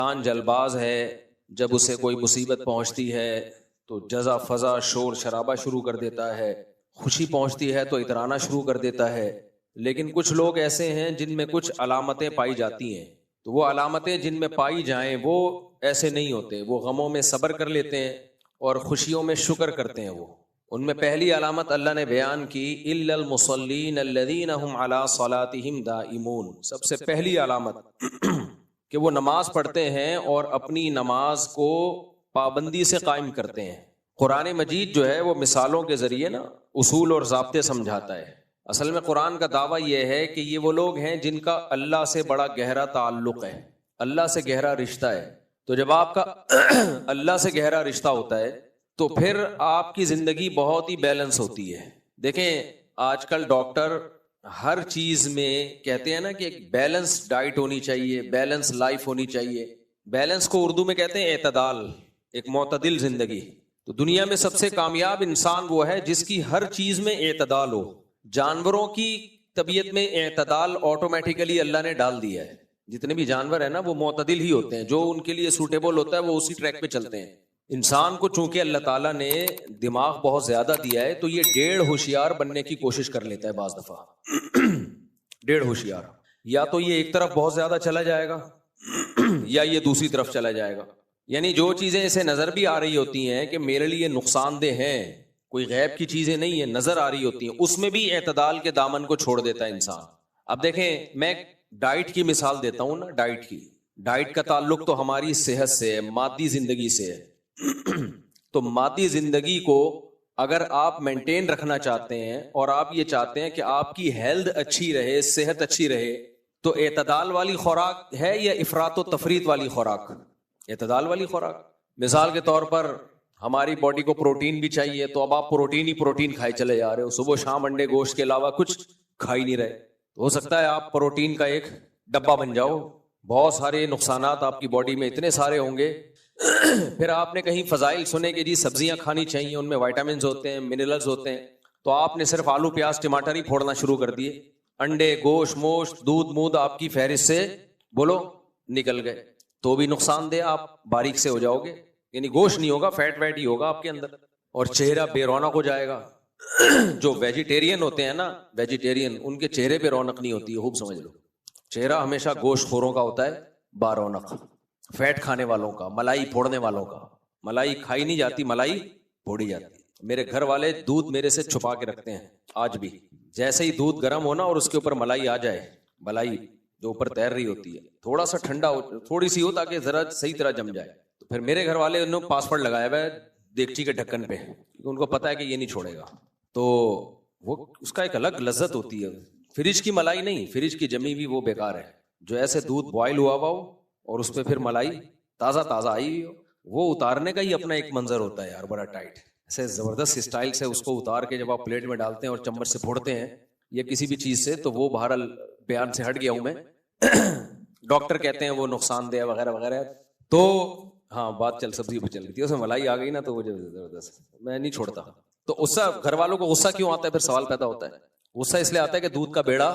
جان جلباز ہے، جب اسے کوئی مصیبت پہنچتی ہے تو جزا فضا شور شرابہ شروع کر دیتا ہے، خوشی پہنچتی ہے تو اترانا شروع کر دیتا ہے۔ لیکن کچھ لوگ ایسے ہیں جن میں کچھ علامتیں پائی جاتی ہیں، تو وہ علامتیں جن میں پائی جائیں وہ ایسے نہیں ہوتے، وہ غموں میں صبر کر لیتے ہیں اور خوشیوں میں شکر کرتے ہیں۔ وہ ان میں پہلی علامت اللہ نے بیان کی، الا المصلین الذین هم علی صلاتهم دائمون، سب سے پہلی علامت کہ وہ نماز پڑھتے ہیں اور اپنی نماز کو پابندی سے قائم کرتے ہیں۔ قرآن مجید جو ہے وہ مثالوں کے ذریعے نا اصول اور ضابطے سمجھاتا ہے۔ اصل میں قرآن کا دعویٰ یہ ہے کہ یہ وہ لوگ ہیں جن کا اللہ سے بڑا گہرا تعلق ہے، اللہ سے گہرا رشتہ ہے۔ تو جب آپ کا اللہ سے گہرا رشتہ ہوتا ہے تو پھر آپ کی زندگی بہت ہی بیلنس ہوتی ہے۔ دیکھیں آج کل ڈاکٹر ہر چیز میں کہتے ہیں نا کہ ایک بیلنس ڈائٹ ہونی چاہیے، بیلنس لائف ہونی چاہیے۔ بیلنس کو اردو میں کہتے ہیں اعتدال، ایک معتدل زندگی۔ تو دنیا میں سب سے کامیاب انسان وہ ہے جس کی ہر چیز میں اعتدال ہو۔ جانوروں کی طبیعت میں اعتدال آٹومیٹیکلی اللہ نے ڈال دیا ہے۔ جتنے بھی جانور ہیں نا وہ معتدل ہی ہوتے ہیں، جو ان کے لیے سوٹیبل ہوتا ہے وہ اسی ٹریک پہ چلتے ہیں۔ انسان کو چونکہ اللہ تعالیٰ نے دماغ بہت زیادہ دیا ہے تو یہ 1.5 ہوشیار بننے کی کوشش کر لیتا ہے بعض دفعہ۔ 1.5 ہوشیار، یا تو یہ ایک طرف بہت زیادہ چلا جائے گا یا یہ دوسری طرف چلا جائے گا۔ یعنی جو چیزیں اسے نظر بھی آ رہی ہوتی ہیں کہ میرے لیے نقصان دہ ہیں، کوئی غیب کی چیزیں نہیں ہیں، نظر آ رہی ہوتی ہیں، اس میں بھی اعتدال کے دامن کو چھوڑ دیتا ہے انسان۔ اب دیکھیں میں ڈائٹ کی مثال دیتا ہوں نا، ڈائٹ کی، ڈائٹ کا تعلق تو ہماری صحت سے ہے، مادی زندگی سے ہے۔ تو مادی زندگی کو اگر آپ مینٹین رکھنا چاہتے ہیں اور آپ یہ چاہتے ہیں کہ آپ کی ہیلتھ اچھی رہے، صحت اچھی رہے، تو اعتدال والی خوراک ہے یا افراط و تفریط والی خوراک؟ اعتدال والی خوراک۔ مثال کے طور پر ہماری باڈی کو پروٹین بھی چاہیے، تو اب آپ پروٹین ہی پروٹین کھائے چلے جا رہے ہو، صبح شام انڈے گوشت کے علاوہ کچھ کھا ہی نہیں رہے، تو ہو سکتا ہے آپ پروٹین کا ایک ڈبہ بن جاؤ، بہت سارے نقصانات آپ کی باڈی میں اتنے سارے ہوں گے۔ پھر آپ نے کہیں فضائل سنے کہ جی سبزیاں کھانی چاہیے، ان میں وائٹامنز ہوتے ہیں، منرلز ہوتے ہیں، تو آپ نے صرف آلو پیاز ٹماٹر ہی پھوڑنا شروع کر دیے، انڈے گوشت موشت دودھ مود آپ کی فہرست سے بولو نکل گئے، تو بھی نقصان دہ، آپ باریک سے ہو جاؤ گے، یعنی گوشت نہیں ہوگا، فیٹ ویٹ ہی ہوگا آپ کے اندر، اور چہرہ بے رونق ہو جائے گا۔ جو ویجیٹیرین ہوتے ہیں نا، ویجیٹیرین، ان کے چہرے پہ رونق نہیں ہوتی ہے، خوب سمجھ لو، چہرہ ہمیشہ گوشت خوروں کا ہوتا ہے با رونق، فیٹ کھانے والوں کا، ملائی پھوڑنے والوں کا۔ ملائی کھائی نہیں جاتی، ملائی پھوڑی جاتی۔ میرے گھر والے دودھ میرے سے چھپا کے رکھتے ہیں آج بھی، جیسے ہی دودھ گرم ہونا اور اس کے اوپر ملائی آ جائے، ملائی جو اوپر تیر رہی ہوتی ہے، تھوڑا سا ٹھنڈا ہو، تھوڑی سی ہو تاکہ ذرا صحیح طرح جم جائے، تو پھر میرے گھر والے انہوں نے پاسورڈ لگایا ہوا ہے دیگچی کے ڈھکن پہ، کیونکہ ان کو پتا ہے کہ یہ نہیں چھوڑے گا، تو وہ اس کا ایک الگ لذت ہوتی ہے۔ فریج کی ملائی نہیں، فریج کی جمی ہوئی وہ بیکار ہے، جو ایسے دودھ بوائل ہوا ہوا ہو اور اس پہ پھر ملائی تازہ تازہ آئی ہوئی ہو، وہ اتارنے کا ہی اپنا ایک منظر ہوتا ہے یار، بڑا ٹائٹ، ایسے زبردست اسٹائل سے اس کو اتار کے جب آپ پلیٹ میں ڈالتے ہیں اور چمچ سے پھوڑتے ہیں یا کسی بھی چیز سے، تو وہ بہرحال بیان سے ہٹ گیا ہوں میں، ڈاکٹر کہتے ہیں وہ نقصان دہ وغیرہ وغیرہ، تو ہاں بات چل سبزی پہ چل رہی تھی، اس میں ملائی آ گئی نا تو وہ زبردست، میں نہیں چھوڑتا۔ تو غصہ، گھر والوں کو غصہ کیوں آتا ہے؟ پھر سوال پیدا ہوتا ہے، غصہ اس لیے آتا ہے کہ دودھ کا بیڑا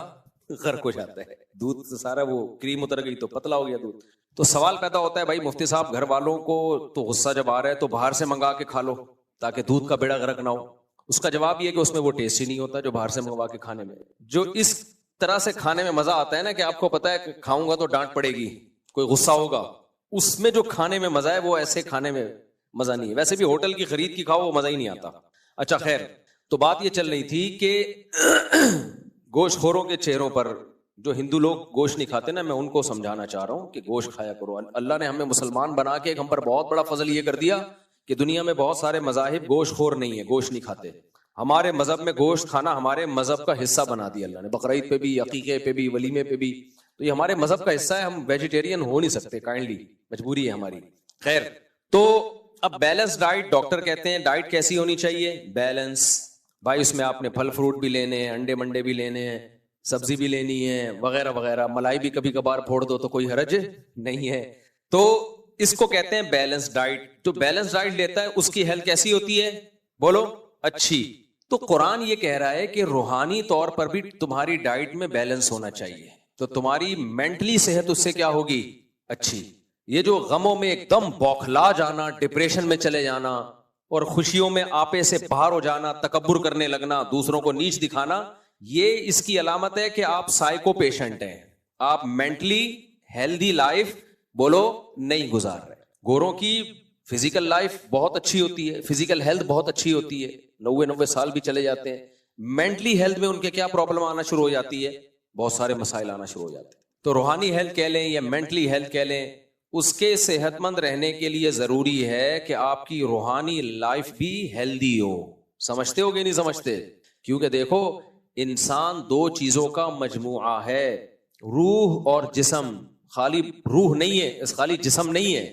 غرق ہو جاتا ہے، دودھ سارا وہ کریم اتر گئی تو پتلا ہو گیا دودھ، تو سوال پیدا ہوتا ہے بھائی مفتی صاحب گھر والوں کو تو غصہ جب آ رہا ہے تو باہر سے منگا کے کھا لو تاکہ دودھ کا بیڑا غرق نہ ہو۔ اس کا جواب یہ کہ اس میں وہ ٹیسٹ ہی نہیں ہوتا جو باہر سے منگوا کے کھانے میں، جو اس طرح سے کھانے میں مزہ آتا ہے نا کہ آپ کو پتا ہے کہ کھاؤں گا تو ڈانٹ پڑے گی، کوئی غصہ ہوگا، اس میں جو کھانے میں مزہ ہے وہ ایسے کھانے میں مزہ نہیں ہے۔ ویسے بھی ہوٹل کی خرید کی کھاؤ وہ مزہ ہی نہیں آتا۔ اچھا خیر، تو بات یہ چل رہی تھی کہ گوشت خوروں کے چہروں پر، جو ہندو لوگ گوشت نہیں کھاتے نا، میں ان کو سمجھانا چاہ رہا ہوں کہ گوشت کھایا کرو۔ اللہ نے ہمیں مسلمان بنا کے ہم پر بہت بڑا فضل یہ کر دیا کہ دنیا میں بہت سارے مذاہب گوشت خور نہیں ہے، گوشت نہیں کھاتے۔ ہمارے مذہب میں گوشت کھانا ہمارے مذہب کا حصہ بنا دیا اللہ نے، بقرعید پہ بھی، عقیقے پہ بھی، ولیمے پہ بھی، تو یہ ہمارے مذہب کا حصہ ہے، ہم ویجیٹیرین ہو نہیں سکتے، کائنڈلی مجبوری ہے ہماری۔ خیر، تو اب بیلنس ڈائٹ، ڈاکٹر کہتے ہیں ڈائٹ کیسی ہونی چاہیے؟ بیلنس، بھائی اس میں آپ نے پھل فروٹ بھی لینے ہیں، انڈے منڈے بھی لینے ہیں، سبزی بھی لینی ہے وغیرہ وغیرہ، ملائی بھی کبھی کبھار پھوڑ دو تو کوئی حرج نہیں ہے۔ تو اس کو کہتے ہیں بیلنس ڈائٹ۔ جو بیلنس ڈائٹ لیتا ہے اس کی ہیلتھ کیسی ہوتی ہے؟ بولو اچھی۔ تو قرآن یہ کہہ رہا ہے کہ روحانی طور پر بھی تمہاری ڈائٹ میں بیلنس ہونا چاہیے، تو تمہاری مینٹلی صحت اس سے کیا ہوگی؟ اچھی۔ یہ جو غموں میں ایک دم بوکھلا جانا، ڈپریشن میں چلے جانا اور خوشیوں میں آپے سے باہر ہو جانا، تکبر کرنے لگنا، دوسروں کو نیچ دکھانا، یہ اس کی علامت ہے کہ آپ سائیکو پیشنٹ ہیں، آپ مینٹلی ہیلدی لائف بولو نہیں گزار رہے. گوروں کی فزیکل لائف بہت اچھی ہوتی ہے، فزیکل ہیلتھ بہت اچھی ہوتی ہے، 90 سال بھی چلے جاتے ہیں. مینٹلی ہیلتھ میں ان کے کیا پرابلم آنا شروع ہو جاتی ہے؟ بہت سارے مسائل آنا شروع ہو جاتے ہیں. تو روحانی ہیلتھ کہہ لیں یا مینٹلی ہیلتھ کہہ لیں، اس کے صحت مند رہنے کے لیے ضروری ہے کہ آپ کی روحانی لائف بھی ہیلدی ہو. سمجھتے ہو کہ نہیں سمجھتے؟ کیونکہ دیکھو انسان دو چیزوں کا مجموعہ ہے، روح اور جسم. خالی روح نہیں ہے، خالی جسم نہیں ہے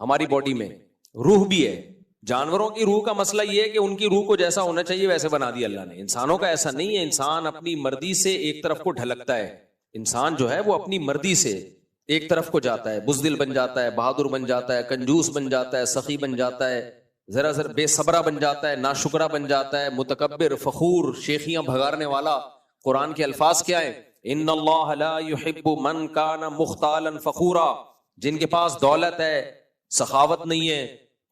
ہماری باڈی میں، روح بھی ہے. جانوروں کی روح کا مسئلہ یہ ہے کہ ان کی روح کو جیسا ہونا چاہیے ویسے بنا دیا اللہ نے. انسانوں کا ایسا نہیں ہے، انسان اپنی مرضی سے ایک طرف کو ڈھلکتا ہے. انسان جو ہے وہ اپنی مرضی سے ایک طرف کو جاتا ہے، بزدل بن جاتا ہے، بہادر بن جاتا ہے، کنجوس بن جاتا ہے، سخی بن جاتا ہے، ذرا بے صبرہ بن جاتا ہے، ناشکرہ بن جاتا ہے، متکبر، فخور، شیخیاں بھگارنے والا. قرآن کے الفاظ کیا ہے؟ ان اللہ لا يحب من کان مختالا فخورا. جن کے پاس دولت ہے، سخاوت نہیں ہے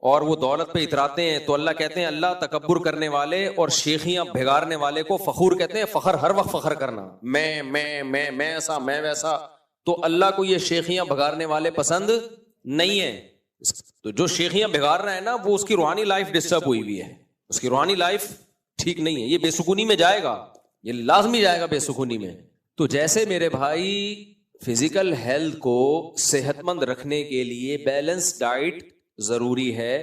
اور وہ دولت پہ اتراتے ہیں، تو اللہ کہتے ہیں اللہ تکبر کرنے والے اور شیخیاں بھگارنے والے کو فخور کہتے ہیں. فخر ہر وقت فخر کرنا، میں ایسا میں ویسا. تو اللہ کو یہ شیخیاں بھگارنے والے پسند نہیں ہے. تو جو شیخیاں بھگار رہا ہے نا، وہ اس کی روحانی لائف ڈسٹرب ہوئی ہوئی ہے، اس کی روحانی لائف ٹھیک نہیں ہے، یہ بے سکونی میں جائے گا، یہ لازمی جائے گا بے سکونی میں. تو جیسے میرے بھائی فزیکل ہیلتھ کو صحت مند رکھنے کے لیے بیلنس ڈائٹ ضروری ہے،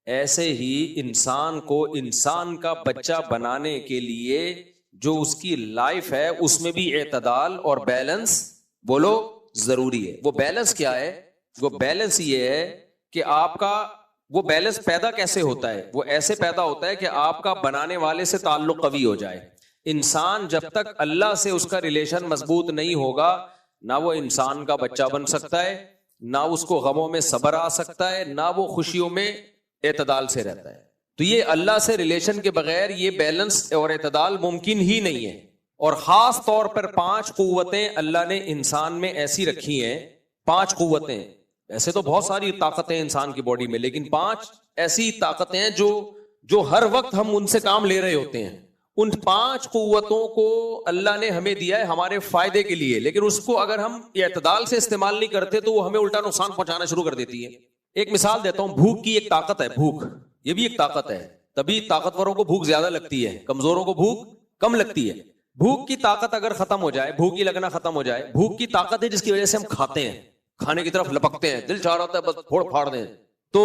ایسے ہی انسان کو انسان کا بچہ بنانے کے لیے جو اس کی لائف ہے اس میں بھی اعتدال اور بیلنس بولو ضروری ہے. وہ بیلنس کیا ہے؟ وہ بیلنس یہ ہے کہ آپ کا وہ بیلنس پیدا کیسے ہوتا ہے؟ وہ ایسے پیدا ہوتا ہے کہ آپ کا بنانے والے سے تعلق قوی ہو جائے. انسان جب تک اللہ سے اس کا ریلیشن مضبوط نہیں ہوگا، نہ وہ انسان کا بچہ بن سکتا ہے، نہ اس کو غموں میں صبر آ سکتا ہے، نہ وہ خوشیوں میں اعتدال سے رہتا ہے. تو یہ اللہ سے ریلیشن کے بغیر یہ بیلنس اور اعتدال ممکن ہی نہیں ہے. اور خاص طور پر 5 قوتیں اللہ نے انسان میں ایسی رکھی ہیں. 5 قوتیں، ایسے تو بہت ساری طاقتیں انسان کی باڈی میں، لیکن 5 ایسی طاقتیں ہیں جو ہر وقت ہم ان سے کام لے رہے ہوتے ہیں. ان 5 قوتوں کو اللہ نے ہمیں دیا ہے ہمارے فائدے کے لیے، لیکن اس کو اگر ہم اعتدال سے استعمال نہیں کرتے تو وہ ہمیں الٹا نقصان پہنچانا شروع کر دیتی ہے. ایک مثال دیتا ہوں، بھوک کی ایک طاقت ہے، بھوک یہ بھی ایک طاقت ہے. تبھی طاقتوروں کو بھوک زیادہ لگتی ہے، کمزوروں کو بھوک کم لگتی ہے. بھوک کی طاقت اگر ختم ہو جائے، بھوک کی لگنا ختم ہو جائے، بھوک کی طاقت ہے جس کی وجہ سے ہم کھاتے ہیں، کھانے کی طرف لپکتے ہیں، دل چاہ رہا ہوتا ہے بس پھوڑ پھاڑ دیں. تو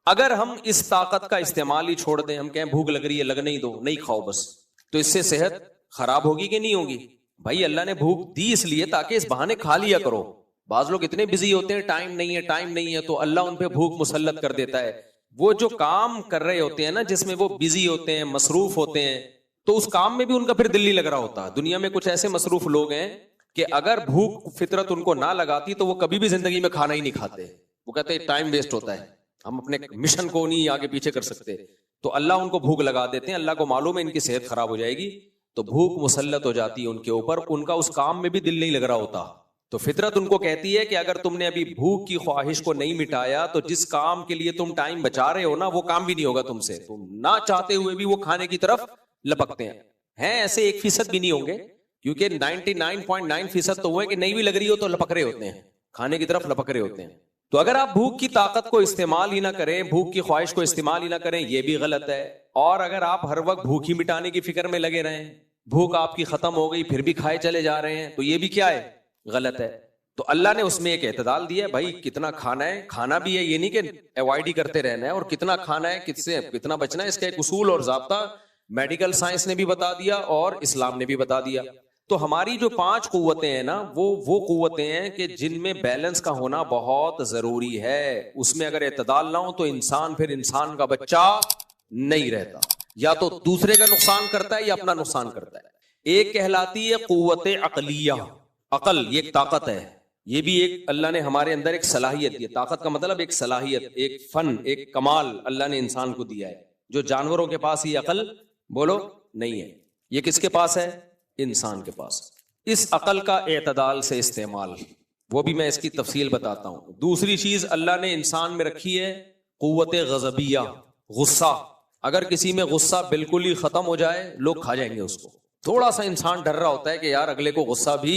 اگر ہم اس طاقت کا استعمال ہی چھوڑ دیں، ہم کہیں بھوک لگ رہی ہے لگنے ہی دو، نہیں کھاؤ بس، تو اس سے صحت خراب ہوگی کہ نہیں ہوگی؟ بھائی اللہ نے بھوک دی اس لیے تاکہ اس بہانے کھا لیا کرو. بعض لوگ اتنے بزی ہوتے ہیں، ٹائم نہیں ہے تو اللہ ان پہ بھوک مسلط کر دیتا ہے. وہ جو کام کر رہے ہوتے ہیں نا، جس میں وہ بزی ہوتے ہیں، مصروف ہوتے ہیں، تو اس کام میں بھی ان کا پھر دل نہیں لگ رہا ہوتا. دنیا میں کچھ ایسے مصروف لوگ ہیں کہ اگر بھوک فطرت ان کو نہ لگاتی تو وہ کبھی بھی زندگی میں کھانا ہی نہیں کھاتے. وہ کہتے ہیں ٹائم ویسٹ ہوتا ہے، ہم اپنے مشن کو نہیں آگے پیچھے کر سکتے. تو اللہ ان کو بھوک لگا دیتے ہیں، اللہ کو معلوم ہے ان کی صحت خراب ہو جائے گی، تو بھوک مسلط ہو جاتی ہے ان کے اوپر، ان کا اس کام میں بھی دل نہیں لگ رہا ہوتا. تو فطرت ان کو کہتی ہے کہ اگر تم نے ابھی بھوک کی خواہش کو نہیں مٹایا تو جس کام کے لیے تم ٹائم بچا رہے ہو نا، وہ کام بھی نہیں ہوگا تم سے. تم نہ چاہتے ہوئے بھی وہ کھانے کی طرف لپکتے ہیں. ایسے 1% بھی نہیں ہوں گے، کیونکہ 99.9% تو وہ ہے کہ نہیں بھی لگ رہی ہو تو لپک رہے ہوتے ہیں، کھانے کی طرف لپک رہے ہوتے ہیں. تو اگر آپ بھوک کی طاقت کو استعمال ہی نہ کریں، بھوک کی خواہش کو استعمال ہی نہ کریں، یہ بھی غلط ہے. اور اگر آپ ہر وقت بھوک ہی مٹانے کی فکر میں لگے رہیں، بھوک آپ کی ختم ہو گئی پھر بھی کھائے چلے جا رہے ہیں، تو یہ بھی کیا ہے؟ غلط ہے. تو اللہ نے اس میں ایک اعتدال دیا ہے. بھائی کتنا کھانا ہے، کھانا بھی ہے، یہ نہیں کہ اوائڈ ہی کرتے رہنا ہے، اور کتنا کھانا ہے، کس سے کتنا بچنا ہے، اس کا ایک اصول اور ضابطہ میڈیکل سائنس نے بھی بتا دیا اور اسلام نے بھی بتا دیا. تو ہماری جو 5 قوتیں ہیں نا، وہ قوتیں ہیں کہ جن میں بیلنس کا ہونا بہت ضروری ہے. اس میں اگر اعتدال نہ ہو تو انسان پھر انسان کا بچہ نہیں رہتا، یا تو دوسرے کا نقصان کرتا ہے یا اپنا نقصان کرتا ہے. ایک کہلاتی ہے قوت عقلیہ. عقل یہ ایک طاقت ہے، یہ بھی ایک اللہ نے ہمارے اندر ایک صلاحیت دی. طاقت کا مطلب ایک صلاحیت، ایک فن، ایک کمال اللہ نے انسان کو دیا ہے، جو جانوروں کے پاس یہ عقل بولو نہیں ہے. یہ کس کے پاس ہے؟ انسان کے پاس. اس عقل کا اعتدال سے استعمال، وہ بھی میں اس کی تفصیل بتاتا ہوں. دوسری چیز اللہ نے انسان میں رکھی ہے قوت غضبیہ، غصہ. اگر کسی میں غصہ بالکل ہی ختم ہو جائے لوگ کھا جائیں گے اس کو. تھوڑا سا انسان ڈر رہا ہوتا ہے کہ یار اگلے کو غصہ بھی،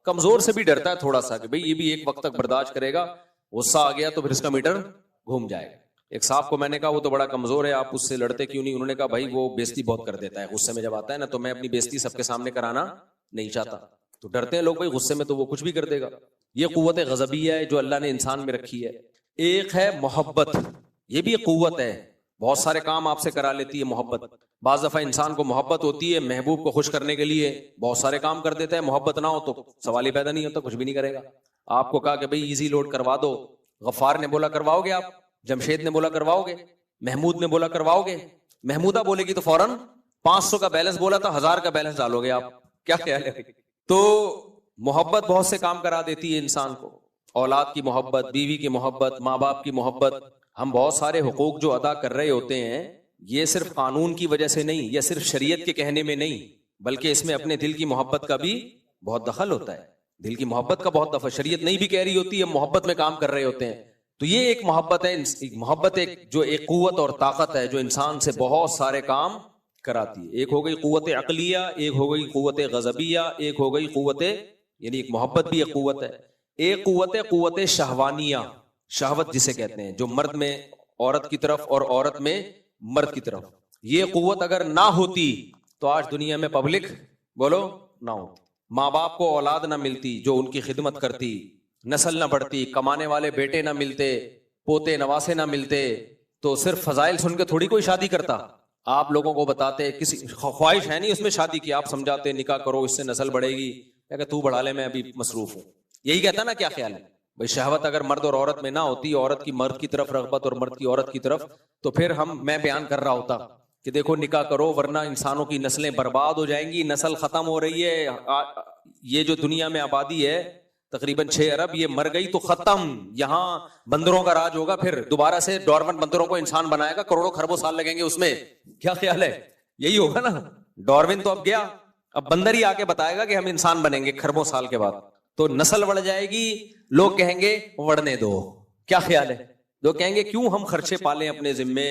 کمزور سے بھی ڈرتا ہے تھوڑا سا کہ بھئی یہ بھی ایک وقت تک برداشت کرے گا، غصہ آ گیا تو پھر اس کا میٹر گھوم جائے گا. ایک صاحب کو میں نے کہا وہ تو بڑا کمزور ہے، آپ اس سے لڑتے کیوں نہیں؟ انہوں نے کہا بھائی وہ بےزتی بہت کر دیتا ہے غصے میں جب آتا ہے نا، تو میں اپنی بےزتی سب کے سامنے کرانا نہیں چاہتا. تو ڈرتے ہیں لوگ بھائی غصے میں تو وہ کچھ بھی کر دے گا. یہ قوت غضبیہ ہے جو اللہ نے انسان میں رکھی ہے. ایک ہے محبت، یہ بھی قوت ہے، بہت سارے کام آپ سے کرا لیتی ہے محبت. بعض دفعہ انسان کو محبت ہوتی ہے، محبوب کو خوش کرنے کے لیے بہت سارے کام کر دیتا ہے. محبت نہ ہو تو سوال ہی پیدا نہیں ہوتا، کچھ بھی نہیں کرے گا. آپ کو کہا کہ بھئی ایزی لوڈ کروا دو، غفار نے بولا کرواؤ گے آپ؟ جمشید نے بولا کرواؤ گے؟ محمود نے بولا کرواؤ گے؟ محمودہ بولے گی تو فوراً 500 کا بیلنس بولا تھا 1000 کا بیلنس ڈالو گے آپ؟ کیا خیال ہے؟ تو محبت بہت سے کام کرا دیتی ہے انسان کو. اولاد کی محبت، بیوی کی محبت، ماں باپ کی محبت. ہم بہت سارے حقوق جو ادا کر رہے ہوتے ہیں یہ صرف قانون کی وجہ سے نہیں، یا صرف شریعت کے کہنے میں نہیں، بلکہ اس میں اپنے دل کی محبت کا بھی بہت دخل ہوتا ہے. دل کی محبت کا بہت دفعہ شریعت نہیں بھی کہہ رہی ہوتی ہے، محبت میں کام کر رہے ہوتے ہیں. تو یہ ایک محبت ہے، محبت ایک قوت اور طاقت ہے جو انسان سے بہت سارے کام کراتی ہے. ایک ہو گئی قوت عقلیہ، ایک ہو گئی قوت غضبیہ، ایک ہو گئی قوت، یعنی ایک محبت بھی ایک قوت ہے. ایک قوت شہوانیہ، شہوت جسے کہتے ہیں، جو مرد میں عورت کی طرف اور عورت میں مرد کی طرف. یہ قوت اگر نہ ہوتی تو آج دنیا میں پبلک بولو نہ ہوتی، ماں باپ کو اولاد نہ ملتی جو ان کی خدمت کرتی، نسل نہ بڑھتی، کمانے والے بیٹے نہ ملتے، پوتے نواسے نہ ملتے. تو صرف فضائل سن کے تھوڑی کوئی شادی کرتا. آپ لوگوں کو بتاتے، کسی خواہش ہے نہیں اس میں شادی کی، آپ سمجھاتے نکاح کرو اس سے نسل بڑھے گی، کہ تو بڑھا لے میں ابھی مصروف ہوں. یہی کہتا نا، کیا خیال ہے بھائی؟ شہوت اگر مرد اور عورت میں نہ ہوتی، عورت کی مرد کی طرف رغبت اور مرد کی عورت کی طرف، تو پھر میں بیان کر رہا ہوتا کہ دیکھو نکاح کرو ورنہ انسانوں کی نسلیں برباد ہو جائیں گی، نسل ختم ہو رہی ہے. یہ جو دنیا میں آبادی ہے تقریباً 6 ارب، یہ مر گئی تو ختم. یہاں بندروں کا راج ہوگا، پھر دوبارہ سے ڈارون بندروں کو انسان بنائے گا، کروڑوں خربوں سال لگیں گے اس میں. کیا خیال ہے؟ یہی ہوگا نا. ڈارون تو اب گیا، اب بندر ہی آ کے بتائے گا کہ ہم انسان بنیں گے خربوں سال کے بعد. تو نسل بڑھ جائے گی، لوگ کہیں گے بڑھنے دو. کیا خیال ہے؟ لوگ کہیں گے کیوں ہم خرچے پالیں اپنے ذمے،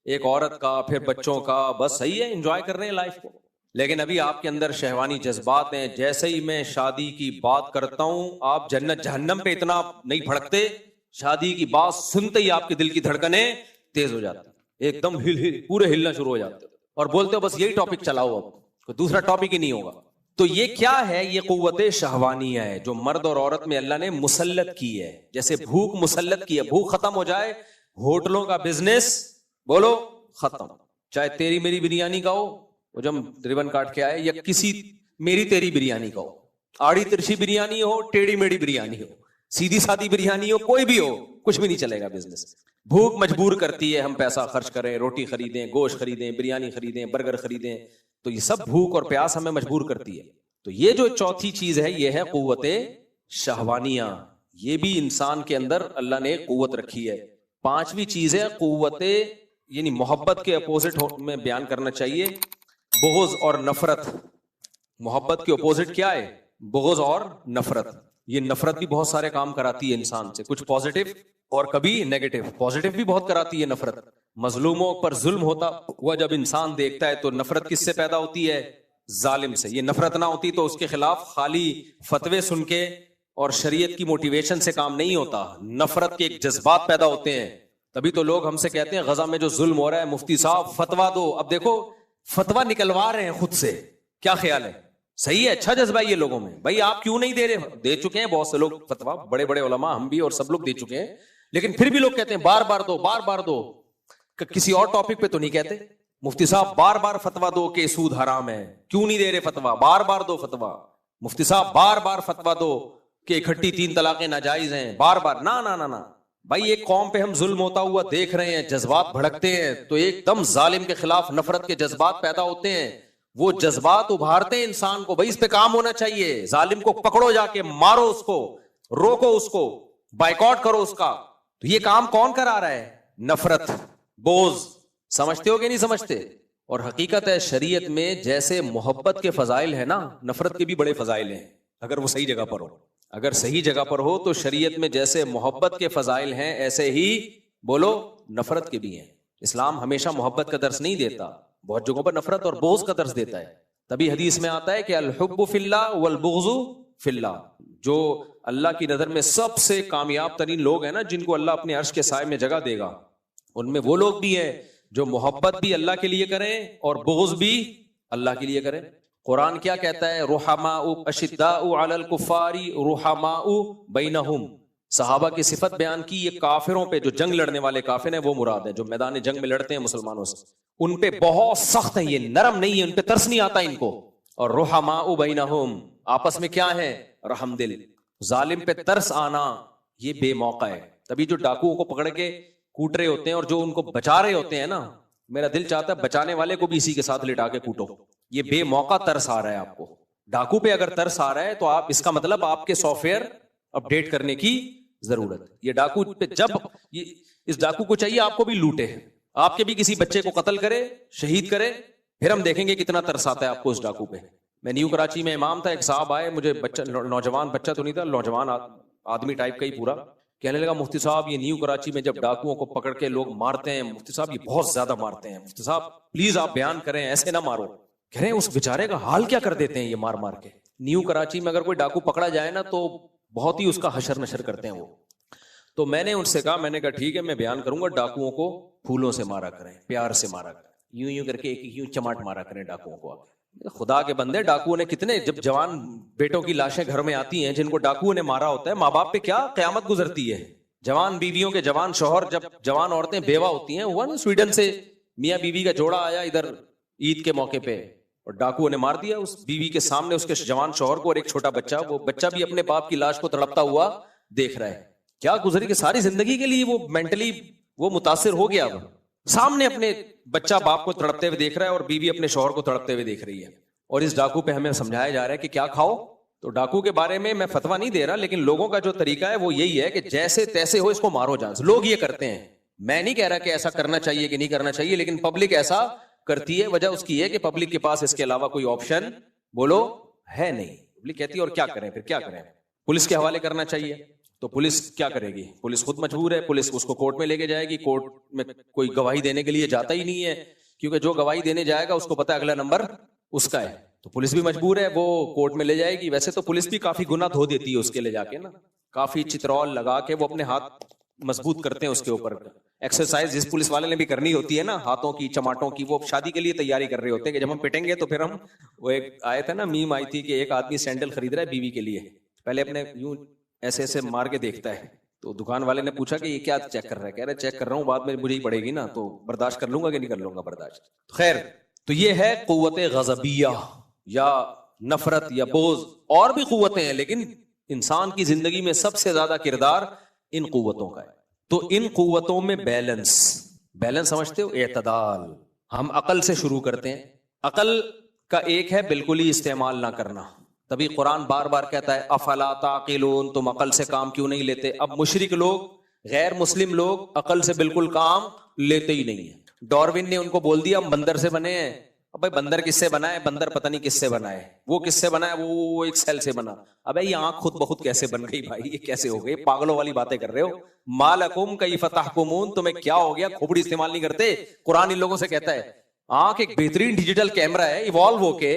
ایک عورت کا پھر بچوں کا، بس صحیح ہے انجوائے کر رہے ہیں لائف کو. لیکن ابھی آپ کے اندر شہوانی جذبات ہیں. جیسے ہی میں شادی کی بات کرتا ہوں آپ جنت جہنم پہ اتنا نہیں بھڑکتے، شادی کی بات سنتے ہی آپ کے دل کی دھڑکنیں تیز ہو جاتی، ایک دم پورے ہلنا شروع ہو جاتے اور بولتے ہو بس یہی ٹاپک چلاؤ، اب کوئی دوسرا ٹاپک ہی نہیں ہوگا. تو یہ کیا ہے؟ یہ قوت شہوانیہ ہے جو مرد اور عورت میں اللہ نے مسلط کی ہے. جیسے بھوک مسلط کی ہے، بھوک ختم ہو جائے، ہوٹلوں کا بزنس بولو ختم. چاہے تیری میری بریانی کا ہو، وہ جب ریبن کاٹ کے آئے، یا کسی میری تیری بریانی کا ہو، آڑی ترچھی بریانی ہو، ٹیڑھی میڑھی بریانی ہو، سیدھی سادھی بریانی ہو، کوئی بھی ہو، کچھ بھی نہیں چلے گا بزنس. بھوک مجبور کرتی ہے ہم پیسہ خرچ کریں، روٹی خریدیں، گوشت خریدیں، بریانی خریدیں، برگر خریدیں. تو یہ سب بھوک اور پیاس ہمیں مجبور کرتی ہے. تو یہ جو چوتھی چیز ہے یہ ہے قوت شہوانیہ. یہ بھی انسان کے اندر اللہ نے قوت رکھی ہے. پانچویں چیز ہے قوت، یعنی محبت کے اپوزٹ میں بیان کرنا چاہیے، بغض اور نفرت. محبت کے اپوزٹ کیا ہے؟ بغض اور نفرت. یہ نفرت بھی بہت سارے کام کراتی ہے انسان سے، کچھ پازیٹیو اور کبھی نیگیٹو. پازیٹیو بھی بہت کراتی ہے نفرت. مظلوموں پر ظلم ہوتا ہوا جب انسان دیکھتا ہے تو نفرت کس سے پیدا ہوتی ہے؟ ظالم سے. یہ نفرت نہ ہوتی تو اس کے خلاف خالی فتوے سن کے اور شریعت کی موٹیویشن سے کام نہیں ہوتا. نفرت کے ایک جذبات پیدا ہوتے ہیں. تبھی تو لوگ ہم سے کہتے ہیں غزہ میں جو ظلم ہو رہا ہے مفتی صاحب فتوا دو. اب دیکھو فتوا نکلوا رہے ہیں خود سے. کیا خیال ہے؟ صحیح ہے، اچھا جذبہ یہ لوگوں میں. بھائی آپ کیوں نہیں دے رہے؟ دے چکے ہیں بہت سے لوگ فتوا، بڑے بڑے علماء، ہم بھی اور سب لوگ دے چکے ہیں. لیکن پھر بھی لوگ کہتے ہیں بار بار دو، بار بار دو. کسی اور ٹاپک پہ تو نہیں کہتے مفتی صاحب بار بار فتوا دو کہ سود حرام ہے. کیوں نہیں دے رہے فتوا؟ بار بار دو فتوا. مفتی صاحب بار بار فتوا دو کہ اکٹھی 3 طلاقیں ناجائز ہیں. بار بار نہ بھائی ایک قوم پہ ہم ظلم ہوتا ہوا دیکھ رہے ہیں، جذبات بھڑکتے ہیں تو ایک دم ظالم کے خلاف نفرت کے جذبات پیدا ہوتے ہیں. وہ جذبات ابھارتے ہیں انسان کو. بھائی اس پہ کام ہونا چاہیے. ظالم کو پکڑو، جا کے مارو اس کو، روکو اس کو، بائیکاٹ کرو اس کا. تو یہ کام کون کرا رہا ہے؟ نفرت، بغض. سمجھتے ہو کہ نہیں سمجھتے؟ اور حقیقت ہے شریعت میں جیسے محبت کے فضائل ہیں نا، نفرت کے بھی بڑے فضائل ہیں اگر وہ صحیح جگہ پر ہو. اگر صحیح جگہ پر ہو تو شریعت میں جیسے محبت کے فضائل ہیں ایسے ہی بولو نفرت کے بھی ہیں. اسلام ہمیشہ محبت کا درس نہیں دیتا، بہت جگہوں پر نفرت اور بغض کا درس دیتا ہے. تبھی حدیث میں آتا ہے کہ الحب فی اللہ والبغض فی اللہ. جو اللہ کی نظر میں سب سے کامیاب ترین لوگ ہیں نا، جن کو اللہ اپنے عرش کے سائے میں جگہ دے گا، ان میں وہ لوگ بھی ہیں جو محبت بھی اللہ کے لیے کریں اور بغض بھی اللہ کے لیے کریں. قرآن کیا کہتا ہے؟ رحماء اشداء علی الکفار رحماء بینہم. صحابہ کی صفت بیان کی. یہ کافروں پہ، جو جنگ لڑنے والے کافر ہیں وہ مراد ہیں، جو میدان جنگ میں لڑتے ہیں مسلمانوں سے، ان پہ بہت سخت ہیں، یہ نرم نہیں ہے، ان پہ ترس نہیں آتا ان کو. اور رحماء بینہم، آپس میں کیا ہے؟ رحم دل. ظالم پہ ترس آنا یہ بے موقع ہے. تبھی جو ڈاکوؤں کو پکڑ کے کوٹ رہے ہوتے ہیں اور جو ان کو بچا رہے ہوتے ہیں نا، میرا دل چاہتا ہے بچانے والے کو بھی اسی کے ساتھ لٹا کے کوٹو. یہ بے موقع ترس آ رہا ہے آپ کو. ڈاکو پہ اگر ترس آ رہا ہے تو آپ، اس کا مطلب آپ کے سافٹ ویئر اپڈیٹ کرنے کی ضرورت. یہ ڈاکو پہ جب اس ڈاکو کو چاہیے آپ کو بھی لوٹے، آپ کے بھی کسی بچے کو قتل کرے، شہید کرے، پھر ہم دیکھیں گے کتنا ترس آتا ہے آپ کو اس ڈاکو پہ. میں نیو کراچی میں امام تھا، ایک صاحب آئے، مجھے بچہ، نوجوان بچہ تو نہیں تھا، نوجوان آدمی ٹائپ کا ہی پورا، کہنے لگا مفتی صاحب یہ نیو کراچی میں جب ڈاکوؤں کو پکڑ کے لوگ مارتے ہیں مفتی صاحب یہ بہت زیادہ مارتے ہیں، مفتی صاحب پلیز آپ بیان کریں، ایسے نہ مارو. کہہ رہے ہیں اس بیچارے کا حال کیا کر دیتے ہیں یہ مار مار کے. نیو کراچی میں اگر کوئی ڈاکو پکڑا جائے نا تو بہت ہی اس کا حشر نشر کرتے ہیں وہ. تو میں نے ان سے کہا، میں نے کہا ٹھیک ہے میں بیان کروں گا، ڈاکوؤں کو پھولوں سے مارا کریں، پیار سے مارا کریں، یوں یوں کر کے ایک یوں چماٹ مارا کریں ڈاکوؤں کو. خدا کے بندے، ڈاکوؤں نے کتنے، جب جوان بیٹوں کی لاشیں گھر میں آتی ہیں جن کو ڈاکوؤں نے مارا ہوتا ہے، ماں باپ پہ کیا قیامت گزرتی ہے. جوان بیویوں کے جوان شوہر، جب جوان عورتیں بیوہ ہوتی ہیں، ہوا نا سویڈن سے میاں بیوی کا جوڑا آیا ادھر عید کے موقع پہ اور ڈاکوؤں نے مار دیا اس بیوی کے سامنے اس کے جوان شوہر کو اور ایک چھوٹا بچہ. وہ بچہ بھی اپنے باپ کی لاش کو تڑپتا ہوا دیکھ رہا ہے. کیا گزری کہ ساری زندگی کے لیے وہ مینٹلی وہ متاثر ہو گیا، وہ سامنے اپنے بچہ باپ کو تڑپتے ہوئے دیکھ رہا ہے اور بیوی اپنے شوہر کو تڑپتے ہوئے دیکھ رہی ہے. اور اس ڈاکو پہ ہمیں سمجھایا جا رہا ہے کہ کیا کھاؤ. تو ڈاکو کے بارے میں فتویٰ نہیں دے رہا، لیکن لوگوں کا جو طریقہ ہے وہ یہی ہے کہ جیسے تیسے ہو اس کو مارو جان. لوگ یہ کرتے ہیں، میں نہیں کہہ رہا کہ ایسا کرنا چاہیے کہ نہیں کرنا چاہیے، لیکن پبلک ایسا کرتی ہے. وجہ اس کی ہے کہ پبلک کے پاس اس کے علاوہ کوئی آپشن بولو ہے نہیں. پبلک کہتی ہے اور کیا کریں، پھر کیا کریں، پولیس کے حوالے کرنا چاہیے. تو پولیس کیا کرے گی؟ پولیس خود مجبور ہے، پولیس اس کو کورٹ میں لے کے جائے گی. کورٹ میں کوئی گواہی دینے کے لیے جاتا ہی نہیں ہے، کیونکہ جو گواہی دینے جائے گا اس کو پتا ہے اگلا نمبر اس کا ہے. تو پولیس بھی مجبور ہے، وہ کورٹ میں لے جائے گی. ویسے تو پولیس بھی کافی گناہ دھو دیتی ہے اس کے لے جا کے نا، کافی چترول لگا کے وہ اپنے ہاتھ مضبوط کرتے ہیں اس کے اوپر. ایکسرسائز جس پولیس والے نے بھی کرنی ہوتی ہے نا، ہاتھوں کی چماٹوں کی، وہ شادی کے لیے تیاری کر رہے ہوتے ہیں کہ جب ہم پٹیں گے تو پھر ہم، وہ ایک آئے تھا نا میم آئی تھی کہ ایک آدمی سینڈل خرید رہا ہے بیوی کے لیے، پہلے اپنے یوں ایسے ایسے مار کے دیکھتا ہے. تو دکان والے نے پوچھا کہ یہ کیا چیک کر رہا ہے؟ کہہ رہا ہے چیک کر رہا ہوں، بعد میں مجھے ہی پڑے گی نا تو برداشت کر لوں گا کہ نہیں کر لوں گا برداشت. خیر، تو یہ ہے قوت غضبیہ یا نفرت یا بغض. اور بھی قوتیں ہیں لیکن انسان کی زندگی میں سب سے زیادہ کردار ان قوتوں کا ہے. تو ان قوتوں میں بیلنس سمجھتے ہو؟ اعتدال. ہم عقل سے شروع کرتے ہیں. عقل کا ایک ہے بالکل ہی استعمال نہ کرنا. تبھی قرآن بار بار کہتا ہے افلا تعقلون، تم عقل سے کام کیوں نہیں لیتے. اب مشرک لوگ، غیر مسلم لوگ عقل سے بالکل کام لیتے ہی نہیں ہیں. ڈاروین نے ان کو بول دیا ہم بندر سے بنے ہیں. اب بھائی بندر کس سے بنا ہے؟ بندر پتہ نہیں کس سے بنا ہے. وہ کس سے بنا ہے؟ وہ ایک سیل سے بنا. ابے یہ آنکھ خود بخود کیسے بن گئی بھائی؟ یہ کیسے ہو گئی؟ پاگلوں والی باتیں کر رہے ہو. مالکم کیف تحکمون، تمہیں کیا ہو گیا؟ کھوپڑی استعمال نہیں کرتے. قرآن ان لوگوں سے کہتا ہے آنکھ ایک بہترین ڈیجیٹل کیمرہ ہے، ایوالو ہو کے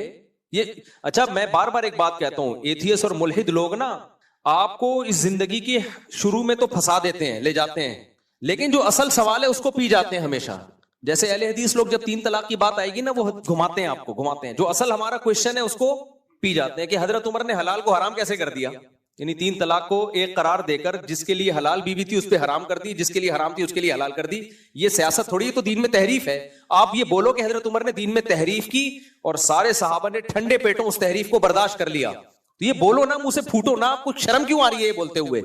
یہ. اچھا میں بار بار ایک بات کہتا ہوں، ایتھیس اور ملحد لوگ نا آپ کو اس زندگی کی شروع میں تو پھنسا دیتے ہیں، لے جاتے ہیں، لیکن جو اصل سوال ہے اس کو پی جاتے ہیں ہمیشہ. جیسے اہل حدیث لوگ جب 3 طلاق کی بات آئے گی نا وہ گھماتے ہیں، آپ کو گھماتے ہیں. جو اصل ہمارا کوشچن ہے اس کو پی جاتے ہیں کہ حضرت عمر نے حلال کو حرام کیسے کر دیا. یعنی 3 طلاق کو ایک قرار دے کر جس کے لیے حلال بیوی تھی اس پہ حرام کر دی، جس کے لیے حرام تھی اس کے لیے حلال کر دی. یہ سیاست تھوڑی ہے، تو دین میں تحریف ہے. آپ یہ بولو کہ حضرت عمر نے دین میں تحریف کی اور سارے صحابہ نے ٹھنڈے پیٹوں اس تحریف کو برداشت کر لیا. تو یہ بولو نا، منہ سے پھوٹو نا. آپ کو شرم کیوں آ رہی ہے یہ بولتے ہوئے؟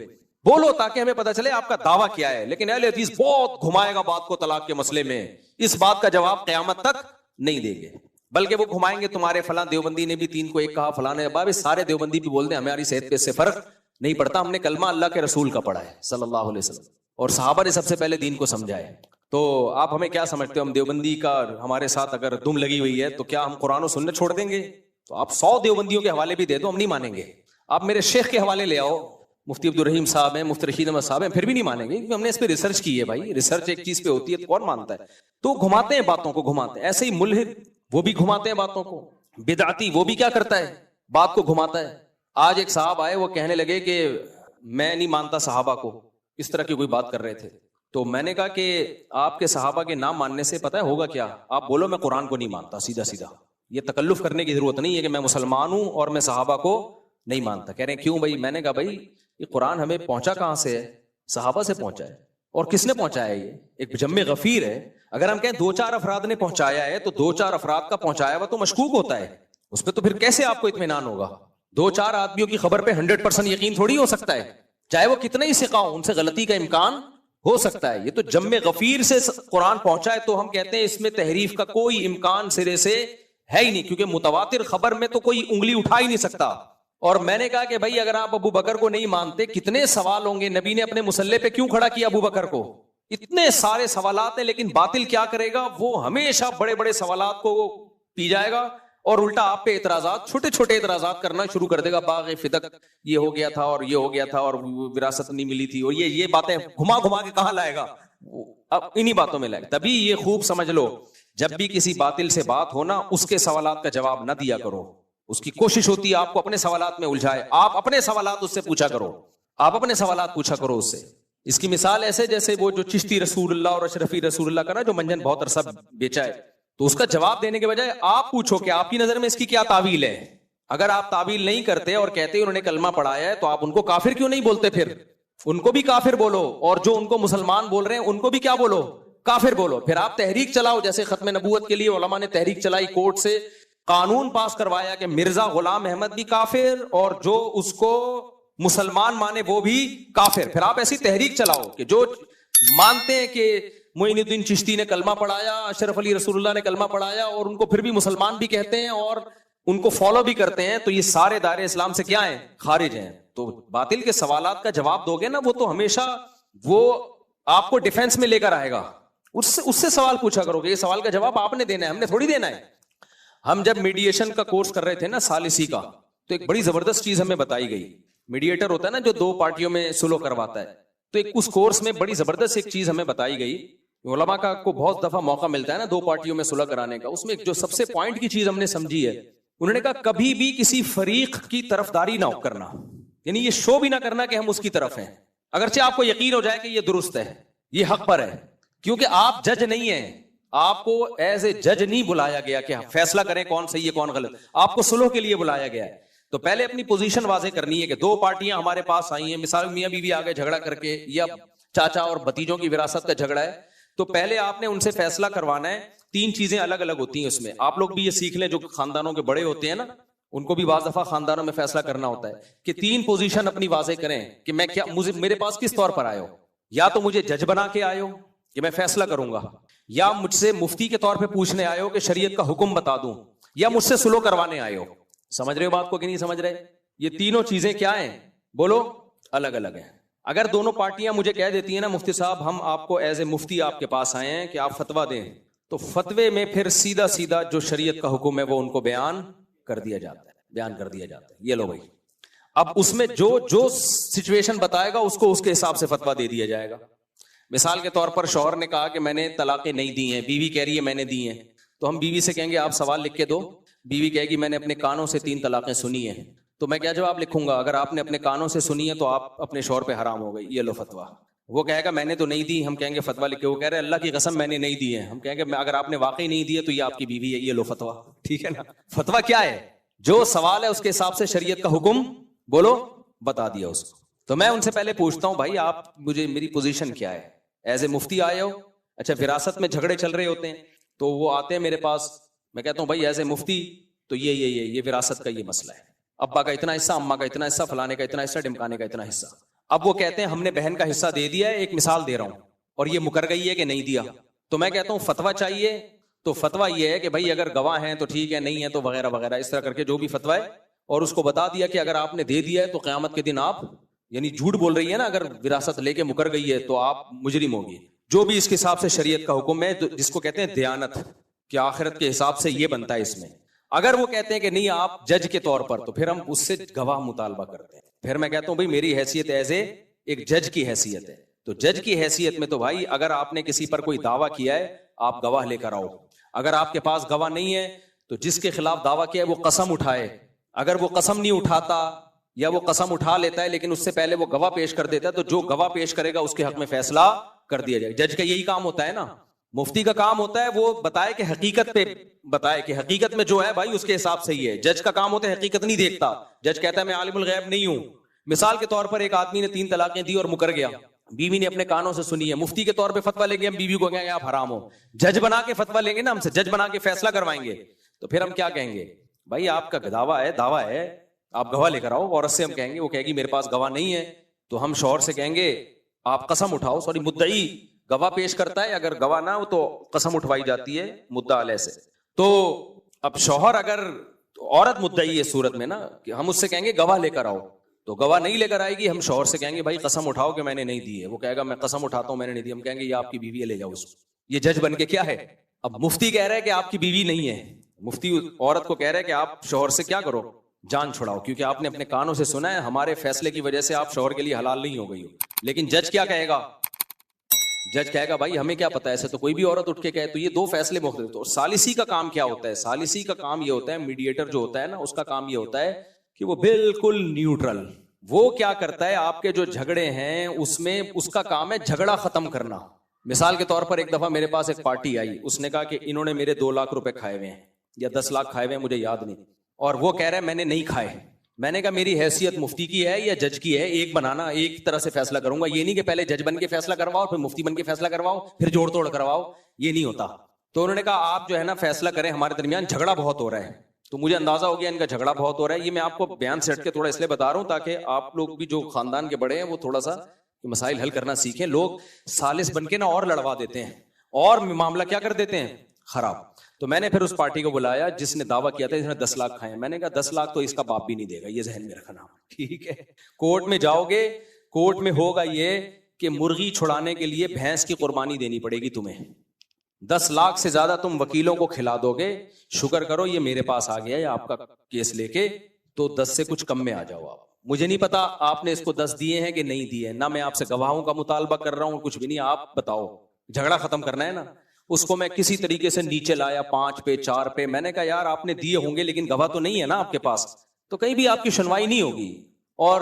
بولو تاکہ ہمیں پتہ چلے آپ کا دعویٰ کیا ہے. لیکن اہل حدیث بہت گھمائے گا بات کو طلاق کے مسئلے میں. اس بات کا جواب قیامت تک نہیں دیں گے، بلکہ وہ گھمائیں گے تمہارے فلاں دیوبندی نے بھی 3 کو 1 کہا، فلاں نے. بابے سارے دیوبندی بھی بول دیں ہماری صحت پہ اس سے فرق نہیں پڑتا، ہم نے کلمہ اللہ کے رسول کا پڑھا ہے صلی اللہ علیہ وسلم، اور صحابہ نے سب سے پہلے دین کو سمجھا ہے. تو آپ ہمیں کیا سمجھتے ہو؟ ہم دیوبندی کا ہمارے ساتھ اگر دم لگی ہوئی ہے تو کیا ہم قرآن و سنت چھوڑ دیں گے؟ تو آپ 100 دیوبندیوں کے حوالے بھی دے دو ہم نہیں مانیں گے. آپ میرے شیخ کے حوالے لے آؤ, مفتی عبدالرحیم صاحب ہیں, مفتی رشید احمد صاحب ہیں, پھر بھی نہیں مانیں گے, کیونکہ ہم نے اس پہ ریسرچ کی ہے بھائی. ریسرچ ایک چیز پہ ہوتی ہے تو کون مانتا ہے. تو گھماتے ہیں باتوں کو, گھماتے ہیں. ایسے ہی ملحد وہ بھی گھماتے ہیں باتوں کو, بدعتی وہ بھی کیا کرتا ہے, بات کو گھماتا ہے. آج ایک صاحب آئے, وہ کہنے لگے کہ میں نہیں مانتا صحابہ کو, اس طرح کی کوئی بات کر رہے تھے. تو میں نے کہا کہ آپ کے صحابہ کے نام ماننے سے پتہ ہے ہوگا کیا, آپ بولو میں قرآن کو نہیں مانتا, سیدھا سیدھا. یہ تکلف کرنے کی ضرورت نہیں ہے کہ میں مسلمان ہوں اور میں صحابہ کو نہیں مانتا. کہہ رہے ہیں کیوں بھائی؟ میں نے کہا بھائی یہ قرآن ہمیں پہنچا کہاں سے ہے؟ صحابہ سے پہنچا ہے. اور کس نے پہنچایا؟ یہ ایک جم غفیر ہے. اگر ہم کہیں 2-4 افراد نے پہنچایا ہے تو 2-4 افراد کا پہنچایا ہوا تو مشکوک ہوتا ہے, اس پہ تو پھر کیسے آپ کو اطمینان ہوگا؟ 2-4 آدمیوں کی خبر پہ 100% یقین تھوڑی ہو سکتا ہے, چاہے وہ کتنا ہی ثقہ ہو, ان سے غلطی کا امکان ہو سکتا ہے. یہ تو جم غفیر سے قرآن پہنچا ہے تو ہم کہتے ہیں اس میں تحریف کا کوئی امکان سرے سے ہے ہی نہیں, کیونکہ متواتر خبر میں تو کوئی انگلی اٹھا ہی نہیں سکتا. اور میں نے کہا کہ بھائی اگر آپ ابو بکر کو نہیں مانتے, کتنے سوال ہوں گے, نبی نے اپنے مصلے پہ کیوں کھڑا کیا ابو بکر کو؟ اتنے سارے سوالات ہیں. لیکن باطل کیا کرے گا, وہ ہمیشہ بڑے بڑے سوالات کو پی جائے گا اور الٹا آپ پہ اعتراضات, چھوٹے چھوٹے اعتراضات کرنا شروع کر دے گا. باغ فدق یہ ہو گیا تھا اور یہ ہو گیا تھا اور وراثت نہیں ملی تھی, اور یہ باتیں گھما گھما کے کہاں لائے گا, اب انہی باتوں میں لائے گا. تبھی یہ خوب سمجھ لو, جب بھی کسی باطل سے بات ہونا, اس کے سوالات کا جواب نہ دیا کرو. اس کی کوشش ہوتی ہے آپ کو اپنے سوالات میں الجھائے. آپ اپنے سوالات اس سے پوچھا کرو, آپ اپنے سوالات پوچھا کرو اس سے. اس کی مثال ایسے جیسے وہ جو چشتی رسول اللہ اور اشرفی رسول اللہ کا نا جو منجن بہت عرصہ بیچا ہے, تو اس کا جواب دینے کے بجائے آپ پوچھو کہ آپ کی نظر میں اس کی کیا تعویل ہے. اگر آپ تعویل نہیں کرتے اور کہتے انہوں نے کلمہ پڑھایا ہے تو آپ ان کو کافر کیوں نہیں بولتے؟ پھر ان کو بھی کافر بولو, اور جو ان کو مسلمان بول رہے ہیں ان کو بھی کیا بولو, کافر بولو. پھر آپ تحریک چلاؤ, جیسے ختم نبوت کے لیے علماء نے تحریک چلائی, کورٹ سے قانون پاس کروایا کہ مرزا غلام احمد بھی کافر اور جو اس کو مسلمان مانے وہ بھی کافر. پھر آپ ایسی تحریک چلاؤ کہ جو مانتے ہیں کہ معین الدین چشتی نے کلمہ پڑھایا, اشرف علی رسول اللہ نے کلمہ پڑھایا, اور ان کو پھر بھی مسلمان بھی کہتے ہیں اور ان کو فالو بھی کرتے ہیں, تو یہ سارے دائرے اسلام سے کیا ہیں, خارج ہیں. تو باطل کے سوالات کا جواب دو گے نا, وہ تو ہمیشہ وہ آپ کو ڈیفینس میں لے کر آئے گا. اس سے سوال پوچھا کرو کہ یہ سوال کا جواب آپ نے دینا ہے, ہم نے تھوڑی دینا ہے. ہم جب میڈیشن کا کورس کر رہے تھے نا ثالثی کا, تو ایک بڑی زبردست چیز ہمیں بتائی گئی. میڈیٹر ہوتا ہے نا جو 2 پارٹیوں میں سلو کرواتا ہے, تو ایک اس کورس میں بڑی زبردست ایک چیز ہمیں بتائی گئی. علماء کا کو بہت دفعہ موقع ملتا ہے نا 2 پارٹیوں میں صلح کرانے کا, اس میں جو سب سے پوائنٹ کی چیز ہم نے سمجھی ہے, انہوں نے کہا کبھی بھی کسی فریق کی طرفداری نہ کرنا, یعنی یہ شو بھی نہ کرنا کہ ہم اس کی طرف ہیں, اگرچہ آپ کو یقین ہو جائے کہ یہ درست ہے, یہ حق پر ہے, کیونکہ آپ جج نہیں ہیں. آپ کو ایز اے جج نہیں بلایا گیا کہ فیصلہ کریں کون صحیح ہے کون غلط, آپ کو صلح کے لیے بلایا گیا ہے. تو پہلے اپنی پوزیشن واضح کرنی ہے کہ 2 پارٹیاں ہمارے پاس آئی ہیں, مثال میاں بیوی آگے جھگڑا کر کے, یا چاچا اور بھتیجوں کی وراثت کا جھگڑا ہے, تو پہلے آپ نے ان سے فیصلہ کروانا ہے. 3 چیزیں الگ الگ ہوتی ہیں اس میں, آپ لوگ بھی یہ سیکھ لیں جو خاندانوں کے بڑے ہوتے ہیں نا, ان کو بھی بعض دفعہ خاندانوں میں فیصلہ کرنا ہوتا ہے کہ 3 پوزیشن اپنی واضح کریں کہ میں کیا, میرے پاس کس طور پر آئے ہو. یا تو مجھے جج بنا کے آئے ہو کہ میں فیصلہ کروں گا, یا مجھ سے مفتی کے طور پہ پوچھنے آئے ہو کہ شریعت کا حکم بتا دوں, یا مجھ سے سلو کروانے آئے ہو. سمجھ رہے ہو بات کو کہ نہیں سمجھ رہے؟ یہ تینوں چیزیں کیا ہیں بولو, الگ الگ ہیں. اگر دونوں پارٹیاں مجھے کہہ دیتی ہیں نا مفتی صاحب ہم آپ کو ایز اے مفتی آپ کے پاس آئے ہیں کہ آپ فتویٰ دیں, تو فتوے میں پھر سیدھا سیدھا جو شریعت کا حکم ہے وہ ان کو بیان کر دیا جاتا ہے. یہ لو بھائی, اب اس میں جو سچویشن بتائے گا اس کو اس کے حساب سے فتویٰ دے دیا جائے گا. مثال کے طور پر شوہر نے کہا کہ میں نے طلاقیں نہیں دی ہیں, بیوی کہہ رہی ہے میں نے دی ہیں, تو ہم بیوی سے کہیں گے آپ سوال لکھ کے دو. بیوی کہے گی میں نے اپنے کانوں سے 3 طلاقیں سنی ہیں, تو میں کیا جواب لکھوں گا؟ اگر آپ نے اپنے کانوں سے سنی ہے تو آپ اپنے شوہر پہ حرام ہو گئی, یہ لو فتویٰ. وہ کہے گا میں نے تو نہیں دی, ہم کہیں گے فتویٰ لکھ کے. وہ کہہ رہے اللہ کی قسم میں نے نہیں دی ہے, ہم کہیں گے اگر آپ نے واقعی نہیں دی ہے تو یہ آپ کی بیوی ہے, یہ لو فتویٰ. ٹھیک ہے نا؟ فتویٰ کیا ہے؟ جو سوال ہے اس کے حساب سے شریعت کا حکم بولو بتا دیا اس کو. تو میں ان سے پہلے پوچھتا ہوں بھائی آپ مجھے میری پوزیشن کیا ہے, ایز اے مفتی آئے ہو, اچھا وراثت میں جھگڑے چل رہے ہوتے ہیں تو وہ آتے ہیں میرے پاس, میں کہتا ہوں بھائی ایز اے مفتی تو یہ وراثت کا یہ مسئلہ ہے, ابا کا اتنا حصہ, اماں کا اتنا حصہ, فلانے کا اتنا حصہ, ڈمکانے کا اتنا حصہ. اب وہ کہتے ہیں ہم نے بہن کا حصہ دے دیا ہے, ایک مثال دے رہا ہوں, اور یہ مکر گئی ہے کہ نہیں دیا. تو میں کہتا ہوں فتویٰ چاہیے, تو فتویٰ یہ ہے کہ بھائی اگر گواہ ہیں تو ٹھیک ہے, نہیں ہے تو وغیرہ وغیرہ, اس طرح کر کے جو بھی فتویٰ ہے, اور اس کو بتا دیا کہ اگر آپ نے دے دیا ہے تو قیامت کے دن آپ, یعنی جھوٹ بول رہی ہے نا, اگر وراثت لے کے مکر گئی ہے تو آپ مجرم ہوگی. جو بھی اس کے حساب سے شریعت کا حکم ہے جس کو کہتے ہیں دیانت, کہ آخرت کے حساب سے یہ بنتا ہے اس میں. اگر وہ کہتے ہیں کہ نہیں آپ جج کے طور پر, تو پھر ہم اس سے گواہ مطالبہ کرتے ہیں. پھر میں کہتا ہوں بھائی میری حیثیت ایز اے ایک جج کی حیثیت ہے, تو جج کی حیثیت میں تو بھائی اگر آپ نے کسی پر کوئی دعویٰ کیا ہے آپ گواہ لے کر آؤ. اگر آپ کے پاس گواہ نہیں ہے تو جس کے خلاف دعویٰ کیا ہے وہ قسم اٹھائے. اگر وہ قسم نہیں اٹھاتا یا وہ قسم اٹھا لیتا ہے لیکن اس سے پہلے وہ گواہ پیش کر دیتا ہے, تو جو گواہ پیش کرے گا اس کے حق میں فیصلہ کر دیا جائے. جج کا یہی کام ہوتا ہے نا. مفتی کا کام ہوتا ہے وہ بتائے کہ حقیقت پہ بتائے کہ حقیقت میں جو ہے بھائی اس کے حساب سے ہی ہے. جج کا کام ہوتا ہے حقیقت نہیں دیکھتا. جج کہتا ہے میں عالم الغیب نہیں ہوں. مثال کے طور پر ایک آدمی نے 3 طلاقیں دی اور مکر گیا, بیوی نے اپنے کانوں سے سنی ہے. مفتی کے طور پہ فتویٰ لیں گے ہم بیوی کو کہیں گے آپ حرام ہو. جج بنا کے فتویٰ لیں گے نا ہم سے, جج بنا کے فیصلہ کروائیں گے, تو پھر ہم کیا کہیں گے بھائی آپ کا دعویٰ ہے آپ گواہ لے کر آؤ. عورت سے ہم کہیں گے, وہ کہے گی میرے پاس گواہ نہیں ہے, تو ہم شوہر سے کہیں گے آپ قسم اٹھاؤ. مدعی گواہ پیش کرتا ہے, اگر گواہ نہ ہو تو قسم اٹھوائی جاتی ہے مدعا علیہ سے. تو اب شوہر اگر عورت مدعی ہے صورت میں نا کہ ہم اس سے کہیں گے گواہ لے کر آؤ, تو گواہ نہیں لے کر آئے گی, ہم شوہر سے کہیں گے بھائی قسم اٹھاؤ کہ میں نے نہیں دی ہے. وہ کہے گا میں قسم اٹھاتا ہوں میں نے نہیں دی. ہم کہیں گے یہ آپ کی بیوی ہے لے جاؤ اس کو. یہ جج بن کے کیا ہے. اب مفتی کہہ رہا ہے کہ آپ کی بیوی نہیں ہے, مفتی عورت کو کہہ رہا ہے کہ آپ شوہر سے کیا کرو جان چھڑاؤ, کیونکہ آپ نے اپنے کانوں سے سنا ہے ہمارے فیصلے کی وجہ سے آپ شوہر کے لیے حلال نہیں ہو گئی ہو. لیکن جج کیا کہے گا, جج کہے گا بھائی ہمیں کیا پتا, ایسے تو کوئی بھی عورت اٹھ کے کہے. تو یہ 2 فیصلے مختلف. تو ثالثی کا کام کیا ہوتا ہے, ثالثی کا کام یہ ہوتا ہے, میڈیٹر جو ہوتا ہے نا اس کا کام یہ ہوتا ہے کہ وہ بالکل نیوٹرل, وہ کیا کرتا ہے آپ کے جو جھگڑے ہیں اس میں اس کا کام ہے جھگڑا ختم کرنا. مثال کے طور پر ایک دفعہ میرے پاس ایک پارٹی آئی, اس نے کہا کہ انہوں نے میرے 2 لاکھ روپے کھائے ہوئے ہیں یا 10 لاکھ کھائے ہوئے ہیں مجھے یاد نہیں, اور وہ کہہ رہے ہیں میں نے نہیں کھائے. میں نے کہا میری حیثیت مفتی کی ہے یا جج کی ہے, ایک بنانا ایک طرح سے فیصلہ کروں گا. یہ نہیں کہ پہلے جج بن کے فیصلہ کرواؤ پھر مفتی بن کے فیصلہ کرواؤ پھر جوڑ توڑ کرواؤ, یہ نہیں ہوتا. تو انہوں نے کہا آپ جو ہے نا فیصلہ کریں, ہمارے درمیان جھگڑا بہت ہو رہا ہے. تو مجھے اندازہ ہو گیا ان کا جھگڑا بہت ہو رہا ہے. یہ میں آپ کو بیان سے ہٹ کے تھوڑا اس لیے بتا رہا ہوں تاکہ آپ لوگ بھی جو خاندان کے بڑے ہیں وہ تھوڑا سا مسائل حل کرنا سیکھیں. لوگ ثالث بن کے نا اور لڑوا دیتے ہیں اور معاملہ کیا کر دیتے ہیں خراب. تو میں نے پھر اس پارٹی کو بلایا جس نے دعویٰ کیا تھا اس نے 10 لاکھ کھائے. میں نے کہا 10 لاکھ تو اس کا باپ بھی نہیں دے گا, یہ ذہن میں رکھنا, ٹھیک ہے. کورٹ میں جاؤ گے, کورٹ میں ہوگا یہ کہ مرغی چھڑانے کے لیے بھینس کی قربانی دینی پڑے گی تمہیں. 10 لاکھ سے زیادہ تم وکیلوں کو کھلا دو گے, شکر کرو یہ میرے پاس آ گیا ہے آپ کا کیس لے کے, تو 10 سے کچھ کم میں آ جاؤ. آپ مجھے نہیں پتا آپ نے اس کو 10 دیے ہیں کہ نہیں دیے, نہ میں آپ سے گواہوں کا مطالبہ کر رہا ہوں, کچھ بھی نہیں. آپ بتاؤ, جھگڑا ختم کرنا ہے نا. اس کو میں کسی طریقے سے نیچے لایا 5 پہ 4 پہ. میں نے کہا یار آپ نے دیے ہوں گے لیکن گواہ تو نہیں ہے نا آپ کے پاس, تو کہیں بھی آپ کی سنوائی نہیں ہوگی. اور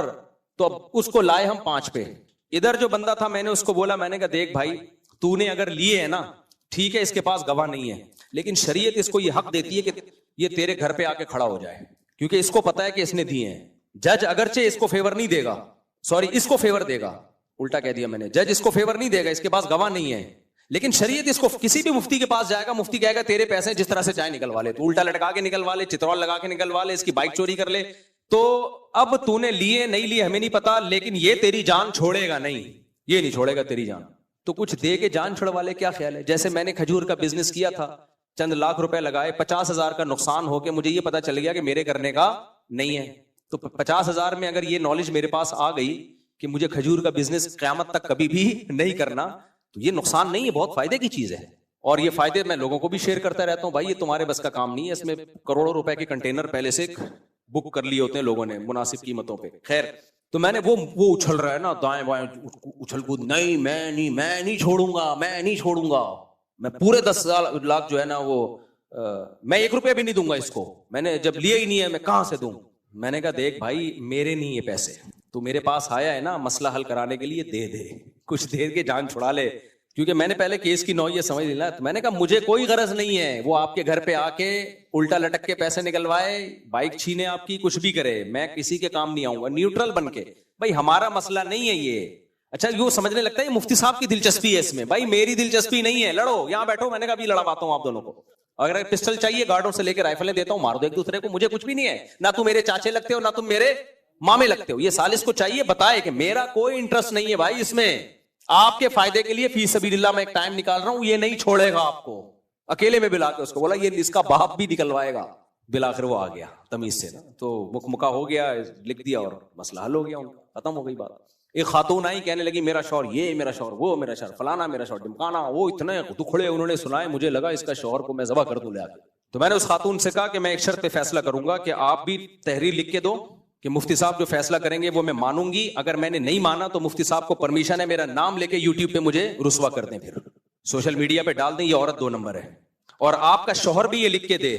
تو اب اس کو لائے ہم 5 پہ. ادھر جو بندہ تھا میں نے اس کو بولا, میں نے کہا دیکھ بھائی تو نے اگر لیے ہے نا ٹھیک ہے, اس کے پاس گواہ نہیں ہے, لیکن شریعت اس کو یہ حق دیتی ہے کہ یہ تیرے گھر پہ آ کے کھڑا ہو جائے, کیونکہ اس کو پتا ہے کہ اس نے دیے ہیں. جج اگرچہ اس کو فیور نہیں دے گا, سوری اس کو فیور دے گا, الٹا کہہ دیا میں نے, جج اس کو فیور نہیں دے گا, اس کے پاس گواہ نہیں ہے, لیکن شریعت اس کو کسی بھی مفتی کے پاس جائے گا, مفتی کہے گا تیرے پیسے جس طرح سے چاہے نکلوا لے, تو الٹا لٹکا کے نکلوا لے, چترول لگا کے نکلوا لے, اس کی بائک چوری کر لے. تو اب تو نے لیے نہیں لیے ہمیں نہیں پتا, لیکن یہ تیری جان چھوڑے گا نہیں, یہ نہیں چھوڑے گا تیری جان. تو کچھ دے کے جان چھڑوا لے, کیا خیال ہے. جیسے میں نے کھجور کا بزنس کیا تھا, چند لاکھ روپے لگائے, 50,000 کا نقصان ہو کے مجھے یہ پتا چل گیا کہ میرے کرنے کا نہیں ہے. تو 50,000 میں اگر یہ نالج میرے پاس آ گئی کہ مجھے کھجور کا بزنس قیامت تک کبھی بھی نہیں کرنا, تو یہ نقصان نہیں ہے, بہت فائدے کی چیز ہے. اور یہ فائدے میں لوگوں کو بھی شیئر کرتا رہتا ہوں, بھائی یہ تمہارے بس کا کام نہیں ہے, اس میں کروڑوں روپے کے کنٹینر پہلے سے بک کر لیے ہوتے ہیں لوگوں نے مناسب قیمتوں پہ. خیر, تو میں نے وہ اچھل رہا ہے نا دائیں بائیں اچھل کود, نہیں میں نہیں چھوڑوں گا, میں پورے 10 لاکھ جو ہے نا وہ میں 1 روپیہ بھی نہیں دوں گا اس کو, میں نے جب لیا ہی نہیں ہے میں کہاں سے دوں. میں نے کہا دیکھ بھائی میرے نہیں یہ پیسے, تو میرے پاس آیا ہے نا مسئلہ حل کرانے کے لیے, دے کچھ دیر کے جان چھڑا لے, کیونکہ میں نے پہلے کیس کی نوعیت سمجھ لی نا. تو میں نے کہا مجھے کوئی غرض نہیں ہے وہ آپ کے گھر پہ آ کے الٹا لٹک کے پیسے نکلوائے, بائک چھینے آپ کی, کچھ بھی کرے, میں کسی کے کام نہیں آؤں گا. نیوٹرل بن کے, بھائی ہمارا مسئلہ نہیں ہے یہ. اچھا یہ سمجھنے لگتا ہے مفتی صاحب کی دلچسپی ہے اس میں, بھائی میری دلچسپی نہیں ہے, لڑو یہاں بیٹھو. میں نے کہا ابھی لڑواتا ہوں آپ دونوں کو, اگر پسٹل چاہیے گارڈوں سے لے کے رائفلیں دیتا ہوں, مار دو ایک دوسرے کو, مجھے کچھ بھی نہیں ہے. نہ تم میرے چاچے لگتے ہو نہ تم میرے مامے لگتے ہو. یہ سالس کو چاہیے بتائے کہ میرا کوئی انٹرسٹ نہیں ہے بھائی اس میں, آپ کے فائدے کے لیے فی سبیل اللہ میں ایک ٹائم نکال رہا ہوں, یہ نہیں چھوڑے گا آپ کو. اکیلے میں بلا کے اس کو بولا یہ اس کا باپ بھی نکلوائے گا, بالآخر وہ آ گیا تمیز سے نا, تو مکمکا ہو گیا, لکھ دیا اور مسئلہ حل ہو گیا, ختم ہو گئی بات. ایک خاتون آئی کہنے لگی میرا شوہر یہ, میرا شوہر وہ, میرا شوہر فلانا, میرا شوہر ڈمکانا, وہ اتنے دکھڑے انہوں نے سنائے, مجھے لگا اس کا شوہر کو میں ذبح کر دوں لے آ کے. تو میں نے اس خاتون سے کہا کہ میں ایک شرط پہ فیصلہ کروں گا کہ آپ بھی تحریر لکھ کے دو کہ مفتی صاحب جو فیصلہ کریں گے وہ میں مانوں گی, اگر میں نے نہیں مانا تو مفتی صاحب کو پرمیشن ہے میرا نام لے کے یوٹیوب پہ مجھے رسوا کر دیں, پھر سوشل میڈیا پہ ڈال دیں یہ عورت 2 نمبر ہے. اور آپ کا شوہر بھی یہ لکھ کے دے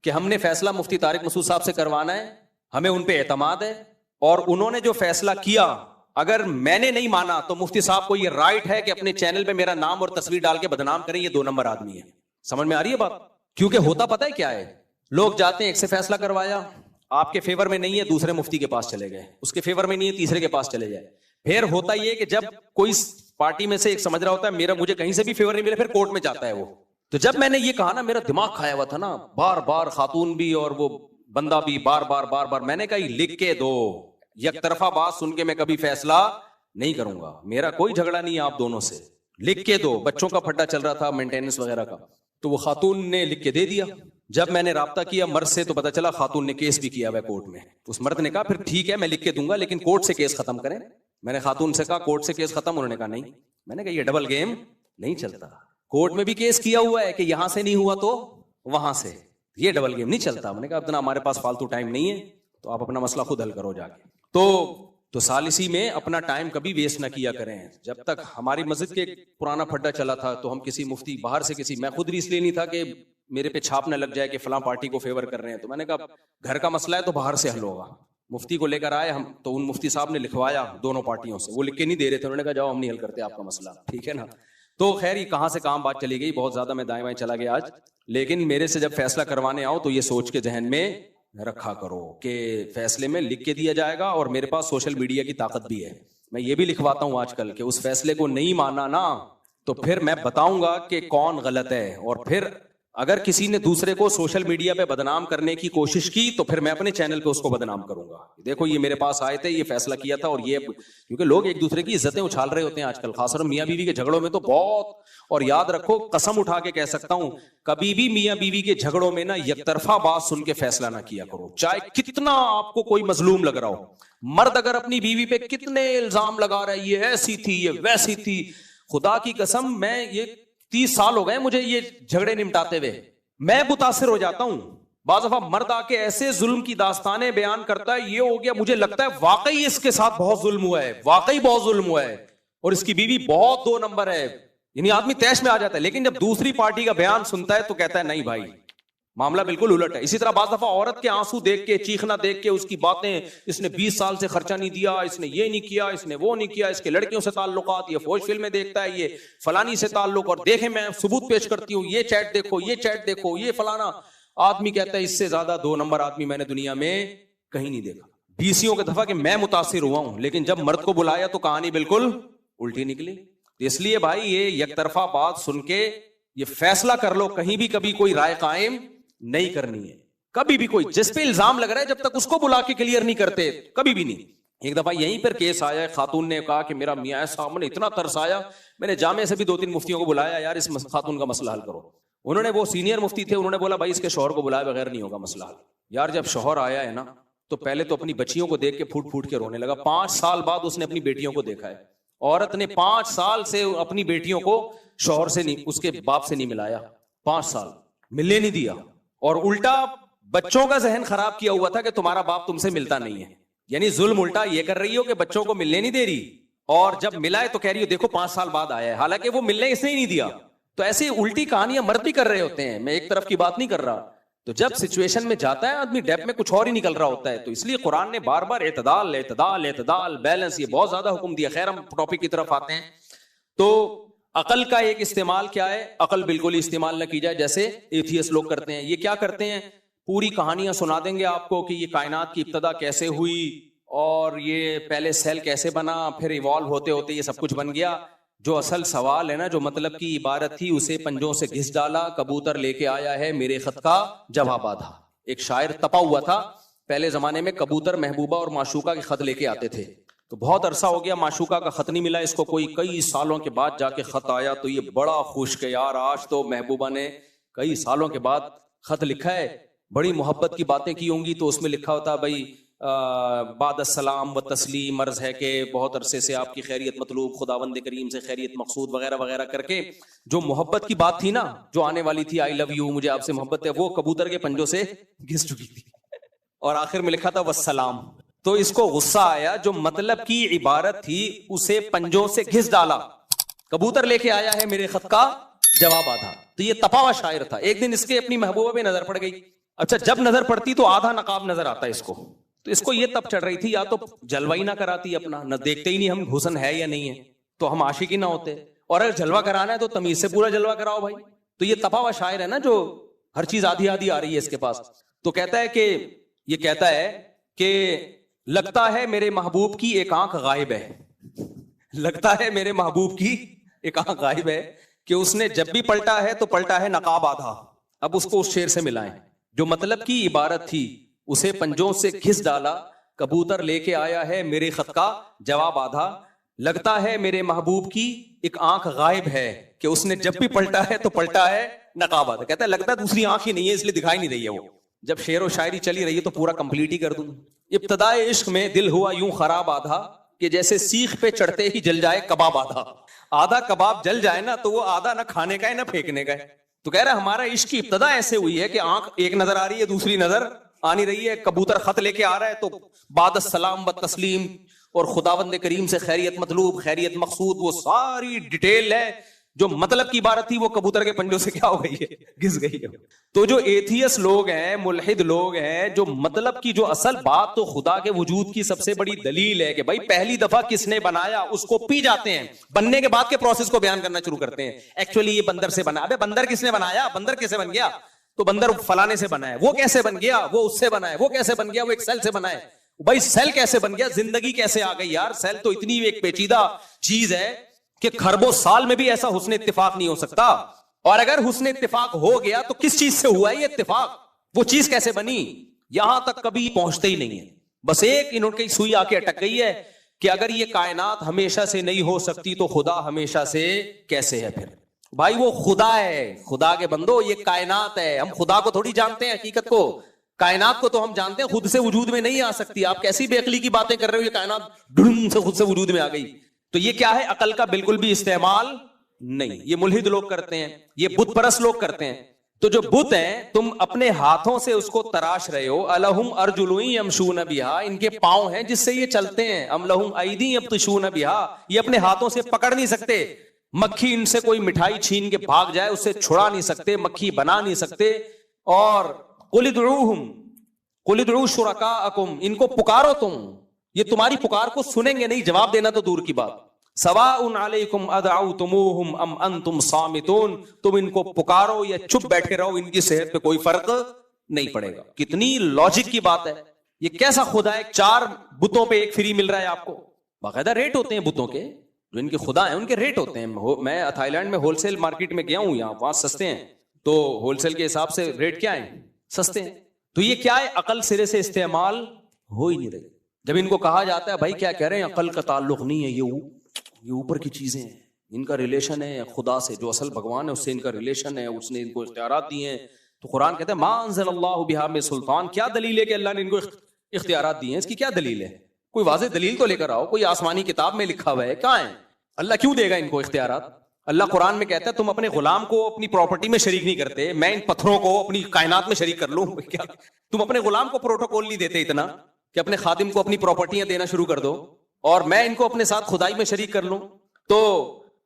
کہ ہم نے فیصلہ مفتی طارق مسعود صاحب سے کروانا ہے, ہمیں ان پہ اعتماد ہے, اور انہوں نے جو فیصلہ کیا اگر میں نے نہیں مانا تو مفتی صاحب کو یہ رائٹ ہے کہ اپنے چینل پہ میرا نام اور تصویر ڈال کے بدنام کریں, یہ 2 نمبر آدمی ہے. سمجھ میں آ رہی ہے بات؟ کیونکہ ہوتا پتہ ہے کیا ہے, لوگ جاتے ہیں ایک سے فیصلہ کروایا, آپ کے فیور میں نہیں ہے دوسرے مفتی کے پاس چلے گئے, اس کے فیور میں نہیں ہے تیسرے کے پاس چلے جائے. پھر ہوتا یہ کہ جب کوئی پارٹی میں سے ایک سمجھ رہا ہوتا ہے مجھے کہیں سے بھی فیور نہیں ملے, پھر کورٹ میں جاتا ہے وہ. تو جب میں نے یہ کہا نا میرا دماغ کھایا ہوا تھا نا, بار بار خاتون بھی اور وہ بندہ بھی بار بار میں نے کہا لکھ کے دو, یک طرفہ بات سن کے میں کبھی فیصلہ نہیں کروں گا, میرا کوئی جھگڑا نہیں ہے آپ دونوں سے, لکھ کے دو. بچوں کا پھڈا چل رہا تھا مینٹیننس وغیرہ کا, تو وہ خاتون نے لکھ کے دے دیا. جب میں نے رابطہ کیا مرد سے تو پتا چلا خاتون نے کیس بھی کیا ہوا کورٹ میں. اس مرد نے کہا پھر ٹھیک ہے میں لکھ کے دوں گا لیکن کورٹ سے کیس ختم کریں. میں نے خاتون سے کہا کورٹ سے کیس ختم, انہوں نے کہا نہیں. میں نے کہا یہ ڈبل گیم نہیں چلتا, کورٹ میں بھی کیس کیا ہوا ہے کہ یہاں سے نہیں ہوا تو وہاں سے, یہ ڈبل گیم نہیں چلتا. میں نے کہا اتنا ہمارے پاس فالتو ٹائم نہیں ہے, تو آپ اپنا مسئلہ خود حل کرو جا کے. تو ثالثی میں اپنا ٹائم کبھی ویسٹ نہ کیا کریں. جب تک ہماری مسجد کے پرانا پھڈا چلا تھا تو ہم کسی مفتی باہر سے میں خود بھی اس لیے نہیں تھا کہ میرے پہ چھاپ نہ لگ جائے کہ فلاں پارٹی کو فیور کر رہے ہیں, تو میں نے کہا گھر کا مسئلہ ہے تو باہر سے حل ہوگا. مفتی کو لے کر آئے ہم, تو ان مفتی صاحب نے لکھوایا دونوں پارٹیوں سے, وہ لکھ کے نہیں دے رہے تھے, انہوں نے کہا جاؤ ہم نہیں حل کرتے آپ کا مسئلہ, ٹھیک ہے نا. تو خیر یہ کہاں سے کہاں بات چلی گئی, بہت زیادہ میں دائیں بائیں چلا گیا آج. لیکن میرے سے جب فیصلہ کروانے آؤ تو یہ سوچ کے ذہن میں رکھا کرو کہ فیصلے میں لکھ کے دیا جائے گا, اور میرے پاس سوشل میڈیا کی طاقت بھی ہے. میں یہ بھی لکھواتا ہوں آج کل کہ اس فیصلے کو نہیں مانا نا تو پھر میں بتاؤں گا کہ کون غلط ہے, اور پھر اگر کسی نے دوسرے کو سوشل میڈیا پہ بدنام کرنے کی کوشش کی تو پھر میں اپنے چینل پہ اس کو بدنام کروں گا. دیکھو یہ میرے پاس آئے تھے, یہ فیصلہ کیا تھا, اور یہ کیونکہ لوگ ایک دوسرے کی عزتیں اچھال رہے ہوتے ہیں آج کل, خاص طور میاں بیوی کے جھگڑوں میں تو بہت. اور یاد رکھو قسم اٹھا کے کہہ سکتا ہوں کبھی بھی میاں بیوی کے جھگڑوں میں نا یک طرفہ بات سن کے فیصلہ نہ کیا کرو, چاہے کتنا آپ کو کوئی مظلوم لگ رہا ہو. مرد اگر اپنی بیوی پہ کتنے الزام لگا رہا ہے, یہ ایسی تھی یہ ویسی تھی, خدا کی قسم میں یہ 30 سال ہو گئے مجھے یہ جھگڑے نمٹاتے ہوئے, میں متاثر ہو جاتا ہوں. بعض دفعہ مرد آ کے ایسے ظلم کی داستانیں بیان کرتا ہے, یہ ہو گیا, مجھے لگتا ہے واقعی اس کے ساتھ بہت ظلم ہوا ہے, واقعی بہت ظلم ہوا ہے, اور اس کی بیوی بہت 2 نمبر ہے. یعنی آدمی تیش میں آ جاتا ہے, لیکن جب دوسری پارٹی کا بیان سنتا ہے تو کہتا ہے نہیں بھائی معاملہ بالکل الٹ ہے. اسی طرح بعض دفعہ عورت کے آنسو دیکھ کے, چیخنا دیکھ کے, اس کی باتیں, اس نے 20 سال سے خرچہ نہیں دیا, اس نے یہ نہیں کیا, اس نے وہ نہیں کیا, اس کے لڑکیوں سے تعلقات, یہ فوج فلمیں دیکھتا ہے, یہ فلانی سے تعلق, اور دیکھیں میں ثبوت پیش کرتی ہوں, یہ چیٹ دیکھو, یہ چیٹ دیکھو, یہ فلانا. آدمی کہتا ہے اس سے زیادہ 2 نمبر آدمی میں نے دنیا میں کہیں نہیں دیکھا. 20 کا دفعہ کہ میں متاثر ہوا ہوں, لیکن جب مرد کو بلایا تو کہانی بالکل الٹی نکلی. اس لیے بھائی یہ یک طرفہ بات سن کے یہ فیصلہ کر لو, کہیں بھی کبھی کوئی رائے قائم نہیں کرنی ہے. کبھی بھی کوئی جس پہ الزام لگ رہا ہے جب تک اس کو بلا کے کلیئر نہیں کرتے کبھی بھی نہیں. ایک دفعہ یہیں پر کیس آیا, خاتون نے کہا کہ میرا میاں صاحب نے اتنا ترس آیا, میں نے جامعہ سے بھی 2-3 مفتیوں کو بلایا, یار اس خاتون کا مسئلہ حل کرو. انہوں نے, وہ سینئر مفتی تھے, انہوں نے بولا بھائی اس کے شوہر کو بلائے بغیر نہیں ہوگا مسئلہ حل. یار جب شوہر آیا ہے نا تو پہلے تو اپنی بچیوں کو دیکھ کے پھوٹ کے رونے لگا. 5 سال بعد اس نے اپنی بیٹیوں کو دیکھا ہے. عورت نے 5 سال سے اپنی بیٹیوں کو شوہر سے نہیں, اس کے باپ سے نہیں ملایا, 5 سال ملنے نہیں دیا, اور الٹا بچوں کا ذہن خراب کیا ہوا تھا کہ تمہارا باپ تم سے ملتا نہیں ہے. یعنی ظلم الٹا یہ کر رہی ہو کہ بچوں کو ملنے نہیں دے رہی, اور جب ملا ہے تو کہہ رہی ہو دیکھو 5 سال بعد آیا ہے, حالانکہ وہ ملنے اس نے ہی نہیں دیا. تو ایسی الٹی کہانیاں مرد بھی کر رہے ہوتے ہیں, میں ایک طرف کی بات نہیں کر رہا. تو جب سچویشن میں جاتا ہے آدمی ڈیپ میں کچھ اور ہی نکل رہا ہوتا ہے. تو اس لیے قرآن نے بار بار اعتدال اعتدال اعتدال بیلنس, یہ بہت زیادہ حکم دیا. خیر ہم ٹاپک کی طرف آتے ہیں. تو عقل کا ایک استعمال کیا ہے, عقل بالکل ہی استعمال نہ کی جائے جیسے ایتھیسٹ لوگ کرتے ہیں. یہ کیا کرتے ہیں, پوری کہانیاں سنا دیں گے آپ کو کہ یہ کائنات کی ابتدا کیسے ہوئی, اور یہ پہلے سیل کیسے بنا, پھر ایوالو ہوتے ہوتے یہ سب کچھ بن گیا. جو اصل سوال ہے نا, جو مطلب کی عبارت تھی, اسے پنجوں سے گھس ڈالا, کبوتر لے کے آیا ہے میرے خط کا جواب آدھا. ایک شاعر تپا ہوا تھا, پہلے زمانے میں کبوتر محبوبہ اور معشوقہ کے خط لے کے آتے تھے. تو بہت عرصہ ہو گیا معشوقہ کا خط نہیں ملا اس کو, کوئی کئی سالوں کے بعد جا کے خط آیا. تو یہ بڑا خوش کہ یار آج تو محبوبہ نے کئی سالوں کے بعد خط لکھا ہے, بڑی محبت کی باتیں کی ہوں گی. تو اس میں لکھا ہوتا بھائی بعد السلام و تسلیم عرض ہے کہ بہت عرصے سے آپ کی خیریت مطلوب، خداوند کریم سے خیریت مقصود وغیرہ وغیرہ کر کے جو محبت کی بات تھی نا جو آنے والی تھی، آئی لو یو، مجھے آپ سے محبت ہے، وہ کبوتر کے پنجوں سے گھس چکی تھی اور آخر میں لکھا تھا والسلام. تو اس کو غصہ آیا، جو مطلب کی عبارت تھی اسے پنجوں سے گھس ڈالا. کبوتر لے کے آیا ہے میرے خط کا جواب آدھا. تو یہ تپا ہوا شاعر تھا. ایک دن اس کے اپنی محبوبہ پہ نظر پڑ گئی. اچھا جب نظر پڑتی تو آدھا نقاب نظر آتا ہے اس کو. تو اس کو یہ تب چڑھ رہی تھی، یا تو جلوہ ہی نہ کراتی اپنا، نہ دیکھتے ہی نہیں ہم حسن ہے یا نہیں ہے تو ہم عاشق ہی نہ ہوتے، اور اگر جلوہ کرانا ہے تو تمیز سے پورا جلوہ کراؤ بھائی. تو یہ تپا ہوا شاعر ہے نا جو ہر چیز آدھی آدھی آ رہی ہے اس کے پاس. تو کہتا ہے کہ یہ کہتا ہے کہ لگتا ہے میرے محبوب کی ایک آنکھ غائب ہے، لگتا ہے میرے محبوب کی ایک آنکھ غائب ہے کہ اس نے جب بھی پلٹا ہے تو پلٹا ہے نقاب آدھا. اب اس کو اس شعر سے ملائیں. جو مطلب کی عبارت تھی اسے پنجوں سے گھس ڈالا، کبوتر لے کے آیا ہے میرے خط کا جواب آدھا. لگتا ہے میرے محبوب کی ایک آنکھ غائب ہے کہ اس نے جب بھی پلٹا ہے تو پلٹا ہے نقاب آدھا. کہتا ہے لگتا ہے دوسری آنکھ ہی نہیں ہے اس لیے دکھائی نہیں رہی ہے. وہ جب شعر و شاعری چلی رہی ہے تو پورا کمپلیٹ ہی کر دوں. ابتدائے عشق میں دل ہوا یوں خراب آدھا کہ جیسے سیخ پہ چڑھتے ہی جل جائے کباب آدھا. آدھا کباب جل جائے نا تو وہ آدھا نہ کھانے کا ہے نہ پھینکنے کا ہے. تو کہہ رہا ہمارا عشق کی ابتدا ایسے ہوئی ہے کہ آنکھ ایک نظر آ رہی ہے دوسری نظر آ نہیں رہی ہے. کبوتر خط لے کے آ رہا ہے تو بعد السلام و تسلیم اور خداوند کریم سے خیریت مطلوب خیریت مقصود وہ ساری ڈیٹیل ہے. جو مطلب کی عبارت تھی وہ کبوتر کے پنجوں سے کیا ہو گئی ہے، گھس گئی ہے. تو جو ایتھیس لوگ ہیں، ملحد لوگ ہیں، جو مطلب کی جو اصل بات تو خدا کے وجود کی سب سے بڑی دلیل ہے کہ بھائی پہلی دفعہ کس نے بنایا اس کو پی جاتے ہیں، بننے کے بعد کے پروسیس کو بیان کرنا شروع کرتے ہیں. ایکچولی یہ بندر سے بنا. ابے بندر کس نے بنایا، بندر کیسے بن گیا؟ تو بندر فلانے سے بنا ہے. وہ کیسے بن گیا؟ وہ اس سے بنا ہے. وہ کیسے بن گیا؟ وہ ایک سیل سے بنا ہے. بھائی سیل کیسے بن گیا؟ زندگی کیسے آ گئی یار؟ سیل تو اتنی ایک پیچیدہ چیز ہے کہ خربوں سال میں بھی ایسا حسن اتفاق نہیں ہو سکتا. اور اگر حسن اتفاق ہو گیا تو کس چیز سے ہوا ہے یہ اتفاق؟ وہ چیز کیسے بنی؟ یہاں تک کبھی پہنچتے ہی نہیں ہے. بس ایک انہوں کی سوئی آ کے اٹک گئی ہے کہ اگر یہ کائنات ہمیشہ سے نہیں ہو سکتی تو خدا ہمیشہ سے کیسے ہے؟ پھر بھائی وہ خدا ہے. خدا کے بندو یہ کائنات ہے. ہم خدا کو تھوڑی جانتے ہیں حقیقت کو، کائنات کو تو ہم جانتے ہیں. خود سے وجود میں نہیں آ سکتی. آپ کیسی بے عقلی کی باتیں کر رہے ہو؟ یہ کائنات ڈھن سے خود سے وجود میں آ گئی. تو یہ کیا ہے؟ عقل کا بالکل بھی استعمال نہیں. یہ ملحد لوگ کرتے ہیں، یہ بت پرست لوگ کرتے ہیں. تو جو بت ہیں تم اپنے ہاتھوں سے اس کو تراش رہے ہو. الہم ارجل یمشون بہا، ان کے پاؤں ہیں جس سے یہ چلتے ہیں. ام لہم ایدی یبطشون بہا، یہ اپنے ہاتھوں سے پکڑ نہیں سکتے. مکھی ان سے کوئی مٹھائی چھین کے بھاگ جائے اسے چھڑا نہیں سکتے، مکھی بنا نہیں سکتے. اور قل ادعوہم قل ادعوا شرکاءکم، ان کو پکارو تم، یہ تمہاری پکار کو سنیں گے نہیں، جواب دینا تو دور کی بات. سواء علیکم ادعوتموہم ام انتم صامتون، تم ان کو پکارو یا چپ بیٹھے رہو، ان کی صحت پہ کوئی فرق نہیں پڑے گا. کتنی لاجک کی بات ہے. یہ کیسا خدا ہے؟ 4 بتوں پہ ایک فری مل رہا ہے آپ کو. باقاعدہ ریٹ ہوتے ہیں بتوں کے، جو ان کے خدا ہیں ان کے ریٹ ہوتے ہیں. میں تھائی لینڈ میں ہول سیل مارکیٹ میں گیا ہوں، یہاں وہاں سستے ہیں. تو ہول سیل کے حساب سے ریٹ کیا ہیں؟ سستے ہیں. تو یہ کیا ہے؟ عقل سرے سے استعمال ہو ہی نہیں رہی. جب ان کو کہا جاتا ہے بھائی کیا کہہ رہے ہیں، عقل کا تعلق نہیں ہے، یہ اوپر کی چیزیں ہیں، ان کا ریلیشن ہے خدا سے، جو اصل بھگوان ہے اس سے ان کا ریلیشن ہے، اس نے ان کو اختیارات دیے ہیں. تو قرآن کہتا ہے ما انزل اللہ بہا من سلطان، کیا دلیل ہے کہ اللہ نے ان کو اختیارات دیے ہیں؟ اس کی کیا دلیل ہے؟ کوئی واضح دلیل تو لے کر آؤ. کوئی آسمانی کتاب میں لکھا ہوا ہے؟ کہاں ہے؟ اللہ کیوں دے گا ان کو اختیارات؟ اللہ قرآن میں کہتا ہے تم اپنے غلام کو اپنی پراپرٹی میں شریک نہیں کرتے، میں ان پتھروں کو اپنی کائنات میں شریک کر لوں. کیا تم اپنے غلام کو پروٹوکول نہیں دیتے اتنا کہ اپنے خادم کو اپنی پراپرٹیاں دینا شروع کر دو اور میں ان کو اپنے ساتھ خدائی میں شریک کر لوں؟ تو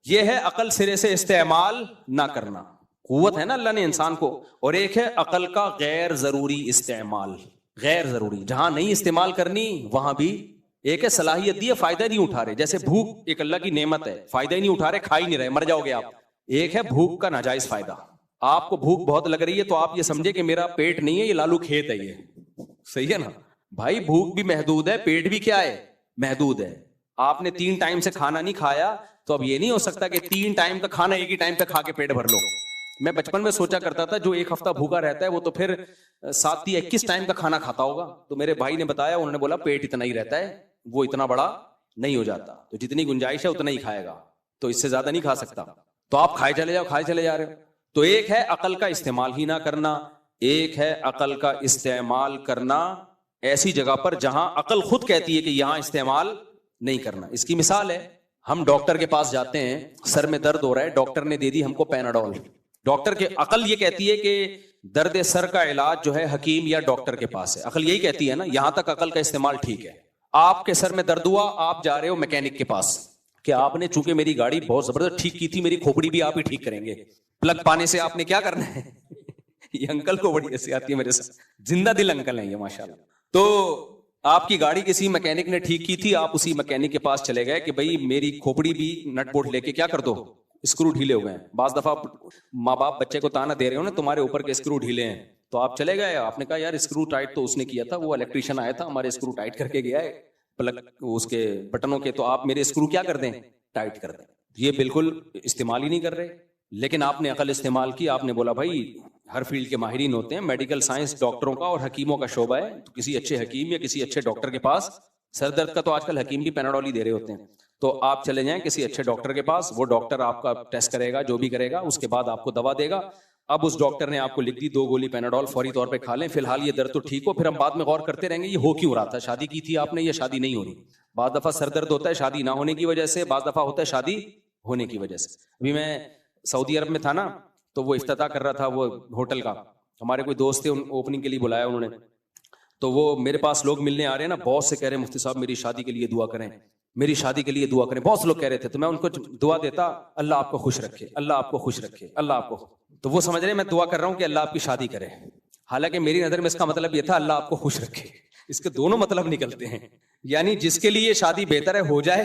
یہ ہے عقل سرے سے استعمال نہ کرنا. قوت ہے نا اللہ نے انسان کو. اور ایک ہے عقل کا غیر ضروری استعمال. غیر ضروری جہاں نہیں استعمال کرنی وہاں بھی ایک ہے صلاحیت دی ہے، فائدہ نہیں اٹھا رہے. جیسے بھوک ایک اللہ کی نعمت ہے، فائدہ ہی نہیں اٹھا رہے، کھا ہی نہیں رہے، مر جاؤ گے آپ. ایک ہے بھوک کا ناجائز فائدہ. آپ کو بھوک بہت لگ رہی ہے تو آپ یہ سمجھے کہ میرا پیٹ نہیں ہے، یہ لالو کھیت ہے. یہ صحیح ہے نا بھائی؟ بھوک بھی محدود ہے، پیٹ بھی کیا ہے؟ محدود ہے. آپ نے 3 ٹائم سے کھانا نہیں کھایا تو اب یہ نہیں ہو سکتا کہ 3 ٹائم کا کھانا ایک ہی ٹائم پہ کھا کے پیٹ بھر لو. میں بچپن میں سوچا کرتا تھا جو ایک ہفتہ بھوکا رہتا ہے وہ تو پھر 7-21 ٹائم کا کھانا کھاتا ہوگا. تو میرے بھائی نے بتایا، انہوں نے بولا پیٹ اتنا ہی رہتا ہے، وہ اتنا بڑا نہیں ہو جاتا، تو جتنی گنجائش ہے اتنا ہی کھائے گا، تو اس سے زیادہ نہیں کھا سکتا. تو آپ کھائے چلے جاؤ، کھائے چلے جا رہے ہو. تو ایک ہے عقل کا استعمال ہی نہ کرنا، ایک ہے عقل کا استعمال کرنا. ایسی جگہ پر جہاں عقل خود کہتی ہے کہ یہاں استعمال نہیں کرنا. اس کی مثال ہے, ہم ڈاکٹر کے پاس جاتے ہیں, سر میں درد ہو رہا ہے, ڈاکٹر نے دے دی ہم کو پیناڈول. ڈاکٹر کے عقل یہ کہتی ہے کہ درد سر کا علاج جو ہے حکیم یا ڈاکٹر کے پاس ہے. عقل یہی کہتی ہے نا, یہاں تک عقل کا استعمال ٹھیک ہے. آپ کے سر میں درد ہوا, آپ جا رہے ہو میکینک کے پاس کہ آپ نے چونکہ میری گاڑی بہت زبردست ٹھیک کی تھی, میری کھوپڑی بھی آپ ہی ٹھیک کریں گے. پلگ پانے سے آپ نے کیا کرنا ہے یہ انکل کو بڑی ہنسی آتی ہے میرے ساتھ, زندہ دل انکل ہیں یہ ماشاءاللہ. تو آپ کی گاڑی کسی میکینک نے ٹھیک کی تھی, آپ اسی میکینک کے پاس چلے گئے کہ بھائی میری کھوپڑی بھی نٹ بولٹ لے کے کیا کر دو, اسکرو ڈھیلے ہو گئے ہیں. بعض دفعہ ماں باپ بچے کو تانا دے رہے ہو نا, تمہارے اوپر کے اسکرو ڈھیلے ہیں, تو آپ چلے گئے, آپ نے کہا یار اسکرو ٹائٹ تو اس نے کیا تھا, وہ الیکٹریشین آیا تھا ہمارے اسکرو ٹائٹ کر کے گیا ہے پلگ اس کے بٹنوں کے, تو آپ میرے اسکرو کیا کر دیں, ٹائٹ کر دیں. یہ بالکل استعمال ہی نہیں کر رہے. لیکن آپ نے عقل استعمال کی, آپ نے بولا بھائی ہر فیلڈ کے ماہرین ہوتے ہیں, میڈیکل سائنس ڈاکٹروں کا اور حکیموں کا شعبہ ہے, تو کسی اچھے حکیم یا کسی اچھے ڈاکٹر کے پاس, سر درد کا تو آج کل حکیم بھی پیناڈول ہی دے رہے ہوتے ہیں, تو آپ چلے جائیں کسی اچھے ڈاکٹر کے پاس, وہ ڈاکٹر آپ کا ٹیسٹ کرے گا, جو بھی کرے گا, اس کے بعد آپ کو دوا دے گا. اب اس ڈاکٹر نے آپ کو لکھ دی 2 گولی پیناڈول, فوری طور پہ کھا لیں, فی الحال یہ درد تو ٹھیک ہو, پھر ہم بعد میں غور کرتے رہیں گے یہ ہو کیوں رہا تھا, شادی کی تھی آپ نے یا شادی نہیں ہو رہی. بعض دفعہ سر درد ہوتا ہے شادی نہ ہونے کی وجہ سے, بعض دفعہ ہوتا ہے شادی ہونے کی وجہ سے. ابھی میں سعودی عرب میں تھا نا, تو وہ افتتاح کر رہا تھا وہ ہوٹل کا, ہمارے کوئی دوست تھے, اوپننگ کے لیے بلایا انہوں نے, تو وہ میرے پاس لوگ ملنے آ رہے ہیں نا, بہت سے کہہ رہے ہیں مفتی صاحب میری شادی کے لیے دعا کریں, میری شادی کے لیے دعا کریں, بہت سے لوگ کہہ رہے تھے. تو میں ان کو دعا دیتا, اللہ آپ کو خوش رکھے, اللہ آپ کو خوش رکھے, اللہ آپ کو. تو وہ سمجھ رہے ہیں میں دعا کر رہا ہوں کہ اللہ آپ کی شادی کرے, حالانکہ میری نظر میں اس کا مطلب یہ تھا اللہ آپ کو خوش رکھے. اس کے دونوں مطلب نکلتے ہیں, یعنی جس کے لیے شادی بہتر ہے ہو جائے,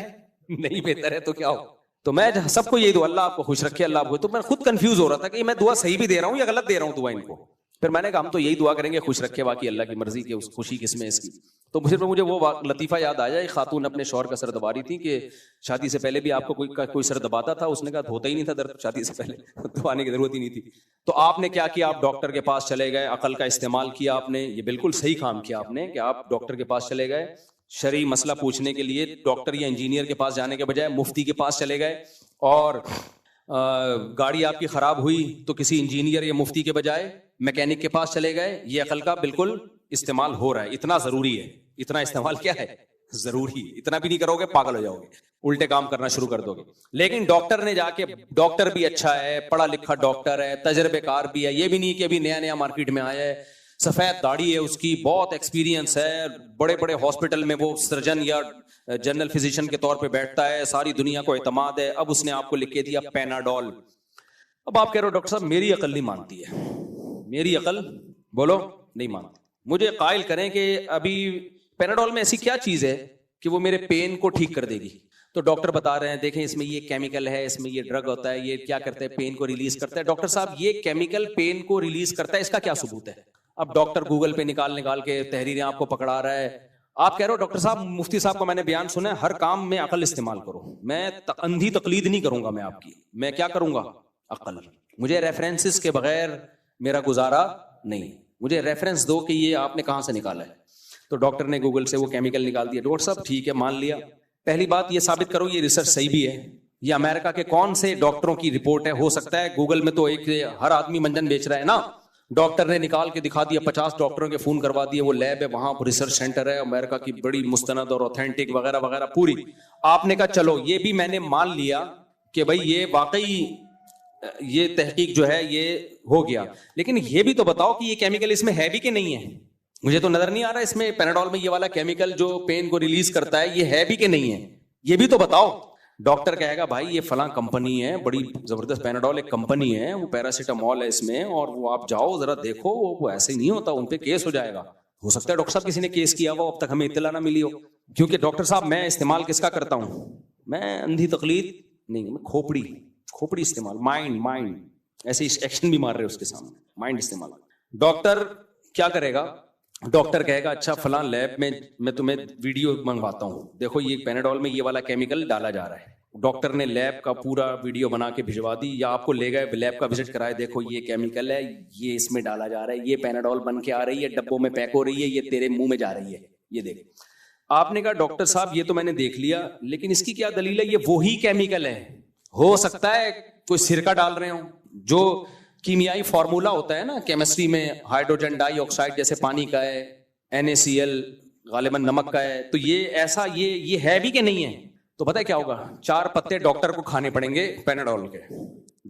نہیں بہتر ہے تو کیا ہو. تو میں سب کو یہی دعا, اللہ آپ کو خوش رکھے, اللہ آپ کو. تو میں خود کنفیوز ہو رہا تھا کہ میں دعا صحیح بھی دے رہا ہوں یا غلط دے رہا ہوں دعا ان کو. پھر میں نے کہا ہم تو یہی دعا کریں گے خوش رکھے, باقی اللہ کی مرضی کی, اس خوشی کس میں اس کی. تو مجھے وہ لطیفہ یاد آیا, ایک خاتون اپنے شوہر کا سر دبا رہی تھی کہ شادی سے پہلے بھی آپ کو کوئی سر دباتا تھا, اس نے کہا ہوتا ہی نہیں تھا درد شادی سے پہلے, دبانے کی ضرورت ہی نہیں تھی. تو آپ نے کیا کیا, آپ ڈاکٹر کے پاس چلے گئے, عقل کا استعمال کیا آپ نے, یہ بالکل صحیح کام کیا آپ نے کہ آپ ڈاکٹر کے پاس چلے گئے. شرعی مسئلہ پوچھنے کے لیے ڈاکٹر یا انجینئر کے پاس جانے کے بجائے مفتی کے پاس چلے گئے, اور گاڑی آپ کی خراب ہوئی تو کسی انجینئر یا مفتی کے بجائے میکینک کے پاس چلے گئے. یہ عقل کا بالکل استعمال ہو رہا ہے, اتنا ضروری ہے, اتنا استعمال کیا ہے ضروری, اتنا بھی نہیں کرو گے پاگل ہو جاؤ گے, الٹے کام کرنا شروع کر دو گے. لیکن ڈاکٹر نے جا کے, ڈاکٹر بھی اچھا ہے, پڑھا لکھا ڈاکٹر ہے, تجربے کار بھی ہے, یہ بھی نہیں کہ ابھی نیا مارکیٹ میں آیا ہے, سفید داڑھی ہے اس کی, بہت ایکسپیرینس ہے, بڑے بڑے ہاسپٹل میں وہ سرجن یا جنرل فزیشین کے طور پہ بیٹھتا ہے, ساری دنیا کو اعتماد ہے. اب اس نے آپ کو لکھ کے دیا پیناڈول. اب آپ کہہ رہے ہو ڈاکٹر صاحب میری عقل نہیں مانتی ہے, میری عقل بولو نہیں مانتی, مجھے قائل کریں کہ ابھی پیناڈول میں ایسی کیا چیز ہے کہ وہ میرے پین کو ٹھیک کر دے گی. تو ڈاکٹر بتا رہے ہیں دیکھیں اس میں یہ کیمیکل ہے, اس میں یہ ڈرگ ہوتا ہے, یہ کیا کرتا ہے پین کو ریلیز کرتا ہے. ڈاکٹر صاحب یہ کیمیکل پین کو ریلیز کرتا ہے, اس کا کیا ثبوت ہے. اب ڈاکٹر گوگل پہ نکال کے تحریریں آپ کو پکڑا رہا ہے. آپ کہہ رہے ہو ڈاکٹر صاحب مفتی صاحب کا میں نے بیان سنا ہے, ہر کام میں عقل استعمال کرو. میں اندھی تقلید نہیں کروں گا میں آپ کی, میں کیا کروں گا, عقل. مجھے ریفرنسز کے بغیر میرا گزارا نہیں, مجھے ریفرنس دو کہ یہ آپ نے کہاں سے نکالا ہے. تو ڈاکٹر نے گوگل سے وہ کیمیکل نکال دیا. ڈاکٹر صاحب ٹھیک ہے مان لیا, پہلی بات یہ ثابت کرو یہ ریسرچ صحیح بھی ہے. یہ امریکہ کے کون سے ڈاکٹروں کی رپورٹ ہے, ہو سکتا ہے گوگل میں تو ایک ہر آدمی منجن بیچ رہا ہے نا, ڈاکٹر نے نکال کے دکھا دیا, 50 ڈاکٹروں کے فون کروا دیے, وہ لیب ہے وہاں ریسرچ سینٹر ہے امریکہ کی بڑی مستند اور اوتھینٹک وغیرہ وغیرہ پوری. آپ نے کہا چلو یہ بھی میں نے مان لیا کہ بھائی یہ واقعی یہ تحقیق جو ہے یہ ہو گیا, لیکن یہ بھی تو بتاؤ کہ یہ کیمیکل اس میں ہے بھی کہ نہیں ہے. مجھے تو نظر نہیں آ رہا اس میں پیناڈول میں یہ والا کیمیکل جو پین کو ریلیز کرتا ہے یہ ہے بھی کہ نہیں ہے, یہ بھی تو بتاؤ. ڈاکٹر کہے گا بھائی یہ فلاں کمپنی ہے, بڑی زبردست پیناڈول ایک کمپنی ہے, وہ پیراسیٹامول ہے اس میں, اور وہ آپ جاؤ ذرا دیکھو, وہ ایسے ہی نہیں ہوتا, ان پہ کیس ہو جائے گا. ہو سکتا ہے ڈاکٹر صاحب کسی نے کیس کیا ہو, اب تک ہمیں اطلاع نہ ملی ہو, کیونکہ ڈاکٹر صاحب میں استعمال کس کا کرتا ہوں, میں اندھی تقلید نہیں, میں کھوپڑی استعمال, مائنڈ ایسے ایکشن بھی مار رہے اس کے سامنے, مائنڈ استعمال. ڈاکٹر کیا کرے گا, ڈاکٹر کہے گا اچھا فلاں لیب میں تمہیں ویڈیو منگواتا ہوں, دیکھو یہ پیناڈول میں یہ والا کیمیکل ڈالا جا رہا ہے. ڈاکٹر نے لیب کا پورا ویڈیو بنا کے بھجوا دی, یا آپ کو لے گئے لیب کا وزٹ کرائے, دیکھو یہ کیمیکل ہے, یہ اس میں ڈالا جا رہا ہے, یہ پیناڈول بن کے آ رہی ہے, ڈبوں میں پیک ہو رہی ہے, یہ تیرے منہ میں جا رہی ہے, یہ دیکھ. آپ نے کہا ڈاکٹر صاحب یہ تو میں نے دیکھ لیا, لیکن اس کی کیا دلیل ہے, یہ وہی کیمیکل ہے, ہو سکتا ہے کوئی سرکہ ڈال رہے ہوں, جو کیمیائی فارمولا ہوتا ہے نا کیمسٹری میں, ہائیڈروجن ڈائی آکسائڈ جیسے پانی کا ہے, NaCl غالباً نمک کا ہے، تو یہ ایسا یہ ہے بھی کہ نہیں ہے؟ تو پتہ ہے کیا ہوگا؟ 4 پتے ڈاکٹر کو کھانے پڑیں گے پیناڈول کے.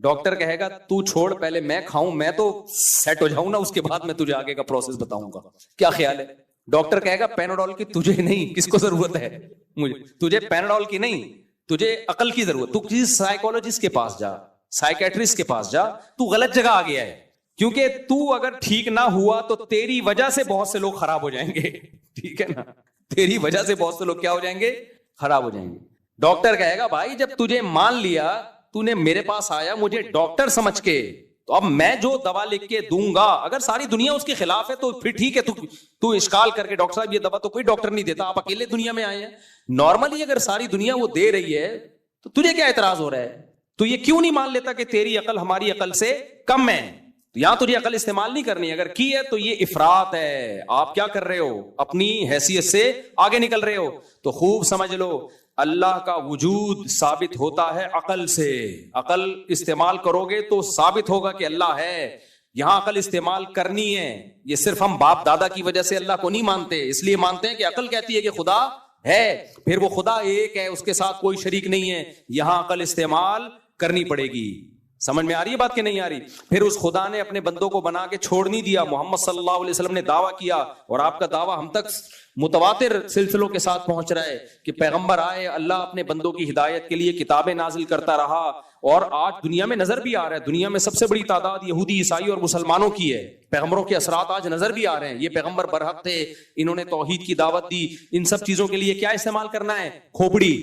ڈاکٹر کہے گا تو چھوڑ، پہلے میں کھاؤں، میں تو سیٹ ہو جاؤں نا، اس کے بعد میں تجھے آگے کا پروسیس بتاؤں گا. کیا خیال ہے؟ ڈاکٹر کہے گا پیناڈول کی تجھے نہیں، کس کو ضرورت ہے؟ مجھے. تجھے پیناڈول کی نہیں، تجھے عقل کی ضرورت. تو کسی سائیکولوجسٹ کے پاس جا، سائیکیٹرسٹ کے پاس جا. تو غلط جگہ آ گیا ہے، کیونکہ تو اگر ٹھیک نہ ہوا تو تیری وجہ سے بہت سے لوگ خراب ہو جائیں گے. ٹھیک ہے نا؟ تیری وجہ سے بہت سے لوگ کیا ہو جائیں گے؟ خراب ہو جائیں گے. ڈاکٹر کہے گا بھائی جب تجھے مان لیا، تو نے میرے پاس آیا مجھے ڈاکٹر سمجھ کے، تو اب میں جو دوا لکھ کے دوں گا، اگر ساری دنیا اس کے خلاف ہے تو پھر ٹھیک ہے، تو اشکال کر کے ڈاکٹر صاحب یہ دوا تو کوئی ڈاکٹر نہیں دیتا، آپ اکیلے دنیا میں آئے ہیں. نارملی اگر ساری دنیا وہ دے رہی ہے تو تجھے کیا اعتراض ہو رہا ہے؟ تو یہ کیوں نہیں مان لیتا کہ تیری عقل ہماری عقل سے کم ہے؟ یہاں تجھے عقل استعمال نہیں کرنی، اگر کی ہے تو یہ افراط ہے. آپ کیا کر رہے ہو؟ اپنی حیثیت سے آگے نکل رہے ہو. تو خوب سمجھ لو، اللہ کا وجود ثابت ہوتا ہے عقل سے. عقل استعمال کرو گے تو ثابت ہوگا کہ اللہ ہے. یہاں عقل استعمال کرنی ہے. یہ صرف ہم باپ دادا کی وجہ سے اللہ کو نہیں مانتے، اس لیے مانتے ہیں کہ عقل کہتی ہے کہ خدا ہے، پھر وہ خدا ایک ہے، اس کے ساتھ کوئی شریک نہیں ہے. یہاں عقل استعمال کرنی پڑے گی. سمجھ میں آ رہی ہے بات کہ نہیں آ رہی؟ پھر اس خدا نے اپنے بندوں کو بنا کے چھوڑ نہیں دیا. محمد صلی اللہ علیہ وسلم نے دعویٰ کیا، اور آپ کا دعویٰ ہم تک متواتر سلسلوں کے ساتھ پہنچ رہا ہے کہ پیغمبر آئے، اللہ اپنے بندوں کی ہدایت کے لیے کتابیں نازل کرتا رہا. اور آج دنیا میں نظر بھی آ رہا ہے، دنیا میں سب سے بڑی تعداد یہودی، عیسائی اور مسلمانوں کی ہے. پیغمبروں کے اثرات آج نظر بھی آ رہے ہیں. یہ پیغمبر برحق تھے، انہوں نے توحید کی دعوت دی. ان سب چیزوں کے لیے کیا استعمال کرنا ہے؟ کھوپڑی.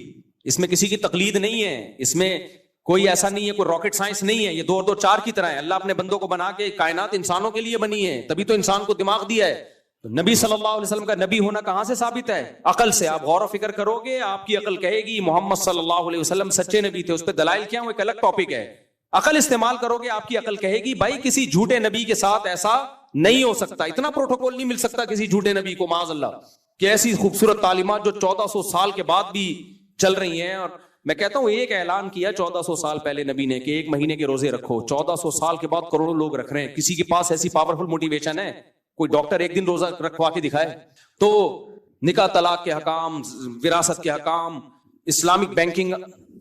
اس میں کسی کی تقلید نہیں ہے، اس میں کوئی ایسا نہیں ہے، کوئی راکٹ سائنس نہیں ہے. یہ 2 اور 2 4 کی طرح ہے. اللہ اپنے بندوں کو بنا کے کائنات انسانوں کے لیے بنی ہے، تبھی تو انسان کو دماغ دیا ہے. تو نبی صلی اللہ علیہ وسلم کا نبی ہونا کہاں سے ثابت ہے؟ عقل سے. آپ غور و فکر کرو گے، آپ کی عقل کہے گی محمد صلی اللہ علیہ وسلم سچے نبی تھے. اس پہ دلائل کیا ہوں، ایک الگ ٹاپک ہے. عقل استعمال کرو گے، آپ کی عقل کہے گی بھائی کسی جھوٹے نبی کے ساتھ ایسا نہیں ہو سکتا، اتنا پروٹوکول نہیں مل سکتا کسی جھوٹے نبی کو، معاذ اللہ. کہ ایسی خوبصورت تعلیمات جو 1400 سال کے بعد بھی چل رہی ہیں. اور میں کہتا ہوں ایک اعلان کیا 1400 سال پہلے نبی نے کہ 1 مہینے کے روزے رکھو. 1400 سال کے بعد کروڑوں لوگ رکھ رہے ہیں. کسی کے پاس ایسی پاورفل موٹیویشن ہے؟ کوئی ڈاکٹر ایک دن روزہ رکھوا کے دکھائے؟ تو نکاح طلاق کے حکام، وراثت کے حکام، اسلامک بینکنگ،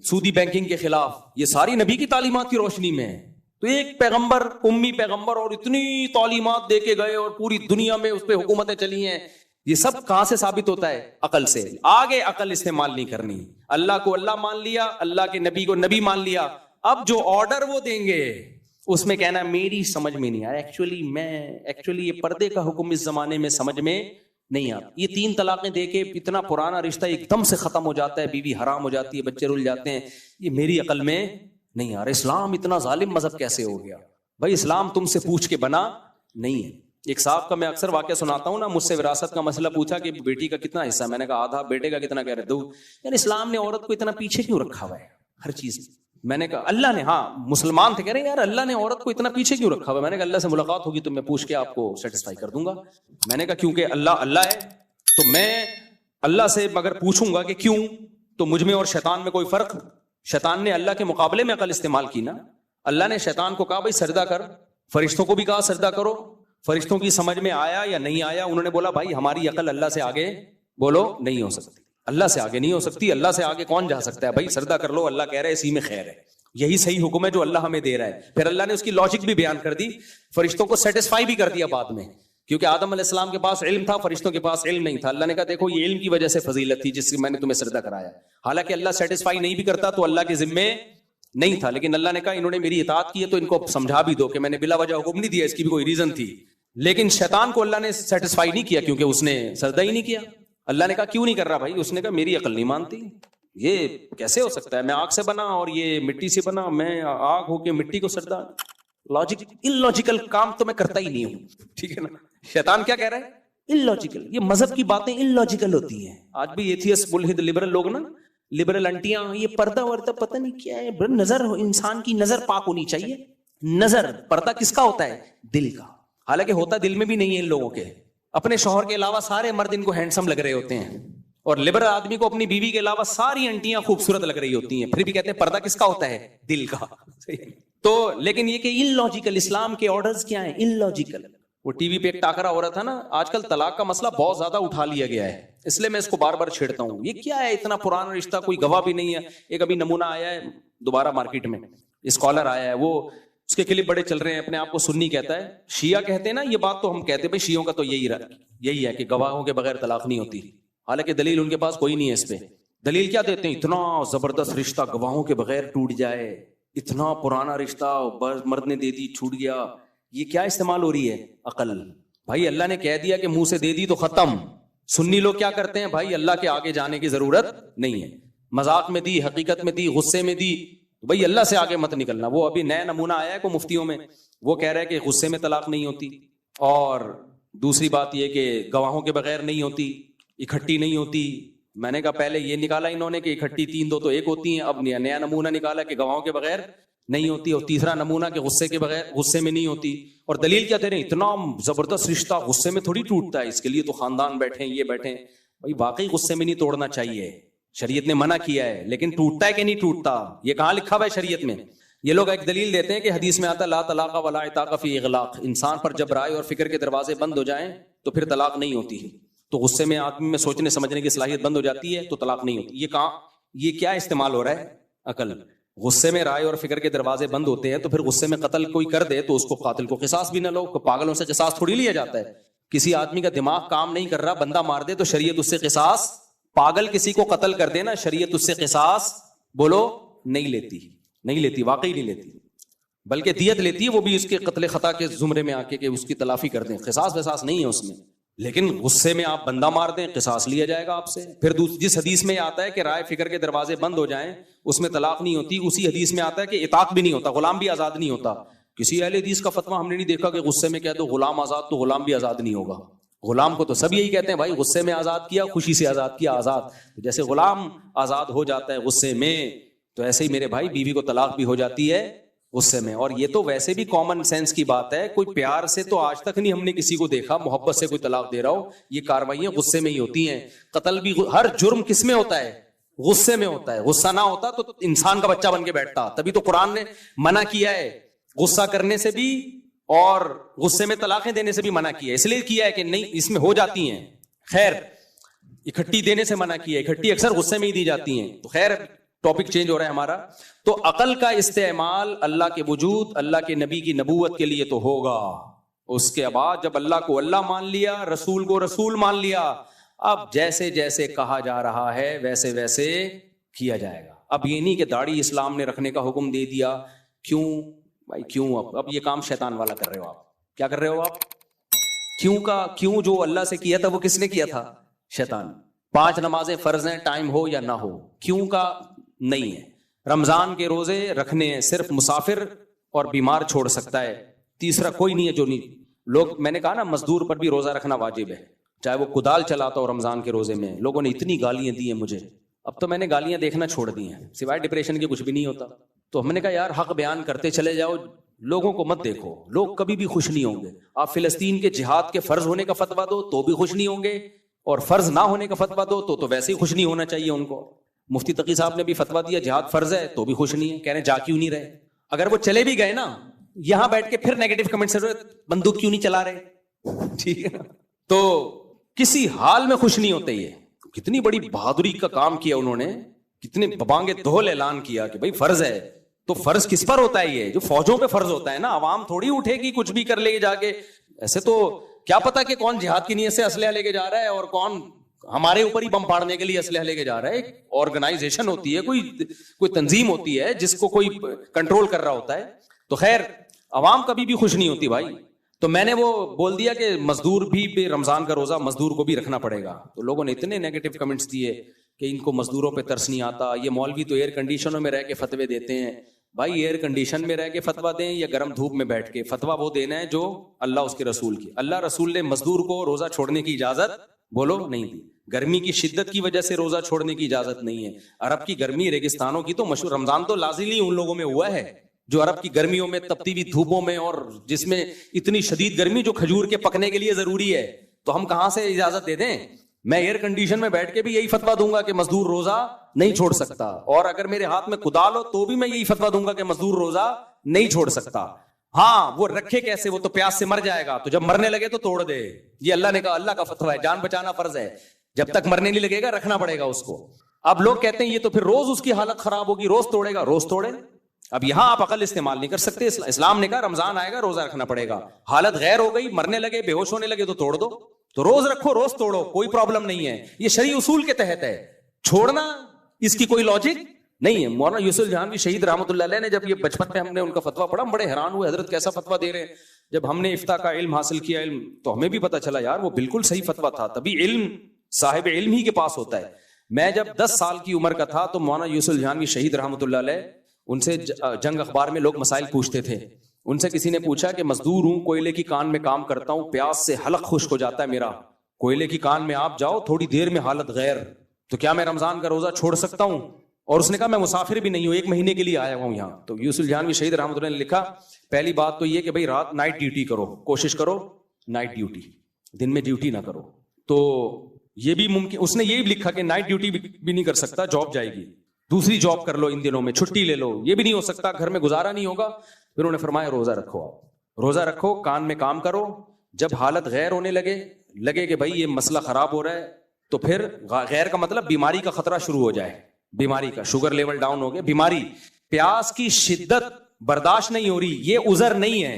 سودی بینکنگ کے خلاف، یہ ساری نبی کی تعلیمات کی روشنی میں ہے. تو ایک پیغمبر، امی پیغمبر، اور اتنی تعلیمات دے کے گئے اور پوری دنیا میں اس پہ حکومتیں چلی ہیں. یہ سب کہاں سے ثابت ہوتا ہے؟ عقل سے. آگے عقل استعمال نہیں کرنی. اللہ کو اللہ مان لیا، اللہ کے نبی کو نبی مان لیا. اب جو آرڈر وہ دیں گے اس میں کہنا میری سمجھ میں نہیں آیا، ایکچولی یہ پردے کا حکم اس زمانے میں سمجھ میں نہیں آتا. یہ 3 طلاقیں دے کے اتنا پرانا رشتہ ایک دم سے ختم ہو جاتا ہے، بیوی حرام ہو جاتی ہے، بچے رل جاتے ہیں. یہ میری عقل میں نہیں آ رہا. اسلام اتنا ظالم مذہب کیسے ہو گیا؟ بھائی اسلام تم سے پوچھ کے بنا نہیں ہے. ایک صاحب کا میں اکثر واقعہ سناتا ہوں نا، مجھ سے وراثت کا مسئلہ پوچھا کہ بیٹی کا کتنا حصہ، میں نے کہا آدھا. بیٹے کا کتنا؟ کہہ رہے 2. یعنی اسلام نے عورت کو اتنا پیچھے کیوں رکھا ہوا ہے ہر چیز؟ میں نے کہا اللہ نے، ہاں مسلمان تھے، کہہ رہے ہیں یار اللہ نے عورت کو اتنا پیچھے کیوں رکھا ہوا ہے؟ میں نے کہا اللہ سے ملاقات ہوگی تو میں پوچھ کے آپ کو سیٹسفائی کر دوں گا. میں نے کہا کیونکہ اللہ ہے تو میں اللہ سے اگر پوچھوں گا کہ کیوں، تو مجھ میں اور شیطان میں کوئی فرق؟ شیطان نے اللہ کے مقابلے میں عقل استعمال کی نا. اللہ نے شیطان کو کہا بھائی سجدہ کر، فرشتوں کو بھی کہا سجدہ کرو. فرشتوں کی سمجھ میں آیا یا نہیں آیا؟ انہوں نے بولا بھائی ہماری عقل اللہ سے آگے بولو نہیں ہو سکتی. اللہ سے آگے نہیں ہو سکتی. اللہ سے آگے کون جا سکتا ہے؟ بھائی سجدہ کر لو، اللہ کہہ رہا ہے اسی میں خیر ہے، یہی صحیح حکم ہے جو اللہ ہمیں دے رہا ہے. پھر اللہ نے اس کی لاجک بھی بیان کر دی، فرشتوں کو سیٹسفائی بھی کر دیا بعد میں، کیونکہ آدم علیہ السلام کے پاس علم تھا، فرشتوں کے پاس علم نہیں تھا. اللہ نے کہا دیکھو یہ علم کی وجہ سے فضیلت تھی جس سے میں نے تمہیں سجدہ کرایا. حالانکہ اللہ سیٹسفائی نہیں بھی کرتا تو اللہ کے ذمے نہیں تھا، لیکن اللہ نے کہا انہوں نے میری اطاعت کی ہے تو ان کو سمجھا بھی دو کہ میں نے بلا وجہ حکم نہیں دیا، اس کی بھی کوئی ریزن تھی. لیکن شیطان کو اللہ نے سیٹسفائی نہیں کیا کیونکہ اس نے سجدہ ہی نہیں کیا. اللہ نے کہا کیوں نہیں کر رہا بھائی؟ اس نے کہا میری عقل نہیں مانتی. یہ کیسے ہو سکتا ہے؟ میں آگ سے بنا اور یہ مٹی سے بنا، میں آگ ہو کے مٹی کو سجدہ؟ لاجک illogical کام تو میں کرتا ہی نہیں ہوں. ٹھیک ہے نا؟ شیطان کیا کہہ رہا ہے؟ illogical. یہ مذہب کی باتیں illogical ہوتی ہیں. آج بھی ایتھیسٹ ملحد لبرل لوگ نا، لبرل انٹیاں، یہ پردہ وردہ پتہ نہیں کیا ہے. نظر، انسان کی نظر پاک ہونی چاہیے. نظر، پردہ کس کا ہوتا ہے؟ دل کا. حالانکہ ہوتا دل میں بھی نہیں ہے ان لوگوں کے. اپنے شوہر کے علاوہ سارے مرد ان کو ہینڈسم لگ رہے ہوتے ہیں، اور لبرل آدمی کو اپنی بیوی کے علاوہ ساری انٹیاں خوبصورت لگ رہی ہوتی ہیں، پھر بھی کہتے ہیں پردہ کس کا ہوتا ہے؟ دل کا. تو لیکن یہ کہ illogical، اسلام کے آرڈرز کیا ہیں؟ illogical. وہ ٹی وی پہ ایک ٹاکرا ہو رہا تھا نا, آج کل طلاق کا مسئلہ بہت زیادہ اٹھا لیا گیا ہے, اس لیے میں اس کو بار بار چھیڑتا ہوں. یہ کیا ہے اتنا پرانا رشتہ, کوئی گواہ بھی نہیں ہے. ایک ابھی نمونہ آیا ہے دوبارہ مارکیٹ میں, اسکالر آیا ہے, وہ اس کے کلپ بڑے چل رہے ہیں, اپنے آپ کو سنی کہتا ہے. شیعہ کہتے ہیں نا یہ بات, تو ہم کہتے ہیں بھائی شیعوں کا تو یہی ہے کہ گواہوں کے بغیر طلاق نہیں ہوتی, حالانکہ دلیل ان کے پاس کوئی نہیں ہے اس پہ. دلیل کیا دیتے ہیں, اتنا زبردست رشتہ گواہوں کے بغیر ٹوٹ جائے, اتنا پرانا رشتہ مرد نے دے دی چھوٹ گیا. یہ کیا استعمال ہو رہی ہے عقل. بھائی اللہ نے کہہ دیا کہ منہ سے دے دی تو ختم. سنی لوگ کیا کرتے ہیں, بھائی اللہ کے آگے جانے کی ضرورت نہیں ہے, مذاق میں دی, حقیقت میں دی, غصے میں دی, بھائی اللہ سے آگے مت نکلنا. وہ ابھی نیا نمونہ آیا ہے کو مفتیوں میں, وہ کہہ رہے ہیں کہ غصے میں طلاق نہیں ہوتی, اور دوسری بات یہ کہ گواہوں کے بغیر نہیں ہوتی, اکٹھی نہیں ہوتی. میں نے کہا پہلے یہ نکالا انہوں نے کہ اکٹھی 3 2 تو 1 ہوتی ہیں, اب نیا نمونہ نکالا کہ گواہوں کے بغیر نہیں ہوتی, اور تیسرا نمونہ کہ غصے کے بغیر, غصے میں نہیں ہوتی. اور دلیل کیا دے رہے ہیں, اتنا زبردست رشتہ غصے میں تھوڑی ٹوٹتا ہے, اس کے لیے تو خاندان بیٹھے یہ بیٹھے. بھائی واقعی غصے میں نہیں توڑنا چاہیے, شریعت نے منع کیا ہے, لیکن ٹوٹتا ہے کہ نہیں ٹوٹتا, یہ کہاں لکھا ہوا ہے شریعت میں؟ یہ لوگ ایک دلیل دیتے ہیں کہ حدیث میں آتا لا طلاق ولا عتاق فی اغلاق, انسان پر جب رائے اور فکر کے دروازے بند ہو جائیں تو پھر طلاق نہیں ہوتی. تو غصے میں آدمی میں سوچنے سمجھنے کی صلاحیت بند ہو جاتی ہے تو طلاق نہیں ہوتی. یہ کہاں, یہ کیا استعمال ہو رہا ہے عقل. غصے میں رائے اور فکر کے دروازے بند ہوتے ہیں تو پھر غصے میں قتل کوئی کر دے تو اس کو قاتل کو قصاص بھی نہ لو. پاگلوں سے قصاص تھوڑی لیا جاتا ہے. کسی آدمی کا دماغ کام نہیں کر رہا, بندہ مار دے تو شریعت اس سے قصاص, پاگل کسی کو قتل کر دے نا, شریعت اس سے قصاص بولو نہیں لیتی, واقعی نہیں لیتی, بلکہ دیت لیتی ہے, وہ بھی اس کے قتل خطا کے زمرے میں آ کے کہ اس کی تلافی کر دیں. قصاص وصاص نہیں ہے اس میں, لیکن غصے میں آپ بندہ مار دیں قصاص لیا جائے گا آپ سے. پھر جس حدیث میں آتا ہے کہ رائے فکر کے دروازے بند ہو جائیں اس میں طلاق نہیں ہوتی, اسی حدیث میں آتا ہے کہ عتاق بھی نہیں ہوتا, غلام بھی آزاد نہیں ہوتا. کسی اہل حدیث کا فتویٰ ہم نے نہیں دیکھا کہ غصے میں کہہ دو غلام آزاد تو غلام بھی آزاد نہیں ہوگا. غلام کو تو سب یہی کہتے ہیں بھائی غصے میں آزاد کیا, خوشی سے آزاد کیا, آزاد. جیسے غلام آزاد ہو جاتا ہے غصے میں, تو ایسے ہی میرے بھائی بیوی کو طلاق بھی ہو جاتی ہے غصے میں. اور یہ تو ویسے بھی کامن سینس کی بات ہے, کوئی پیار سے تو آج تک نہیں ہم نے کسی کو دیکھا محبت سے کوئی طلاق دے رہا ہو. یہ کاروائیاں غصے میں ہی ہوتی ہیں. قتل بھی, ہر جرم کس میں ہوتا ہے, غصے میں ہوتا ہے. غصہ نہ ہوتا تو انسان کا بچہ بن کے بیٹھتا. تبھی تو قرآن نے منع کیا ہے غصہ کرنے سے بھی اور غصے میں طلاقیں دینے سے بھی منع کیا ہے. اس لیے کیا ہے کہ نہیں اس میں ہو جاتی ہیں, خیر اکٹھی دینے سے منع کیا ہے, اکٹھی اکثر غصے میں ہی دی جاتی ہیں. تو خیر ٹاپک چینج ہو رہا ہے ہمارا. تو عقل کا استعمال اللہ کے وجود, اللہ کے نبی کی نبوت کے لیے تو ہوگا. اس کے بعد جب اللہ کو اللہ مان لیا, رسول کو رسول مان لیا, اب جیسے جیسے کہا جا رہا ہے ویسے ویسے کیا جائے گا. اب یہ نہیں کہ داڑھی اسلام نے رکھنے کا حکم دے دیا, کیوں بھائی کیوں؟ اب یہ کام شیطان والا کر رہے ہو آپ. کیا کر رہے ہو آپ؟ کیوں جو اللہ سے کیا تھا وہ کس نے کیا تھا؟ شیطان. 5 نمازیں فرض ہیں ٹائم ہو یا نہ ہو, کیوں کا نہیں ہے. رمضان کے روزے رکھنے ہیں, صرف مسافر اور بیمار چھوڑ سکتا ہے, تیسرا کوئی نہیں ہے جو نہیں. لوگ, میں نے کہا نا مزدور پر بھی روزہ رکھنا واجب ہے, چاہے وہ کدال چلاتا ہو رمضان کے روزے میں. لوگوں نے اتنی گالیاں دی ہیں مجھے, اب تو میں نے گالیاں دیکھنا چھوڑ دی ہیں, سوائے ڈپریشن کے کچھ بھی نہیں ہوتا. تو ہم نے کہا یار حق بیان کرتے چلے جاؤ, لوگوں کو مت دیکھو, لوگ کبھی بھی خوش نہیں ہوں گے. آپ فلسطین کے جہاد کے فرض ہونے کا فتویٰ دو تو بھی خوش نہیں ہوں گے, اور فرض نہ ہونے کا فتویٰ دو تو ویسے ہی خوش نہیں ہونا چاہیے ان کو. مفتی تقی صاحب نے بھی فتویٰ دیا جہاد فرض ہے تو بھی خوش نہیں ہے, کہہ رہے ہیں جا کیوں نہیں رہے. اگر وہ چلے بھی گئے نا یہاں بیٹھ کے پھر نیگیٹو کمنٹ سے بندوق کیوں نہیں چلا رہے, ٹھیک ہے نا, تو کسی حال میں خوش نہیں ہوتے. یہ کتنی بڑی بہادری کا کام کیا انہوں نے, کتنے ببانگے دھول اعلان کیا کہ بھائی فرض ہے. تو فرض کس پر ہوتا ہے؟ یہ جو فوجوں پہ فرض ہوتا ہے نا, عوام تھوڑی اٹھے گی کچھ بھی کر لے گی جا کے. ایسے تو کیا پتا کہ کون جہاد کی نیت سے اسلحہ لے کے جا رہا ہے اور کون ہمارے اوپر ہی بم پھاڑنے کے لیے اسلحہ لے کے جا رہا ہے. ایک آرگنائزیشن ہوتی ہے, کوئی تنظیم ہوتی ہے جس کو کوئی کنٹرول کر رہا ہوتا ہے. تو خیر عوام کبھی بھی خوش نہیں ہوتی بھائی. تو میں نے وہ بول دیا کہ مزدور بھی رمضان کا روزہ مزدور کو بھی رکھنا پڑے گا. تو لوگوں نے اتنے نیگیٹو کمنٹس دیے کہ ان کو مزدوروں پہ ترس نہیں آتا, یہ مولوی تو ایئر کنڈیشنوں میں رہ کے فتوے دیتے ہیں. بھائی ایئر کنڈیشن میں رہ کے فتوا دیں یا گرم دھوپ میں بیٹھ کے, فتوا وہ دینا ہے جو اللہ اس کے رسول کی. اللہ رسول نے مزدور کو روزہ چھوڑنے کی اجازت بولو نہیں دی. گرمی کی شدت کی وجہ سے روزہ چھوڑنے کی اجازت نہیں ہے. عرب کی گرمی ریگستانوں کی تو مشہور, رمضان تو لازمی ان لوگوں میں ہوا ہے جو عرب کی گرمیوں میں تپتی ہوئی دھوپوں میں, اور جس میں اتنی شدید گرمی جو کھجور کے پکنے کے لیے ضروری ہے, تو ہم کہاں سے اجازت دے دیں؟ میں ایئر کنڈیشن میں بیٹھ کے بھی یہی فتوا دوں گا کہ مزدور روزہ نہیں چھوڑ سکتا, اور اگر میرے ہاتھ میں کدال ہو تو بھی میں یہی فتوا دوں گا کہ مزدور روزہ نہیں چھوڑ سکتا. ہاں وہ رکھے کیسے, وہ تو پیاس سے مر جائے گا, تو جب مرنے لگے تو توڑ دے. یہ اللہ نے کہا, اللہ کا فتویٰ ہے, جان بچانا فرض ہے, جب تک مرنے نہیں لگے گا رکھنا پڑے گا اس کو. اب لوگ کہتے ہیں یہ تو پھر روز اس کی حالت خراب ہوگی, روز توڑے گا, روز توڑے. اب یہاں آپ عقل استعمال نہیں کر سکتے. اسلام نے کہا رمضان آئے گا روزہ رکھنا پڑے گا, حالت غیر ہو گئی, مرنے لگے, بے ہوش ہونے لگے تو توڑ دو. تو روز رکھو, روز توڑو, کوئی پرابلم نہیں ہے, یہ شرعی اصول کے تحت ہے. چھوڑنا اس کی کوئی لاجک نہیں ہے. مولانا یوسف جہانوی شہید رحمۃ اللہ علیہ نے جب یہ بچپن میں ہم نے ان کا فتویٰ پڑھا, ہم بڑے حیران ہوئے, حضرت کیسا فتویٰ دے رہے ہیں. جب ہم نے افتاء کا علم حاصل کیا, علم تو ہمیں بھی پتا چلا یار وہ بالکل صحیح فتویٰ تھا. تبھی علم صاحب علم ہی کے پاس ہوتا ہے. میں جب 10 سال کی عمر کا تھا تو مولانا یوسف جہانوی شہید رحمۃ اللہ علیہ, ان سے جنگ اخبار میں لوگ مسائل پوچھتے تھے. ان سے کسی نے پوچھا کہ مزدور ہوں, کوئلے کی کان میں کام کرتا ہوں, پیاس سے حلق خشک ہو جاتا ہے میرا, کوئلے کی کان میں آپ جاؤ تھوڑی دیر میں حالت غیر, تو کیا میں رمضان کا روزہ چھوڑ سکتا ہوں؟ اور اس نے کہا میں مسافر بھی نہیں ہوں, 1 مہینے کے لیے آیا ہوں یہاں. تو یوسف جہانوی شہید رحمۃ اللہ نے لکھا, پہلی بات تو یہ کہ بھائی رات نائٹ ڈیوٹی کرو, کوشش کرو نائٹ ڈیوٹی, دن میں ڈیوٹی نہ کرو. تو یہ بھی ممکن, اس نے یہ بھی لکھا کہ نائٹ ڈیوٹی بھی نہیں کر سکتا, جاب جائے گی, دوسری جاب کر لو ان دنوں میں, چھٹی لے لو, یہ بھی نہیں ہو سکتا, گھر میں گزارا نہیں ہوگا. پھر انہوں نے فرمایا روزہ رکھو, آپ روزہ رکھو, کان میں کام کرو, جب حالت غیر ہونے لگے کہ بھائی یہ مسئلہ خراب ہو رہا ہے, تو پھر غیر کا مطلب بیماری کا خطرہ شروع ہو جائے, بیماری کا شوگر لیول ڈاؤن ہو گیا, بیماری, پیاس کی شدت برداشت نہیں ہو رہی, یہ عذر نہیں ہے,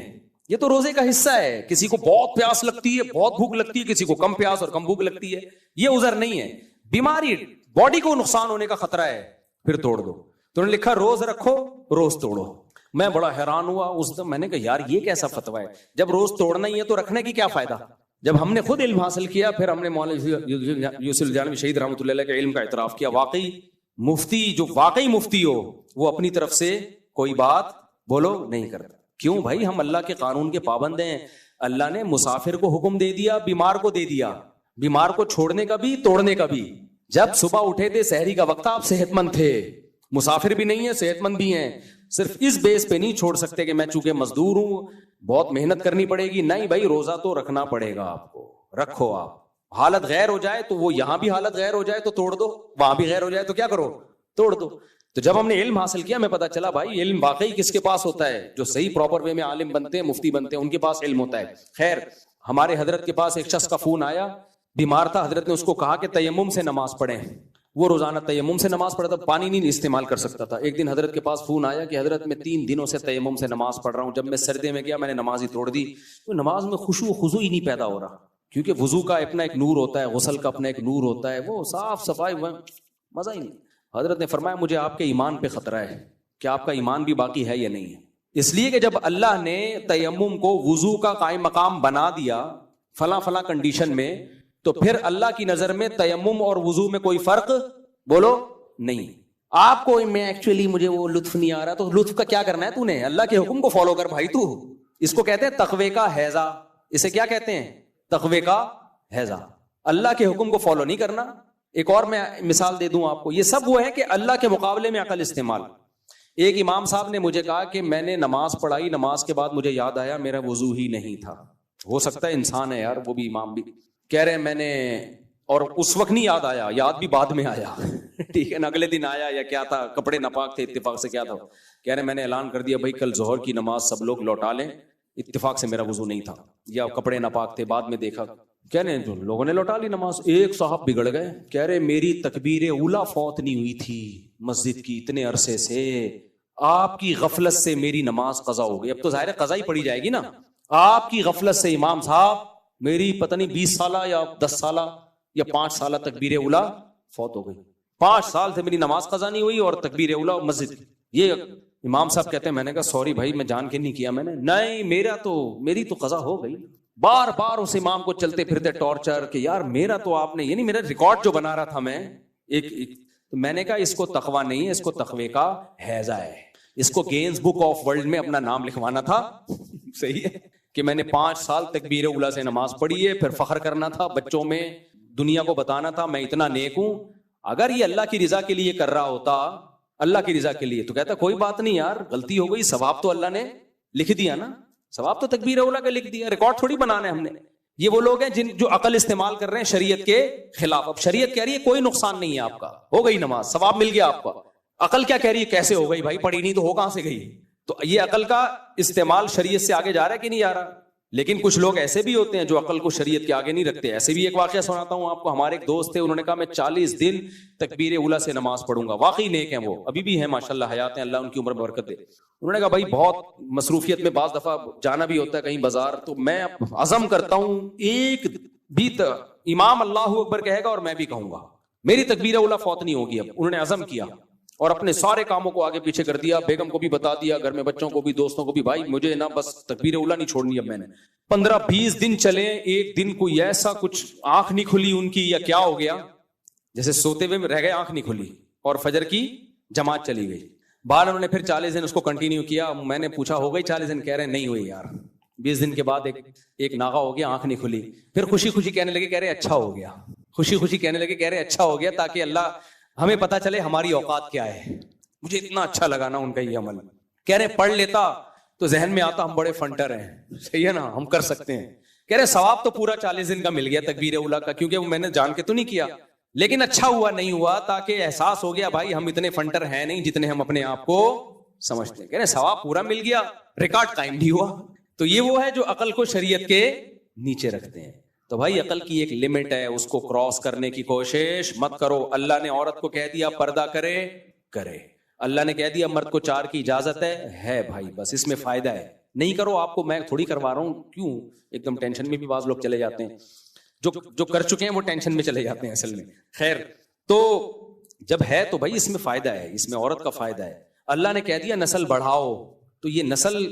یہ تو روزے کا حصہ ہے. کسی کو بہت پیاس لگتی ہے, بہت بھوک لگتی ہے, کسی کو کم پیاس اور کم بھوک لگتی ہے, یہ عذر نہیں ہے. بیماری, باڈی کو نقصان ہونے کا خطرہ ہے, پھر توڑ دو. تو انہوں نے لکھا روز رکھو, روز توڑو. میں بڑا حیران ہوا اس دن, میں نے کہا یار یہ کیسا فتویٰ ہے, جب روز توڑنا ہی ہے تو رکھنے کی کیا فائدہ. جب ہم نے خود علم حاصل کیا, پھر ہم نے مولانا یوسف جہانوی شہید رحمۃ اللہ علیہ کے علم کا اعتراف کیا. واقعی مفتی جو واقعی مفتی ہو وہ اپنی طرف سے کوئی بات بولو نہیں کرتا. کیوں بھائی, ہم اللہ کے قانون کے پابند ہیں. اللہ نے مسافر کو حکم دے دیا, بیمار کو دے دیا, بیمار کو چھوڑنے کا بھی توڑنے کا بھی. جب صبح اٹھے تھے سحری کا وقت, آپ صحت مند تھے, مسافر بھی نہیں ہے, صحت مند بھی ہیں. صرف اس بیس پہ نہیں چھوڑ سکتے کہ میں چونکہ مزدور ہوں بہت محنت کرنی پڑے گی. نہیں بھائی, روزہ تو رکھنا پڑے گا آپ کو, رکھو. آپ حالت غیر ہو جائے تو وہ یہاں بھی حالت غیر ہو جائے تو توڑ دو, وہاں بھی غیر ہو جائے تو کیا کرو, توڑ دو. تو جب ہم نے علم حاصل کیا, میں پتا چلا بھائی علم واقعی کس کے پاس ہوتا ہے, جو صحیح پراپر وے میں عالم بنتے ہیں, مفتی بنتے ہیں, ان کے پاس علم ہوتا ہے. خیر, ہمارے حضرت کے پاس ایک شخص کا فون آیا, بیمار تھا. حضرت نے اس کو کہا کہ تیمم سے نماز پڑھیں. وہ روزانہ تیمم سے نماز پڑھتا, پانی نہیں استعمال کر سکتا تھا. ایک دن حضرت کے پاس فون آیا کہ حضرت میں 3 دنوں سے تیمم سے نماز پڑھ رہا ہوں, جب میں سردی میں گیا میں نے نماز ہی توڑ دی. تو نماز میں خشوع و خضوع ہی نہیں پیدا ہو رہا, کیونکہ وضو کا اپنا ایک نور ہوتا ہے, غسل کا اپنا ایک نور ہوتا ہے, وہ صاف صفائی, مزہ ہی نہیں. حضرت نے فرمایا مجھے آپ کے ایمان پہ خطرہ ہے کہ آپ کا ایمان بھی باقی ہے یا نہیں ہے. اس لیے کہ جب اللہ نے تیمم کو وضو کا قائم مقام بنا دیا فلاں فلاں کنڈیشن میں, تو پھر اللہ کی نظر میں تیمم اور وضو میں کوئی فرق بولو نہیں. آپ کو میں ایکچولی مجھے وہ لطف نہیں آ رہا, تو لطف کا کیا کرنا ہے تو نے, اللہ کے حکم کو فالو کر بھائی. تو اس کو کہتے ہیں تقوی کا حیضہ, اسے کیا کہتے ہیں, تقوی کا حیضہ. اللہ کے حکم کو فالو نہیں کرنا. ایک اور میں مثال دے دوں آپ کو, یہ سب وہ ہے کہ اللہ کے مقابلے میں عقل استعمال. ایک امام صاحب نے مجھے کہا کہ میں نے نماز پڑھائی, نماز کے بعد مجھے یاد آیا میرا وضو ہی نہیں تھا. ہو سکتا ہے انسان ہے یار, وہ بھی امام بھی کہہ رہے ہیں میں نے, اور اس وقت نہیں یاد آیا, یاد بھی بعد میں آیا. ٹھیک ہے نا, اگلے دن آیا یا کیا تھا, کپڑے ناپاک تھے, اتفاق سے کیا تھا, کہہ رہے ہیں میں نے اعلان کر دیا بھائی کل ظہر کی نماز سب لوگ لوٹا لیں, اتفاق سے میرا وضو نہیں تھا یا کپڑے ناپاک تھے, بعد میں دیکھا. کہہ رہے ہیں لوگوں نے لوٹا لی نماز. ایک صاحب بگڑ گئے, کہہ رہے میری تکبیر اولا فوت نہیں ہوئی تھی مسجد کی اتنے عرصے سے, آپ کی غفلت سے میری نماز قضا ہو گئی. اب تو ظاہر قضا ہی پڑی جائے گی نا, آپ کی غفلت سے امام صاحب میری پتہ نہیں 20 سالہ یا 10 سالہ یا 5 سالہ تکبیر اولا فوت ہو گئی. 5 سال سے میری نماز قضا نہیں ہوئی اور تکبیر اولا مسجد. یہ امام صاحب کہتے ہیں میں نے کہا سوری بھائی میں جان کے نہیں کیا, میں نے نہیں, میری تو قضا ہو گئی. بار بار اس امام کو چلتے پھرتے ٹارچر کہ یار میرا تو آپ نے, یعنی میرا ریکارڈ جو بنا رہا تھا میں ایک تو میں نے کہا اس کو تقوی نہیں ہے, اس کو تقوی کا حیضہ ہے. اس کو گینز بک آف ورلڈ میں اپنا نام لکھوانا تھا. صحیح ہے کہ میں نے 5 سال تکبیر اولا سے نماز پڑھی ہے, پھر فخر کرنا تھا بچوں میں, دنیا کو بتانا تھا میں اتنا نیک ہوں. اگر یہ اللہ کی رضا کے لیے کر رہا ہوتا, اللہ کی رضا کے لیے, تو کہتا کوئی بات نہیں یار غلطی ہو گئی, ثواب تو اللہ نے لکھ دیا نا, ثواب تو تکبیر اولا کا لکھ دیا, ریکارڈ تھوڑی بنانا ہے ہم نے. یہ وہ لوگ ہیں جو عقل استعمال کر رہے ہیں شریعت کے خلاف. اب شریعت کہہ رہی ہے کوئی نقصان نہیں ہے آپ کا, ہو گئی نماز, ثواب مل گیا آپ کا. عقل کیا کہہ رہی ہے کیسے ہو گئی بھائی, پڑھی نہیں تو ہو کہاں سے گئی, تو یہ عقل کا استعمال شریعت سے آگے جا رہا ہے کہ نہیں جا رہا؟ لیکن کچھ لوگ ایسے بھی ہوتے ہیں جو عقل کو شریعت کے آگے نہیں رکھتے. ایسے بھی ایک واقعہ سناتا ہوں آپ کو. ہمارے ایک دوست تھے, انہوں نے کہا میں 40 دن تکبیر اولیٰ سے نماز پڑھوں گا. واقعی نیک ہیں وہ, ابھی بھی ہیں ماشاءاللہ, حیات ہیں, اللہ ان کی عمر میں برکت دے. انہوں نے کہا بھائی بہت مصروفیت میں بعض دفعہ جانا بھی ہوتا ہے کہیں بازار, تو میں عزم کرتا ہوں ایک بھی امام اللہ اکبر کہے گا اور میں بھی کہوں گا, میری تکبیر اولیٰ فوت نہیں ہوگی. اب انہوں نے عزم کیا اور اپنے سارے کاموں کو آگے پیچھے کر دیا, بیگم کو بھی بتا دیا, گھر میں بچوں کو بھی, دوستوں کو بھی, بھائی مجھے نا بس تکبیر اولیٰ نہیں چھوڑنی. اب میں نے 15-20 دن چلے, ایک دن کوئی ایسا کچھ آنکھ نہیں کھلی ان کی, یا کیا ہو گیا, جیسے سوتے ہوئے رہ گئے, آنکھ نہیں کھلی, اور فجر کی جماعت چلی گئی. بعد انہوں نے پھر 40 دن اس کو کنٹینیو کیا. میں نے پوچھا ہو گئی 40 دن؟ کہہ رہے نہیں ہوئی یار. 20 دن کے بعد ایک ناغا ہو گیا, آنکھ نہیں کھلی. پھر خوشی خوشی کہنے لگے, کہہ رہے اچھا ہو گیا. خوشی خوشی کہنے لگے, کہہ رہے اچھا ہو گیا تاکہ اللہ ہمیں پتا چلے ہماری اوقات کیا ہے. مجھے اتنا اچھا لگا نا ان کا یہ عمل. کہہ رہے پڑھ لیتا تو ذہن میں آتا ہم بڑے فنٹر ہیں, صحیح ہے نا, ہم کر سکتے ہیں. کہہ رہے ثواب تو پورا 40 دن کا مل گیا تکبیر اولیٰ کا, کیونکہ وہ میں نے جان کے تو نہیں کیا, لیکن اچھا ہوا نہیں ہوا تاکہ احساس ہو گیا بھائی ہم اتنے فنٹر ہیں نہیں جتنے ہم اپنے آپ کو سمجھتے ہیں. کہہ رہے ثواب پورا مل گیا, ریکارڈ قائم نہیں ہوا. تو یہ وہ ہے جو عقل کو شریعت کے نیچے رکھتے ہیں. تو بھائی عقل کی ایک لمٹ ہے, اس کو کراس کرنے کی کوشش مت کرو. اللہ نے عورت کو کہہ دیا پردہ کرے, کرے. اللہ نے کہہ دیا مرد کو 4 کی اجازت ہے بھائی, بس اس میں فائدہ ہے, نہیں کرو. آپ کو میں تھوڑی کروا رہا ہوں, کیوں ایک دم ٹینشن میں بھی بعض لوگ چلے جاتے ہیں, جو کر چکے ہیں وہ ٹینشن میں چلے جاتے ہیں اصل میں. خیر, تو جب ہے تو بھائی اس میں فائدہ ہے, اس میں عورت کا فائدہ ہے. اللہ نے کہہ دیا نسل بڑھاؤ, تو یہ نسل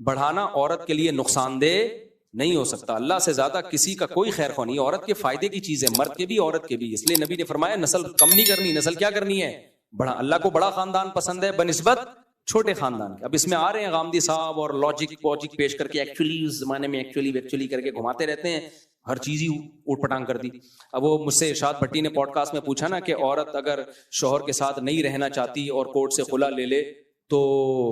بڑھانا عورت کے لیے نقصان دہ نہیں ہو سکتا. اللہ سے زیادہ کسی کا کوئی خیر خواہ نہیں. عورت کے فائدے کی چیز ہے, مرد کے بھی عورت کے بھی. اس لیے نبی نے فرمایا نسل کم نہیں کرنی, نسل کیا کرنی ہے, بڑا. اللہ کو بڑا خاندان پسند ہے بنسبت چھوٹے خاندان کے. اب اس میں آ رہے ہیں غامدی صاحب اور لاجک پیش کر کے, ایکچولی اس زمانے میں ایکچولی کر کے گھماتے رہتے ہیں, ہر چیز ہی اوٹ پٹانگ کر دی. اب وہ مجھ سے ارشاد بھٹی نے پوڈ کاسٹ میں پوچھا نا کہ عورت اگر شوہر کے ساتھ نہیں رہنا چاہتی اور کورٹ سے خلا لے لے تو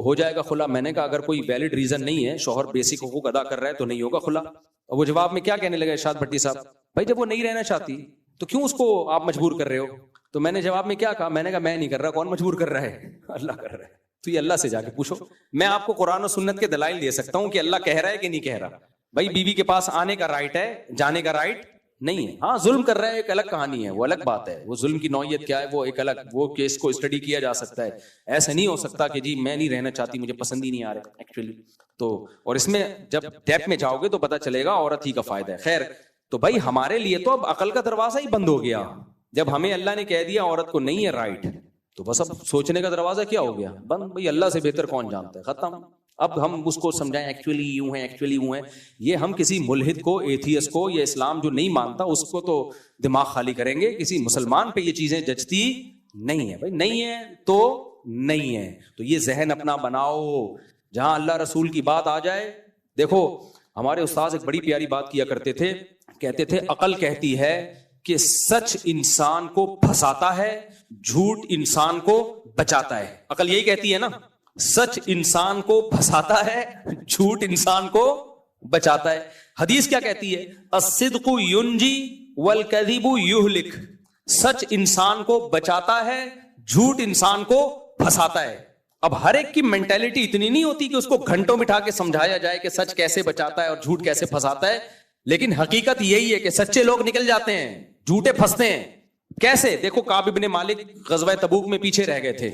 ہو جائے گا خلا. میں نے کہا اگر کوئی ویلڈ ریزن نہیں ہے, شوہر بیسک حقوق ادا کر رہا ہے, تو نہیں ہوگا خلا. اور وہ جواب میں کیا کہنے لگا ارشاد بھٹی صاحب, بھائی جب وہ نہیں رہنا چاہتی تو کیوں اس کو آپ مجبور کر رہے ہو؟ تو میں نے جواب میں کیا کہا, میں نے کہا میں نہیں کر رہا, کون مجبور کر رہا ہے؟ اللہ کر رہا ہے. تو یہ اللہ سے جا کے پوچھو. میں آپ کو قرآن و سنت کے دلائل دے سکتا ہوں کہ اللہ کہہ رہا ہے کہ نہیں کہہ رہا. بھائی بیوی کے پاس آنے کا رائٹ ہے, جانے کا رائٹ نہیں ہے. ہاں ظلم کر رہا ہے ایک الگ کہانی ہے, وہ الگ بات ہے, وہ ظلم کی نوعیت کیا ہے وہ ایک الگ, وہ کیس کو اسٹڈی کیا جا سکتا ہے. ایسا نہیں ہو سکتا کہ جی میں نہیں رہنا چاہتی, مجھے پسند ہی نہیں آ رہا ایکچولی. تو اور اس میں جب ڈیپ میں جاؤ گے تو پتا چلے گا عورت ہی کا فائدہ ہے. خیر, تو بھائی ہمارے لیے تو اب عقل کا دروازہ ہی بند ہو گیا. جب ہمیں اللہ نے کہہ دیا عورت کو نہیں ہے رائٹ, تو بس اب سوچنے کا دروازہ کیا ہو گیا بند. بھائی اللہ سے بہتر کون جانتا ہے, ختم. اب ہم اس کو سمجھائیں ایکچولی یوں ہے, ایکچولی یوں ہے. یہ ہم کسی ملحد کو, ایتھیس کو, یا اسلام جو نہیں مانتا اس کو تو دماغ خالی کریں گے. کسی مسلمان پہ یہ چیزیں جچتی نہیں ہے. بھائی نہیں ہے تو نہیں ہے. تو یہ ذہن اپنا بناؤ, جہاں اللہ رسول کی بات آ جائے. دیکھو ہمارے استاذ ایک بڑی پیاری بات کیا کرتے تھے, کہتے تھے عقل کہتی ہے کہ سچ انسان کو پھنساتا ہے, جھوٹ انسان کو بچاتا ہے. عقل یہی کہتی ہے نا, سچ انسان کو پھنساتا ہے, جھوٹ انسان کو بچاتا ہے. حدیث کیا کہتی ہے, الصدق ینجی والکذب یہلک. سچ انسان کو بچاتا ہے, جھوٹ انسان کو پھنساتا ہے. اب ہر ایک کی مینٹیلٹی اتنی نہیں ہوتی کہ اس کو گھنٹوں بٹھا کے سمجھایا جائے کہ سچ کیسے بچاتا ہے اور جھوٹ کیسے پھنساتا ہے. لیکن حقیقت یہی ہے کہ سچے لوگ نکل جاتے ہیں, جھوٹے پھنستے ہیں. کیسے؟ دیکھو کعب ابن مالک غزوہ تبوک میں پیچھے رہ گئے تھے,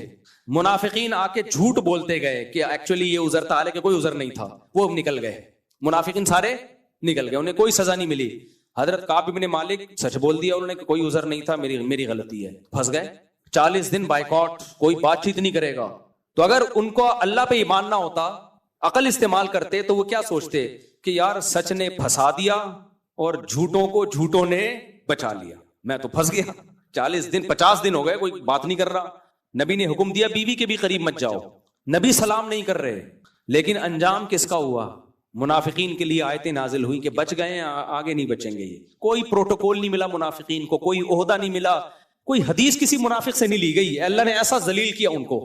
منافقین آ کے جھوٹ بولتے گئے کہ ایکچولی یہ عذر تھا, حالانکہ کوئی عذر نہیں تھا. وہ نکل گئے, منافقین سارے نکل گئے, انہیں کوئی سزا نہیں ملی. حضرت کعب ابن مالک سچ بول دیا انہوں نے کہ کوئی عذر نہیں تھا, میری غلطی ہے. پھنس گئے. 40 دن بائیکاٹ, کوئی بات چیت نہیں کرے گا. تو اگر ان کو اللہ پہ ایمان نہ ہوتا, عقل استعمال کرتے, تو وہ کیا سوچتے کہ یار سچ نے پھنسا دیا اور جھوٹوں کو جھوٹوں نے بچا لیا, میں تو پھنس گیا. 40 دن 50 دن ہو گئے, کوئی بات نہیں کر رہا. نبی نے حکم دیا بیوی کے بھی قریب مت جاؤ, نبی سلام نہیں کر رہے. لیکن انجام کس کا ہوا؟ منافقین کے لیے آیتیں نازل ہوئی کہ بچ گئے, آگے نہیں بچیں گے. یہ کوئی پروٹوکول نہیں ملا منافقین کو, کوئی عہدہ نہیں ملا, کوئی حدیث کسی منافق سے نہیں لی گئی. اللہ نے ایسا ذلیل کیا ان کو,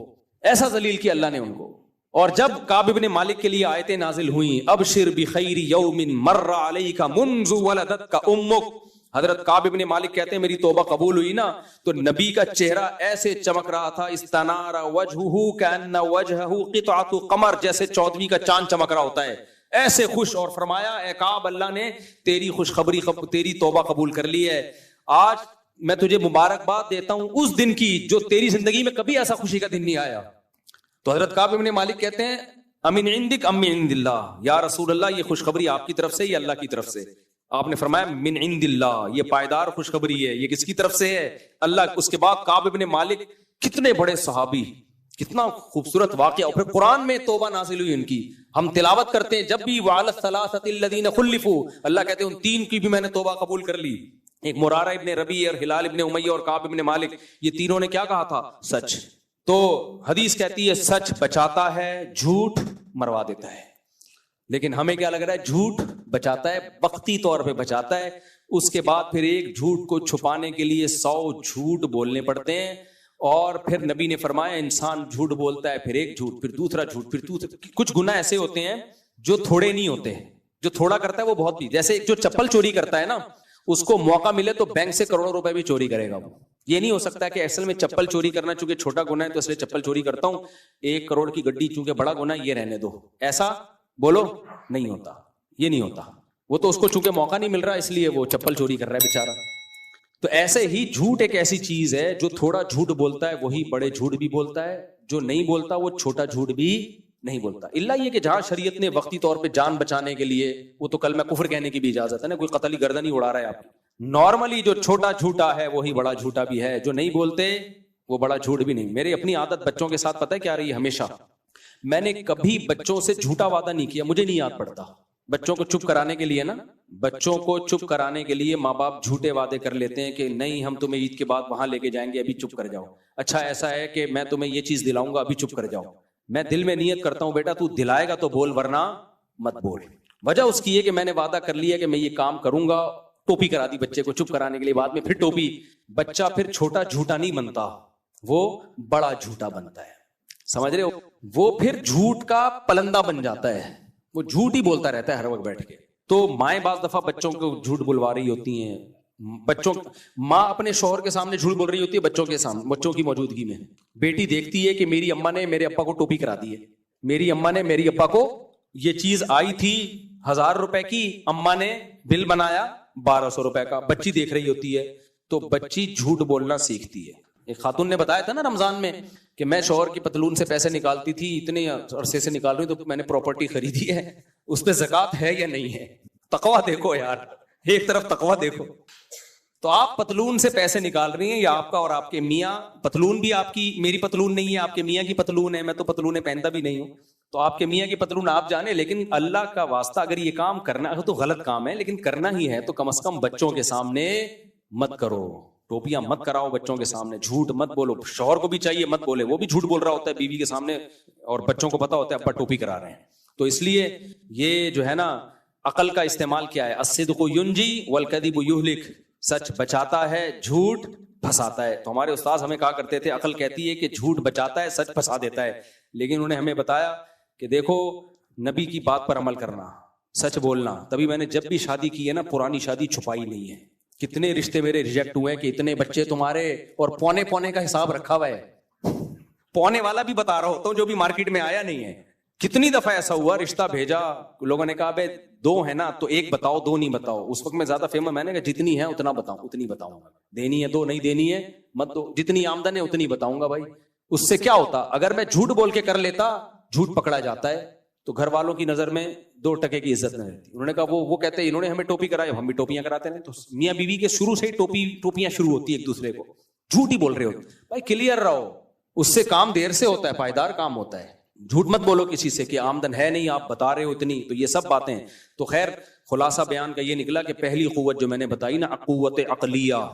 ایسا ذلیل کیا اللہ نے ان کو. اور جب کعب بن مالک کے لیے آیتیں نازل ہوئیں, ابشر بخیر یوم مر علیک منذ ولدتک امک, حضرت کعب ابن مالک کہتے ہیں میری توبہ قبول ہوئی نا تو نبی کا چہرہ ایسے چمک رہا تھا، استنار وجہہ کأن وجہہ قطعۃ قمر، جیسے 14ویں کا چاند چمک رہا ہوتا ہے، ایسے خوش، اور فرمایا اے کعب اللہ نے تیری خوشخبری تیری توبہ قبول کر لی ہے، آج میں تجھے مبارکباد دیتا ہوں اس دن کی جو تیری زندگی میں کبھی ایسا خوشی کا دن نہیں آیا۔ تو حضرت کعب ابن مالک کہتے ہیں امن عندک ام من عند اللہ، یا رسول اللہ یہ خوشخبری آپ کی طرف سے یا اللہ کی طرف سے؟ آپ نے فرمایا من عند اللہ، یہ پائیدار خوشخبری ہے، یہ کس کی طرف سے ہے؟ اللہ۔ اس کے بعد کعب ابن مالک کتنے بڑے صحابی، کتنا خوبصورت واقعہ، اور پھر قرآن میں توبہ نازل ہوئی ان کی، ہم تلاوت کرتے ہیں جب بھی وعلی الثلاثۃ الذین خلفوا، اللہ کہتے ہیں ان تین کی بھی میں نے توبہ قبول کر لی، ایک مرارہ ابن ربیع اور ہلال ابن امیہ اور کعب ابن مالک، یہ تینوں نے کیا کہا تھا؟ سچ۔ تو حدیث کہتی ہے سچ بچاتا ہے، جھوٹ مروا دیتا ہے، لیکن ہمیں کیا لگ رہا ہے؟ جھوٹ بچاتا ہے، وقتی طور پہ بچاتا ہے، اس کے بعد پھر ایک جھوٹ کو چھپانے کے لیے 100 جھوٹ بولنے پڑتے ہیں، اور پھر نبی نے فرمایا انسان جھوٹ بولتا ہے، پھر ایک جھوٹ، پھر دوسرا جھوٹ، پھر دوسرا۔ کچھ گناہ ایسے ہوتے ہیں جو تھوڑے نہیں ہوتے، جو تھوڑا کرتا ہے وہ بہت بھی، جیسے جو چپل چوری کرتا ہے نا، اس کو موقع ملے تو بینک سے کروڑوں روپے بھی چوری کرے گا وہ، یہ نہیں ہو سکتا کہ اصل میں چپل چوری کرنا چونکہ چھوٹا گناہ ہے تو اس لیے چپل چوری کرتا ہوں، 1 کروڑ کی گڈی چونکہ بڑا گناہ ہے یہ رہنے دو، ایسا بولو نہیں ہوتا، یہ نہیں ہوتا، وہ تو اس کو چونکہ موقع نہیں مل رہا اس لیے وہ چپل چوری کر رہا ہے بیچارہ۔ تو ایسے ہی جھوٹ ایک ایسی چیز ہے جو تھوڑا جھوٹ بولتا ہے وہی بڑے جھوٹ بھی بولتا ہے، جو نہیں بولتا وہ چھوٹا جھوٹ بھی نہیں بولتا، الا یہ کہ جہاں شریعت نے وقتی طور پہ جان بچانے کے لیے، وہ تو کلمہ کفر کہنے کی بھی اجازت ہے نا، کوئی قتل گردن ہی اڑا رہا ہے آپ کی، نارملی جو چھوٹا جھوٹا ہے وہی بڑا جھوٹا بھی ہے، جو نہیں بولتے وہ بڑا جھوٹ بھی نہیں۔ میری اپنی عادت بچوں کے ساتھ پتہ ہے کیا رہی ہے؟ ہمیشہ میں نے کبھی بچوں سے جھوٹا وعدہ نہیں کیا، مجھے نہیں یاد پڑتا، بچوں کو چپ کرانے کے لیے نا، بچوں کو چپ کرانے کے لیے ماں باپ جھوٹے وعدے کر لیتے ہیں کہ نہیں ہم تمہیں عید کے بعد وہاں لے کے جائیں گے، ابھی چپ کر جاؤ، اچھا ایسا ہے کہ میں تمہیں یہ چیز دلاؤں گا، ابھی چپ کر جاؤ، میں دل میں نیت کرتا ہوں بیٹا تو دلائے گا تو بول ورنہ مت بول، وجہ اس کی ہے کہ میں نے وعدہ کر لیا کہ میں یہ کام کروں گا، ٹوپی کرا دی بچے کو چپ کرانے کے لیے، بعد میں پھر ٹوپی، بچہ پھر چھوٹا جھوٹا نہیں بنتا، وہ بڑا جھوٹا بنتا ہے، سمجھ رہے ہو؟ وہ پھر جھوٹ کا پلندہ بن جاتا ہے، وہ جھوٹ ہی بولتا رہتا ہے ہر وقت بیٹھ کے۔ تو مائیں بعض دفعہ بچوں کو جھوٹ بلوا رہی ہوتی ہیں، ماں اپنے شوہر کے سامنے جھوٹ بول رہی ہوتی ہے بچوں کے سامنے، بچوں کی موجودگی میں، بیٹی دیکھتی ہے کہ میری اماں نے میرے ابا کو ٹوپی کرا دی ہے، میری اماں نے میری ابا کو یہ چیز آئی تھی 1000 روپے کی، اماں نے بل بنایا 1200 روپے کا، بچی دیکھ رہی ہوتی ہے تو بچی جھوٹ بولنا سیکھتی ہے۔ ایک خاتون نے بتایا تھا نا رمضان میں کہ میں شوہر کی پتلون سے پیسے نکالتی تھی، اتنے عرصے سے نکال رہی ہوں تو میں نے پراپرٹی خریدی ہے، اس پہ زکوٰۃ ہے یا نہیں ہے؟ تقویٰ دیکھو یار، ایک طرف تقویٰ دیکھو، تو آپ پتلون سے پیسے نکال رہی ہیں، یا آپ کا اور آپ کے میاں، پتلون بھی آپ کی، میری پتلون نہیں ہے، آپ کے میاں کی پتلون ہے، میں تو پتلونیں پہنتا بھی نہیں ہوں، تو آپ کے میاں کی پتلون آپ جانے، لیکن اللہ کا واسطہ اگر یہ کام کرنا ہے تو غلط کام ہے، لیکن کرنا ہی ہے تو کم از کم بچوں کے سامنے مت کرو، ٹوپیاں مت کراؤ بچوں کے سامنے، جھوٹ مت بولو، شوہر کو بھی چاہیے مت بولے، وہ بھی جھوٹ بول رہا ہوتا ہے بیوی کے سامنے اور بچوں کو پتا ہوتا ہے ابا ٹوپی کرا رہے ہیں۔ تو اس لیے یہ جو ہے نا عقل کا استعمال کیا ہے، الصدق ینجی والکذب یہلک، سچ بچاتا ہے، جھوٹ پھنساتا ہے۔ تو ہمارے استاذ ہمیں کہا کرتے تھے عقل کہتی ہے کہ جھوٹ بچاتا ہے، سچ پھنسا دیتا ہے، لیکن انہوں نے ہمیں بتایا کہ دیکھو نبی کی بات پر عمل کرنا، سچ بولنا، تبھی میں نے جب بھی شادی کی ہے نا پرانی شادی چھپائی نہیں ہے، کتنے رشتے میرے ریجیکٹ ہوئے کہ اتنے بچے تمہارے، اور پونے پونے کا حساب رکھا ہوا ہے، پونے والا بھی بتا رہا ہوتا ہوں جو بھی مارکیٹ میں آیا نہیں ہے۔ کتنی دفعہ ایسا ہوا رشتہ بھیجا، لوگوں نے کہا بے 2 ہے نا تو 1 بتاؤ، 2 نہیں بتاؤ، اس وقت میں زیادہ فیمس، میں نے کہا جتنی ہے اتنا بتاؤں، اتنی بتاؤں گا، دینی ہے 2، نہیں دینی ہے مت دو، جتنی آمدن ہے اتنی بتاؤں گا۔ بھائی اس سے کیا ہوتا؟ اگر میں جھوٹ بول کے کر لیتا، جھوٹ پکڑا جاتا ہے تو گھر والوں کی نظر میں 2 ٹکے کی عزت نہ رہتی۔ انہوں نے کہا وہ کہتے ہیں انہوں نے ہمیں ٹوپی کرائی، ہم بھی ٹوپیاں کراتے ہیں، تو میاں بیوی کے شروع سے ہی ٹوپیاں شروع ہوتی ہے ایک دوسرے کو، جھوٹ ہی بول رہے ہو بھائی، کلیئر رہو، اس سے کام دیر سے ہوتا ہے، پائیدار کام ہوتا ہے۔ جھوٹ مت بولو کسی سے کہ آمدن ہے نہیں، آپ بتا رہے ہو اتنی، تو یہ سب باتیں۔ تو خیر خلاصہ بیان کا یہ نکلا کہ پہلی قوت جو میں نے بتائی نا، قوت عقلیہ،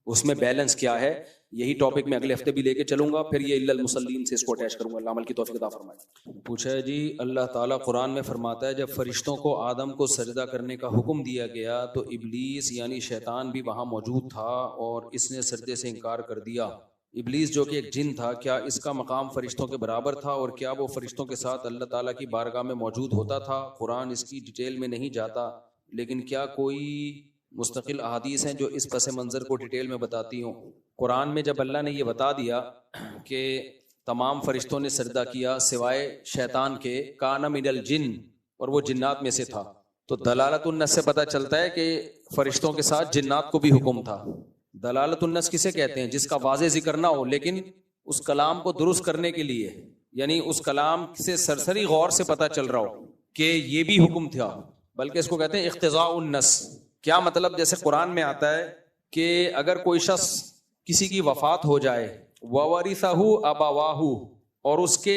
اس میں بیلنس کیا ہے، یہی ٹاپک میں اگلے ہفتے بھی لے کے چلوں گا، پھر یہ الا المصلین سے اس کو اٹیچ کروں گا۔ اللہ عمل کی توفیق عطا فرمائے۔ پوچھا ہے جی، اللہ تعالیٰ قرآن میں فرماتا ہے جب فرشتوں کو آدم کو سجدہ کرنے کا حکم دیا گیا تو ابلیس یعنی شیطان بھی وہاں موجود تھا اور اس نے سجدے سے انکار کر دیا۔ ابلیس جو کہ ایک جن تھا، کیا اس کا مقام فرشتوں کے برابر تھا، اور کیا وہ فرشتوں کے ساتھ اللہ تعالیٰ کی بارگاہ میں موجود ہوتا تھا؟ قرآن اس کی ڈیٹیل میں نہیں جاتا، لیکن کیا کوئی مستقل احادیث ہیں جو اس پس منظر کو ڈیٹیل میں بتاتی ہوں. قرآن میں جب اللہ نے یہ بتا دیا کہ تمام فرشتوں نے سجدہ کیا سوائے شیطان کے، کان من الجن، اور وہ جنات میں سے تھا، تو دلالت النص سے پتہ چلتا ہے کہ فرشتوں کے ساتھ جنات کو بھی حکم تھا. دلالت النص کسے کہتے ہیں؟ جس کا واضح ذکر نہ ہو لیکن اس کلام کو درست کرنے کے لیے، یعنی اس کلام سے سرسری غور سے پتہ چل رہا ہو کہ یہ بھی حکم تھا، بلکہ اس کو کہتے ہیں اقتضاء النص. کیا مطلب؟ جیسے قرآن میں آتا ہے کہ اگر کوئی شخص کسی کی وفات ہو جائے، وَوَرِثَهُ أَبَوَاهُ، اور اس کے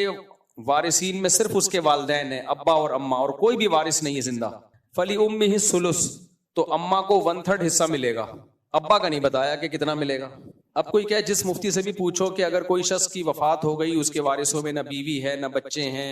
وارثین میں صرف اس کے والدین ہیں، ابا اور اماں، اور کوئی بھی وارث نہیں ہے زندہ، فَلِأُمِّهِ الثُّلُث، تو اماں کو 1/3 حصہ ملے گا. ابا کا نہیں بتایا کہ کتنا ملے گا. اب کوئی کہے، جس مفتی سے بھی پوچھو کہ اگر کوئی شخص کی وفات ہو گئی، اس کے وارثوں میں نہ بیوی ہے نہ بچے ہیں،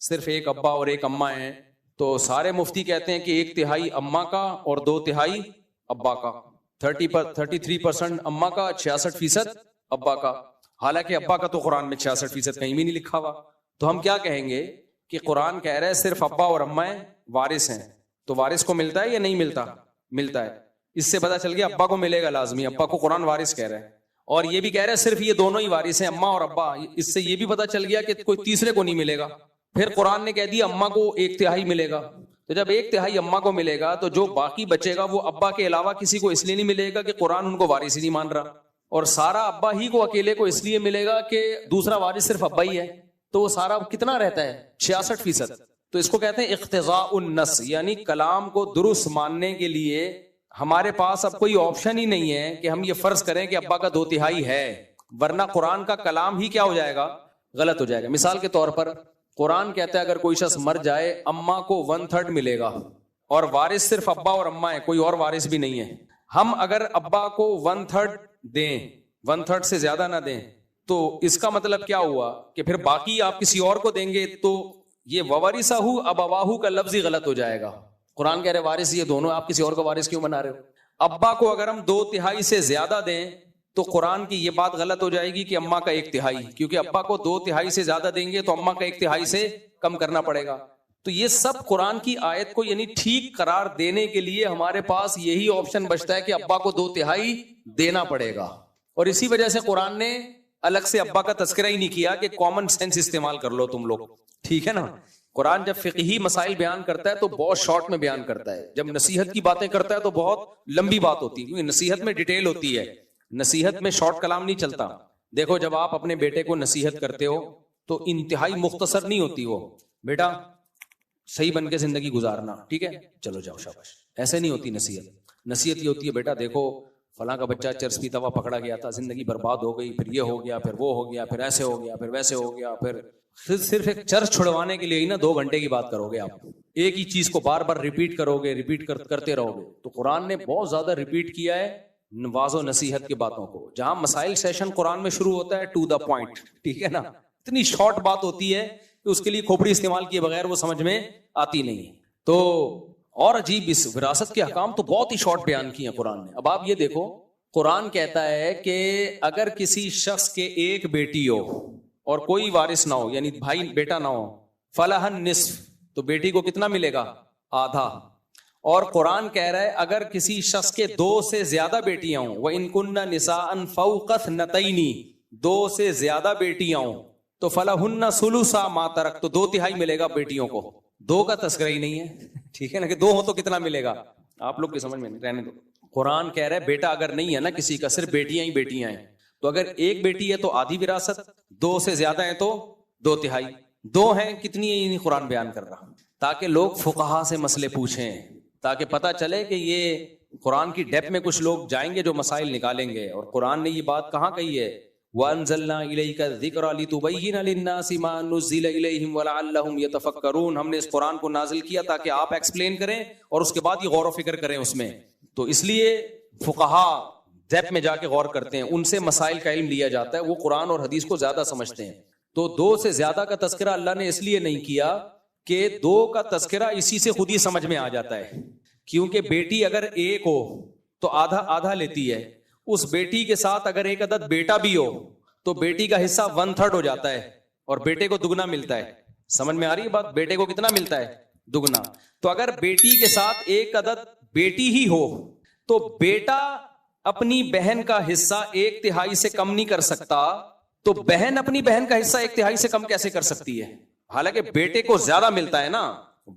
صرف ایک ابا اور ایک اماں ہیں، تو سارے مفتی کہتے ہیں کہ 1/3 اماں کا اور 2/3 ابا کا، 33% اماں کا، 66% ابا کا. حالانکہ ابا کا تو قرآن میں 66% کہیں بھی نہیں لکھا ہوا. تو ہم کیا کہیں گے کہ قرآن کہہ رہا ہے صرف ابا اور اماں وارث ہیں، تو وارث کو ملتا ہے یا نہیں ملتا؟ ملتا ہے. اس سے پتا چل گیا ابا کو ملے گا لازمی، ابا کو قرآن وارث کہہ رہا ہے. اور یہ بھی کہہ رہا ہے صرف یہ دونوں ہی وارث ہیں، اماں اور ابا. اس سے یہ بھی پتا چل گیا کہ کوئی تیسرے کو نہیں ملے گا. پھر قرآن نے کہہ دیا اماں کو 1/3 ملے گا. تو جب 1/3 اماں کو ملے گا تو جو باقی بچے گا وہ ابا کے علاوہ کسی کو اس لیے نہیں ملے گا کہ قرآن ان کو وارث ہی نہیں مان رہا، اور سارا ابا ہی کو اکیلے کو اس لیے ملے گا کہ دوسرا وارث صرف ابا ہی ہے. تو وہ سارا کتنا رہتا ہے؟ 66%. تو اس کو کہتے ہیں اقتضاء النص، یعنی کلام کو درست ماننے کے لیے ہمارے پاس اب کوئی آپشن ہی نہیں ہے کہ ہم یہ فرض کریں کہ ابا کا 2/3 ہے، ورنہ قرآن کا کلام ہی کیا ہو جائے گا؟ غلط ہو جائے گا. مثال کے طور پر قرآن کہتا ہے اگر کوئی شخص مر جائے اماں کو 1/3 ملے گا، اور وارث صرف ابا اور اماں ہے، کوئی اور وارث بھی نہیں ہے. ہم اگر ابا کو 1/3 دیں، 1/3 سے زیادہ نہ دیں، تو اس کا مطلب کیا ہوا کہ پھر باقی آپ کسی اور کو دیں گے، تو یہ وَوَرِثَهُ أَبَوَاهُ کا لفظ ہی غلط ہو جائے گا. قرآن کہہ رہے وارث یہ دونوں، آپ کسی اور کو وارث کیوں بنا رہے ہو؟ ابا کو اگر ہم 2/3 سے زیادہ دیں تو قرآن کی یہ بات غلط ہو جائے گی کہ اماں کا 1/3، کیونکہ ابا کو 2/3 سے زیادہ دیں گے تو اماں کا 1/3 سے کم کرنا پڑے گا. تو یہ سب قرآن کی آیت کو یعنی ٹھیک قرار دینے کے لیے ہمارے پاس یہی آپشن بچتا ہے کہ ابا کو 2/3 دینا پڑے گا. اور اسی وجہ سے قرآن نے الگ سے ابا کا تذکرہ ہی نہیں کیا کہ کامن سینس استعمال کر لو تم لوگ، ٹھیک ہے نا. قرآن جب فقہی مسائل بیان کرتا ہے تو بہت شارٹ میں بیان کرتا ہے، جب نصیحت کی باتیں کرتا ہے تو بہت لمبی بات ہوتی ہے، کیونکہ نصیحت میں ڈیٹیل ہوتی ہے، نصیحت میں شارٹ کلام نہیں چلتا. دیکھو جب آپ اپنے بیٹے کو نصیحت کرتے ہو تو انتہائی مختصر نہیں ہوتی، وہ بیٹا صحیح بن کے زندگی گزارنا، ٹھیک ہے چلو جاؤ شاباش، ایسے نہیں ہوتی نصیحت. نصیحت یہ ہوتی ہے بیٹا دیکھو فلاں کا بچہ چرس پیتا ہوا پکڑا گیا تھا، زندگی برباد ہو گئی، پھر یہ ہو گیا، پھر وہ ہو گیا، پھر ایسے ہو گیا، پھر ویسے ہو گیا، پھر صرف ایک چرس چھڑوانے کے لیے ہی نا 2 گھنٹے کی بات کرو گے آپ، ایک ہی چیز کو بار بار ریپیٹ کرو گے، ریپیٹ کرتے رہو گے. تو قرآن نے بہت زیادہ ریپیٹ کیا ہے واضح و نصیحت کی باتوں کو. جہاں مسائل سیشن قرآن میں شروع ہوتا ہے ٹو دا پوائنٹ، ٹھیک ہے نا، اتنی شارٹ بات ہوتی ہے کہ اس کے لیے کھوپڑی استعمال کیے بغیر وہ سمجھ میں آتی نہیں. تو اور عجیب، اس وراثت کے احکام تو بہت ہی شارٹ بیان کیے ہیں قرآن نے. اب آپ یہ دیکھو قرآن کہتا ہے کہ اگر کسی شخص کے ایک بیٹی ہو اور کوئی وارث نہ ہو، یعنی بھائی بیٹا نہ ہو، فلح النصف، تو بیٹی کو کتنا ملے گا؟ آدھا. اور قرآن کہہ رہا ہے اگر کسی شخص کے 2 سے زیادہ بیٹیاں ہوں، وَإِن كُنَّ نِسَاءً فَوْقَ اثْنَتَيْنِ، 2 سے زیادہ بیٹیاں ہوں تو فَلَهُنَّ ثُلُثَ مَا تَرَكْ، تو 2/3 ملے گا بیٹیوں کو. 2 کا تذکرہ ہی نہیں ہے، ٹھیک ہے نا، کہ 2 ہو تو کتنا ملے گا؟ آپ لوگ کی سمجھ میں نہیں، رہنے دو. قرآن کہہ رہا ہے بیٹا اگر نہیں ہے نا کسی کا، صرف بیٹیاں ہی بیٹیاں ہیں، تو اگر ایک بیٹی ہے تو آدھی وراثت، 2 سے زیادہ ہیں تو 2/3، 2 ہیں کتنی ہے نہیں قرآن بیان کر رہا، تاکہ لوگ فقہا سے مسئلے پوچھیں، تاکہ پتہ چلے کہ یہ قرآن کی ڈیپ میں کچھ لوگ جائیں گے جو مسائل نکالیں گے. اور قرآن نے یہ بات کہاں کہی ہے؟ وَأَنزَلْنَا إِلَيْكَ الذِّكْرَ لِتُبَيِّنَ لِلنَّاسِ مَا نُزِّلَ إِلَيْهِمْ وَلَعَلَّهُمْ يَتَفَكَّرُونَ. ہم نے اس قرآن کو نازل کیا تاکہ آپ ایکسپلین کریں اور اس کے بعد یہ غور و فکر کریں اس میں. تو اس لیے فقہا ڈیپ میں جا کے غور کرتے ہیں، ان سے مسائل کا علم لیا جاتا ہے، وہ قرآن اور حدیث کو زیادہ سمجھتے ہیں. تو 2 سے زیادہ کا تذکرہ اللہ نے اس لیے نہیں کیا کہ 2 کا تذکرہ اسی سے خود ہی سمجھ میں آ جاتا ہے، کیونکہ بیٹی اگر ایک ہو تو آدھا آدھا لیتی ہے، اس بیٹی کے ساتھ اگر ایک عدد بیٹا بھی ہو تو بیٹی کا حصہ 1/3 ہو جاتا ہے اور بیٹے کو دگنا ملتا ہے. سمجھ میں آ رہی ہے بات؟ بیٹے کو کتنا ملتا ہے؟ دگنا. تو اگر بیٹی کے ساتھ ایک عدد بیٹی ہی ہو تو بیٹا اپنی بہن کا حصہ 1/3 سے کم نہیں کر سکتا، تو بہن اپنی بہن کا حصہ 1/3 سے کم کیسے کر سکتی ہے؟ حالانکہ بیٹے کو زیادہ ملتا ہے نا،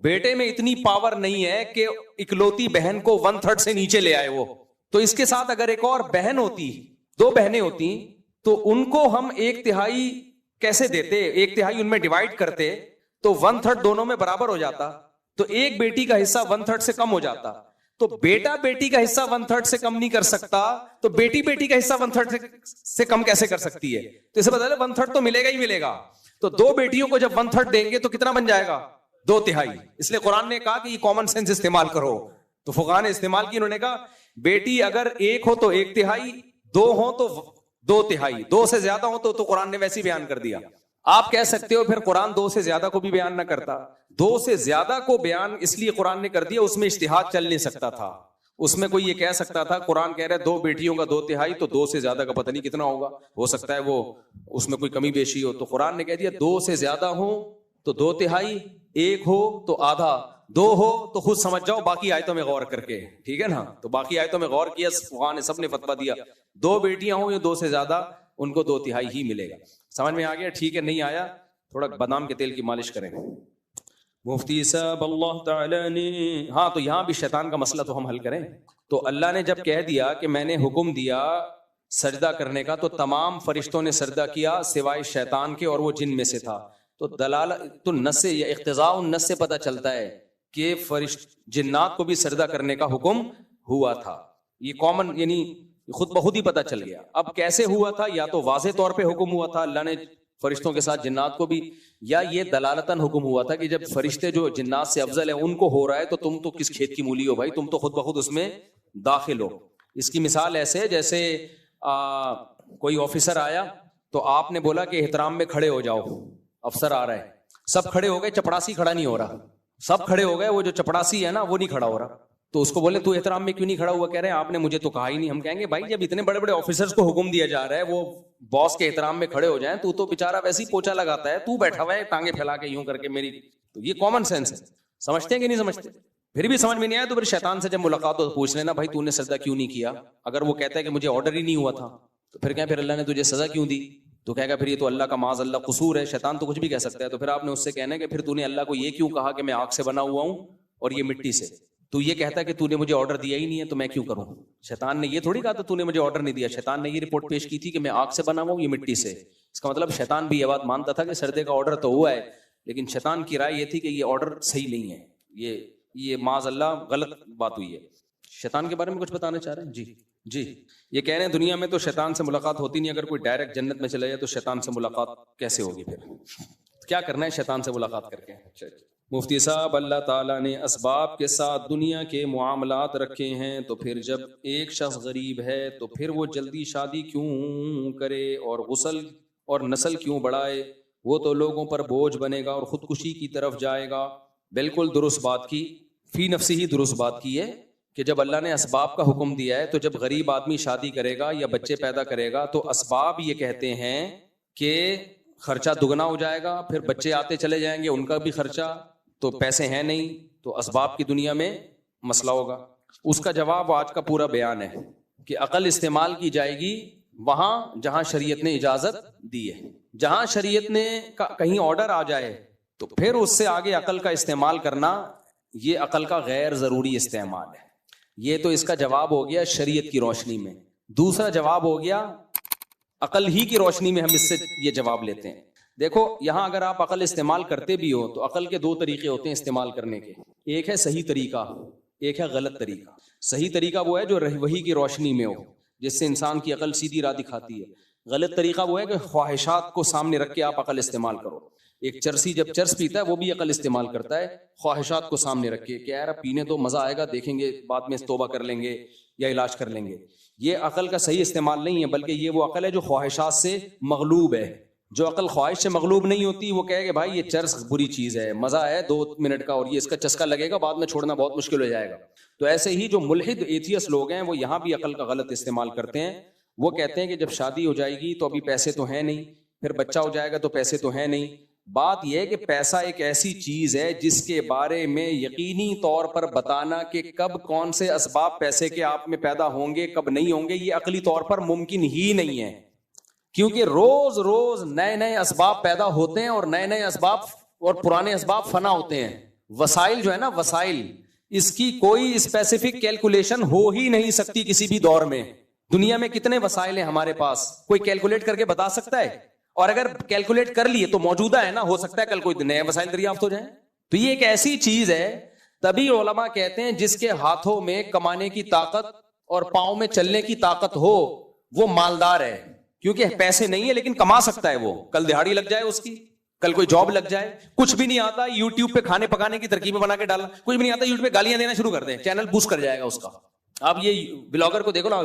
بیٹے میں اتنی پاور نہیں ہے کہ اکلوتی بہن کو 1/3 سے نیچے لے آئے وہ. تو اس کے ساتھ اگر ایک اور بہن ہوتی، 2 بہنیں ہوتی، تو ان کو ہم 1/3 کیسے دیتے؟ 1/3 ان میں ڈیوائڈ کرتے تو 1/3 دونوں میں برابر ہو جاتا، تو ایک بیٹی کا حصہ 1/3 سے کم ہو جاتا. تو بیٹا بیٹی کا حصہ 1/3 سے کم نہیں کر سکتا، تو بیٹی بیٹی کا حصہ 1/3 سے کم کیسے کر سکتی ہے؟ تو اسے بتا دیں 1/3 تو ملے گا ہی ملے گا. تو 2 بیٹیوں کو جب 1/3 دیں گے تو کتنا بن جائے گا؟ 2/3. اس لیے قرآن نے کہا کہ یہ کامن سینس استعمال کرو. تو فقہاء نے استعمال کی، انہوں نے کہا بیٹی اگر 1 ہو تو 1/3، 2 ہو تو 2/3، 2 سے زیادہ ہو تو قرآن نے ویسے بیان کر دیا. آپ کہہ سکتے ہو پھر قرآن 2 سے زیادہ کو بھی بیان نہ کرتا. 2 سے زیادہ کو بیان اس لیے قرآن نے کر دیا، اس میں اجتہاد چل نہیں سکتا تھا. اس میں کوئی یہ کہہ سکتا تھا قرآن کہہ رہا ہے 2 بیٹیوں کا 2/3، تو 2 سے زیادہ کا پتہ نہیں کتنا ہوگا، ہو سکتا ہے وہ اس میں کوئی کمی بیشی ہو. تو قرآن نے کہہ دیا 2 سے زیادہ ہو تو 2/3، 1 ہو تو آدھا، 2 ہو تو خود سمجھ جاؤ باقی آیتوں میں غور کر کے. ٹھیک ہے نا؟ تو باقی آیتوں میں غور کیا، فقہاء نے سب نے فتویٰ دیا 2 بیٹیاں ہوں یا 2 سے زیادہ ان کو 2/3 ہی ملے گا. سمجھ میں آ گیا؟ ٹھیک ہے، نہیں آیا تھوڑا بادام کے تیل کی مالش کریں. مفتی صاحب اللہ تعالی نے، ہاں تو یہاں بھی شیطان کا مسئلہ تو ہم حل کریں. تو اللہ نے جب کہہ دیا کہ میں نے حکم دیا سجدہ کرنے کا، تو تمام فرشتوں نے سجدہ کیا سوائے شیطان کے، اور وہ جن میں سے تھا. تو دلالت تو نص سے یا اقتضاء النص سے پتہ چلتا ہے کہ جنات کو بھی سجدہ کرنے کا حکم ہوا تھا. یہ کامن یعنی خود بخود ہی پتہ چل گیا. اب کیسے ہوا تھا؟ یا تو واضح طور پہ حکم ہوا تھا اللہ نے فرشتوں کے ساتھ جنات کو بھی، یا یہ دلالتاً حکم ہوا تھا کہ جب فرشتے جو جنات سے افضل ہیں ان کو ہو رہا ہے تو تم تو کس کھیت کی مولی ہو بھائی، تم تو خود بخود اس میں داخل ہو. اس کی مثال ایسے جیسے کوئی آفیسر آیا تو آپ نے بولا کہ احترام میں کھڑے ہو جاؤ، افسر آ رہا ہے، سب کھڑے ہو گئے، چپڑاسی کھڑا نہیں ہو رہا. سب کھڑے ہو گئے، وہ جو چپڑاسی ہے نا وہ نہیں کھڑا ہو رہا. تو اس کو بولے تو احترام میں کیوں نہیں کھڑا ہوا؟ کہہ رہے ہیں آپ نے مجھے تو کہا ہی نہیں. ہم کہیں گے بھائی جب اتنے بڑے بڑے آفیسرز کو حکم دیا جا رہا ہے وہ باس کے احترام میں کھڑے ہو جائیں، تو بیچارہ ویسے ہی پوچھا لگاتا ہے، تو بیٹھا ہوا ہے ٹانگیں پھیلا کے یوں کر کے میری. تو یہ کامن سینس ہے. سمجھتے ہیں کہ نہیں سمجھتے؟ پھر بھی سمجھ میں نہیں آیا تو پھر شیطان سے جب ملاقات ہو تو پوچھ لینا بھائی تو نے سجدہ کیوں نہیں کیا. اگر وہ کہتا ہے کہ مجھے آرڈر ہی نہیں ہوا تھا تو پھر کہیں پھر اللہ نے تجھے سزا کیوں دی؟ تو کہے گا پھر یہ تو اللہ کا معاذ اللہ قصور ہے. شیطان تو کچھ بھی کہہ سکتا ہے. تو پھر آپ نے اس سے کہنا ہے کہ پھر تو نے اللہ کو یہ کیوں کہا کہ میں آگ سے بنا ہوا ہوں اور یہ مٹی سے؟ تو یہ کہتا ہے کہ تو نے مجھے آرڈر دیا ہی نہیں ہے تو میں کیوں کروں. شیطان نے یہ تھوڑی کہا تھا تو نے مجھے آرڈر نہیں دیا. شیطان نے یہ رپورٹ پیش کی تھی کہ میں آگ سے بنا ہوا ہوں، یہ مٹی سے. اس کا مطلب شیطان بھی یہ بات مانتا تھا کہ سجدے کا آرڈر تو ہوا ہے، لیکن شیطان کی رائے یہ تھی کہ یہ آرڈر صحیح نہیں ہے، یہ معاذ اللہ غلط بات ہوئی ہے. شیطان کے بارے میں کچھ بتانا چاہ رہے ہیں؟ جی یہ کہہ رہے ہیں دنیا میں تو شیطان سے ملاقات ہوتی نہیں. اگر کوئی ڈائریکٹ جنت میں چلا جائے تو شیطان سے ملاقات کیسے ہوگی؟ پھر کیا کرنا ہے شیطان سے ملاقات کر کے؟ مفتی صاحب اللہ تعالیٰ نے اسباب کے ساتھ دنیا کے معاملات رکھے ہیں، تو پھر جب ایک شخص غریب ہے تو پھر وہ جلدی شادی کیوں کرے اور غسل اور نسل کیوں بڑھائے؟ وہ تو لوگوں پر بوجھ بنے گا اور خودکشی کی طرف جائے گا. بالکل درست بات کی، فی نفسی ہی درست بات کی ہے کہ جب اللہ نے اسباب کا حکم دیا ہے تو جب غریب آدمی شادی کرے گا یا بچے پیدا کرے گا تو اسباب یہ کہتے ہیں کہ خرچہ دگنا ہو جائے گا، پھر بچے آتے چلے جائیں گے، ان کا بھی خرچہ، تو پیسے ہیں نہیں تو اسباب کی دنیا میں مسئلہ ہوگا. اس کا جواب آج کا پورا بیان ہے کہ عقل استعمال کی جائے گی وہاں جہاں شریعت نے اجازت دی ہے. جہاں شریعت نے کہیں آرڈر آ جائے تو پھر اس سے آگے عقل کا استعمال کرنا یہ عقل کا غیر ضروری استعمال ہے. یہ تو اس کا جواب ہو گیا شریعت کی روشنی میں. دوسرا جواب ہو گیا عقل ہی کی روشنی میں، ہم اس سے یہ جواب لیتے ہیں. دیکھو یہاں اگر آپ عقل استعمال کرتے بھی ہو تو عقل کے 2 طریقے ہوتے ہیں استعمال کرنے کے. ایک ہے صحیح طریقہ، ایک ہے غلط طریقہ. صحیح طریقہ وہ ہے جو وحی کی روشنی میں ہو، جس سے انسان کی عقل سیدھی راہ دکھاتی ہے. غلط طریقہ وہ ہے کہ خواہشات کو سامنے رکھ کے آپ عقل استعمال کرو. ایک چرسی جب چرس پیتا ہے وہ بھی عقل استعمال کرتا ہے خواہشات کو سامنے رکھ کے کہ یار پینے تو مزہ آئے گا، دیکھیں گے بعد میں توبہ کر لیں گے یا علاج کر لیں گے. یہ عقل کا صحیح استعمال نہیں ہے، بلکہ یہ وہ عقل ہے جو خواہشات سے مغلوب ہے. جو عقل خواہش سے مغلوب نہیں ہوتی وہ کہے کہ بھائی یہ چرس بری چیز ہے، مزہ ہے 2 منٹ کا اور یہ اس کا چسکا لگے گا، بعد میں چھوڑنا بہت مشکل ہو جائے گا. تو ایسے ہی جو ملحد ایتھیس لوگ ہیں وہ یہاں بھی عقل کا غلط استعمال کرتے ہیں. وہ کہتے ہیں کہ جب شادی ہو جائے گی تو ابھی پیسے تو ہیں نہیں، پھر بچہ ہو جائے گا تو پیسے تو ہیں نہیں، بات یہ ہے کہ پیسہ ایک ایسی چیز ہے جس کے بارے میں یقینی طور پر بتانا کہ کب کون سے اسباب پیسے کے آپ میں پیدا ہوں گے کب نہیں ہوں گے یہ عقلی طور پر ممکن ہی نہیں ہے، کیونکہ روز روز نئے نئے اسباب پیدا ہوتے ہیں اور نئے نئے اسباب اور پرانے اسباب فنا ہوتے ہیں. وسائل جو ہے نا، وسائل، اس کی کوئی اسپیسیفک کیلکولیشن ہو ہی نہیں سکتی کسی بھی دور میں. دنیا میں کتنے وسائل ہیں ہمارے پاس، کوئی کیلکولیٹ کر کے بتا سکتا ہے؟ اور اگر کیلکولیٹ کر لیے تو موجودہ ہے نا، ہو سکتا ہے کل کوئی نئے وسائل دریافت ہو جائیں. تو یہ ایک ایسی چیز ہے، تبھی علماء کہتے ہیں جس کے ہاتھوں میں کمانے کی طاقت اور پاؤں میں چلنے کی طاقت ہو وہ مالدار ہے. کیونکہ پیسے نہیں ہے لیکن کما سکتا ہے، وہ کل دہاڑی لگ جائے اس کی، کل کوئی جاب لگ جائے. کچھ بھی نہیں آتا، یوٹیوب پہ کھانے پکانے کی ترکیبیں بنا کے ڈالنا، کچھ بھی نہیں آتا، یوٹیوب پہ گالیاں دینا شروع کر دیں، چینل بوسٹ کر جائے گا اس کا. آپ یہ بلاگر کو دیکھو نا،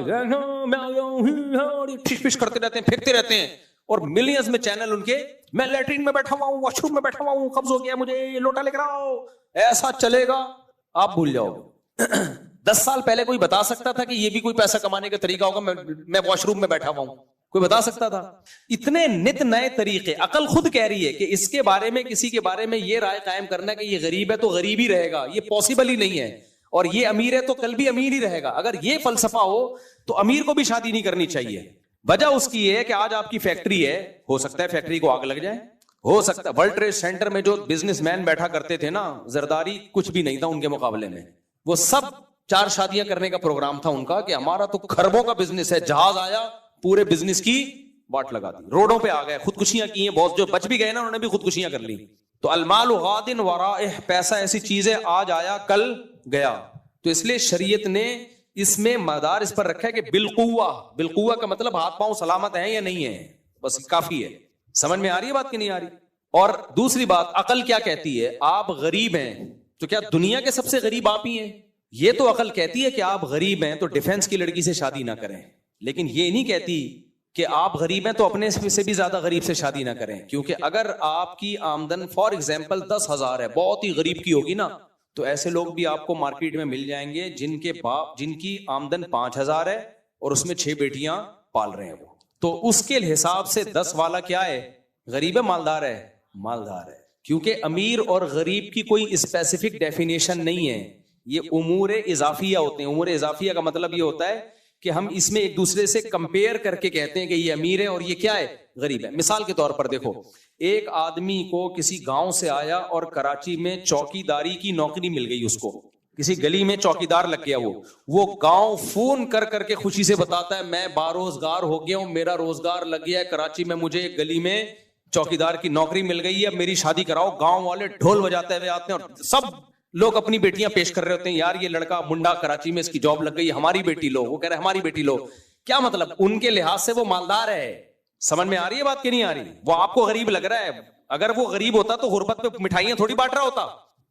پھش پھش کرتے رہتے ہیں، پھرتے رہتے ہیں، اور ملینز میں چینل ان کے، میں لیٹرین میں بیٹھا ہوا ہوں، واش روم میں بیٹھا ہوا ہوں، قبض ہو گیا مجھے، لوٹا لے کر آؤ. ایسا چلے گا آپ بھول جاؤ گے. 10 سال پہلے کوئی بتا سکتا تھا کہ یہ بھی کوئی پیسہ کمانے کا طریقہ ہوگا؟ میں واش روم میں بیٹھا ہوا ہوں، کوئی بتا سکتا تھا؟ اتنے نت نئے طریقے. عقل خود کہہ رہی ہے کہ اس کے بارے میں، کسی کے بارے میں یہ رائے قائم کرنا کہ یہ غریب ہے تو غریب ہی رہے گا، یہ پاسبل ہی نہیں ہے. اور یہ امیر ہے تو کل بھی امیر ہی رہے گا. اگر یہ فلسفہ ہو تو امیر کو بھی شادی نہیں کرنی چاہیے. وجہ اس کی یہ ہے کہ آج آپ کی فیکٹری ہے، ہو سکتا ہے فیکٹری کو آگ لگ جائے، ہو سکتا ہے. ورلڈ ٹریڈ سینٹر میں جو بزنس مین بیٹھا کرتے تھے نا، زرداری کچھ بھی نہیں تھا ان کے مقابلے میں. وہ سب 4 شادیاں کرنے کا پروگرام تھا ان کا کہ ہمارا تو خربوں کا بزنس ہے. جہاز آیا، پورے بزنس کی واٹ لگا دی، روڈوں پہ آ گئے، خودکشیاں کی ہیں بہت. جو بچ بھی گئے نا انہوں نے بھی خودکشیاں کر لی. تو المال غاد ورائہ، پیسہ ایسی چیز ہے آج آیا کل گیا. تو اس لیے شریعت نے اس میں مدار اس پر رکھا ہے کہ بالقوہ. بالقوہ کا مطلب ہاتھ پاؤں سلامت ہیں یا نہیں ہے، بس کافی ہے. سمجھ میں آ رہی ہے بات کہ نہیں آ رہی؟ اور دوسری بات، عقل کیا کہتی ہے؟ آپ غریب ہیں تو کیا دنیا کے سب سے غریب آپ ہی ہیں؟ یہ تو عقل کہتی ہے کہ آپ غریب ہیں تو ڈیفنس کی لڑکی سے شادی نہ کریں، لیکن یہ نہیں کہتی کہ آپ غریب ہیں تو اپنے سے بھی زیادہ غریب سے شادی نہ کریں. کیونکہ اگر آپ کی آمدن فار ایگزامپل 10,000 ہے، بہت ہی غریب کی ہوگی نا، تو ایسے لوگ بھی آپ کو مارکیٹ میں مل جائیں گے جن کے باپ، جن کی آمدن 5,000 ہے اور اس میں 6 بیٹیاں پال رہے ہیں وہ. تو اس کے حساب سے 10 والا کیا ہے؟ غریب ہے مالدار ہے؟ مالدار ہے. کیونکہ امیر اور غریب کی کوئی اسپیسیفک ڈیفینیشن نہیں ہے، یہ امور اضافیہ ہوتے ہیں. امور اضافیہ کا مطلب یہ ہوتا ہے کہ ہم اس میں ایک دوسرے سے کمپیئر کر کے کہتے ہیں کہ یہ امیر ہے اور یہ کیا ہے؟ غریب ہے. مثال کے طور پر دیکھو، ایک آدمی کو کسی گاؤں سے آیا اور کراچی میں چوکی داری کی نوکری مل گئی، اس کو کسی گلی میں چوکی دار لگ گیا. وہ گاؤں فون کر کر کے خوشی سے بتاتا ہے میں باروزگار ہو گیا ہوں، میرا روزگار لگ گیا ہے کراچی میں، مجھے ایک گلی میں چوکی دار کی نوکری مل گئی ہے، اب میری شادی کراؤ. گاؤں والے ڈھول بجاتے ہوئے آتے ہیں اور سب لوگ اپنی بیٹیاں پیش کر رہے ہوتے ہیں، یار یہ لڑکا منڈا کراچی میں اس کی جاب لگ گئی، ہماری بیٹی لو. وہ کہہ رہے ہماری بیٹی لو. کیا مطلب؟ ان کے لحاظ سے وہ مالدار ہے. سمجھ میں آ رہی ہے بات کہ نہیں آ رہی؟ وہ آپ کو غریب لگ رہا ہے. اگر وہ غریب ہوتا تو غربت پہ مٹھائیاں تھوڑی بانٹ رہا ہوتا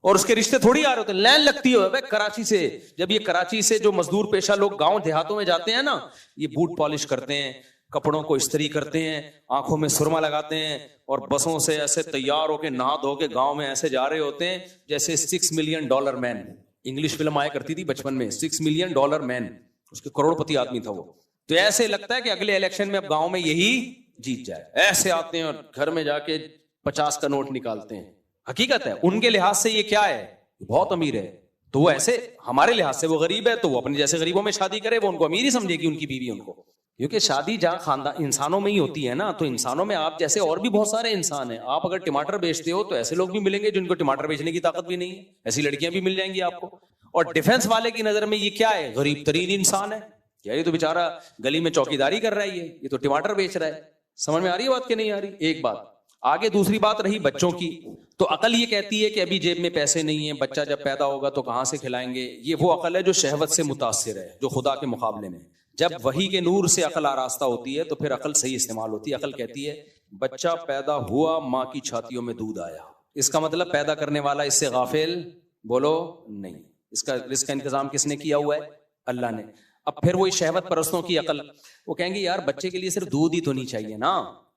اور اس کے رشتے تھوڑی آ رہے ہوتے. لین لگتی ہو کراچی سے. جب یہ کراچی سے جو مزدور پیشہ لوگ گاؤں دیہاتوں میں جاتے ہیں نا، یہ بوٹ پالش کرتے ہیں، کپڑوں کو استری کرتے ہیں، آنکھوں میں سرما لگاتے ہیں، اور بسوں سے ایسے تیار ہو کے نہا دھو کے گاؤں میں ایسے جا رہے ہوتے ہیں جیسے $6 ملین مین. انگلش فلم آیا کرتی تھی بچپن میں، $6 ملین مین، اس کے کروڑ پتی آدمی تھا وہ. تو ایسے لگتا ہے کہ اگلے الیکشن میں اب گاؤں میں یہی جیت جائے. ایسے آتے ہیں اور گھر میں جا کے 50 کا نوٹ نکالتے ہیں. حقیقت ہے ان کے لحاظ سے یہ کیا ہے؟ بہت امیر ہے. تو وہ ایسے، ہمارے لحاظ سے وہ غریب ہے تو وہ اپنے جیسے غریبوں میں شادی کرے، وہ ان کو امیر ہی سمجھے گی ان کی بیوی ان کو. کیونکہ شادی جہاں خاندان انسانوں میں ہی ہوتی ہے نا، تو انسانوں میں آپ جیسے اور بھی بہت سارے انسان ہیں. آپ اگر ٹماٹر بیچتے ہو تو ایسے لوگ بھی ملیں گے جن کو ٹماٹر بیچنے کی طاقت بھی نہیں ہے، ایسی لڑکیاں بھی مل جائیں گی آپ کو. اور ڈیفنس والے کی نظر میں یہ کیا ہے؟ غریب ترین انسان ہے. یہ تو بیچارہ گلی میں چوکی داری کر رہا ہے، یہ تو ٹماٹر بیچ رہا ہے. سمجھ میں آ رہی ہے بات کہ نہیں آ رہی؟ ایک بات. آگے دوسری بات رہی بچوں کی. تو عقل یہ کہتی ہے کہ ابھی جیب میں پیسے نہیں ہیں، بچہ جب پیدا ہوگا تو کہاں سے کھلائیں گے. یہ وہ عقل ہے جو شہوت سے متاثر ہے، جو خدا کے مقابلے میں. جب وحی کے نور سے عقل آراستہ ہوتی ہے تو پھر عقل صحیح استعمال ہوتی ہے. عقل کہتی ہے بچہ پیدا ہوا، ماں کی چھاتیوں میں دودھ آیا. اس کا مطلب پیدا کرنے والا اس سے غافل بولو نہیں. اس کا رزق کا انتظام کس نے کیا ہوا ہے؟ اللہ نے. اب پھر وہی شہوت پرستوں کی عقل، وہ کہیں گے یار بچے کے لیے صرف دودھ ہی تو نہیں چاہیے نا،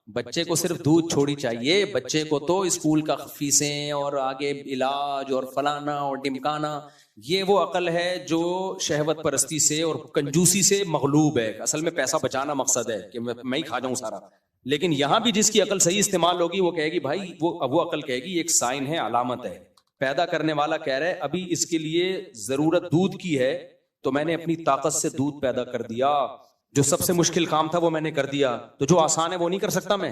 بچے کو صرف دودھ چھوڑی چاہیے، بچے کو تو اسکول کا فیسیں اور آگے علاج اور فلانا اور ڈمکانا. یہ وہ عقل ہے جو شہوت پرستی سے اور کنجوسی سے مغلوب ہے. اصل میں پیسہ بچانا مقصد ہے کہ میں ہی کھا جاؤں سارا. لیکن یہاں بھی جس کی عقل صحیح استعمال ہوگی وہ کہے گی بھائی وہ عقل کہے گی ایک سائن ہے, علامت ہے. پیدا کرنے والا کہہ رہا ہے ابھی اس کے لیے ضرورت دودھ کی ہے تو میں نے اپنی طاقت سے دودھ پیدا کر دیا, جو سب سے مشکل کام تھا وہ میں نے کر دیا, تو جو آسان ہے وہ نہیں کر سکتا میں.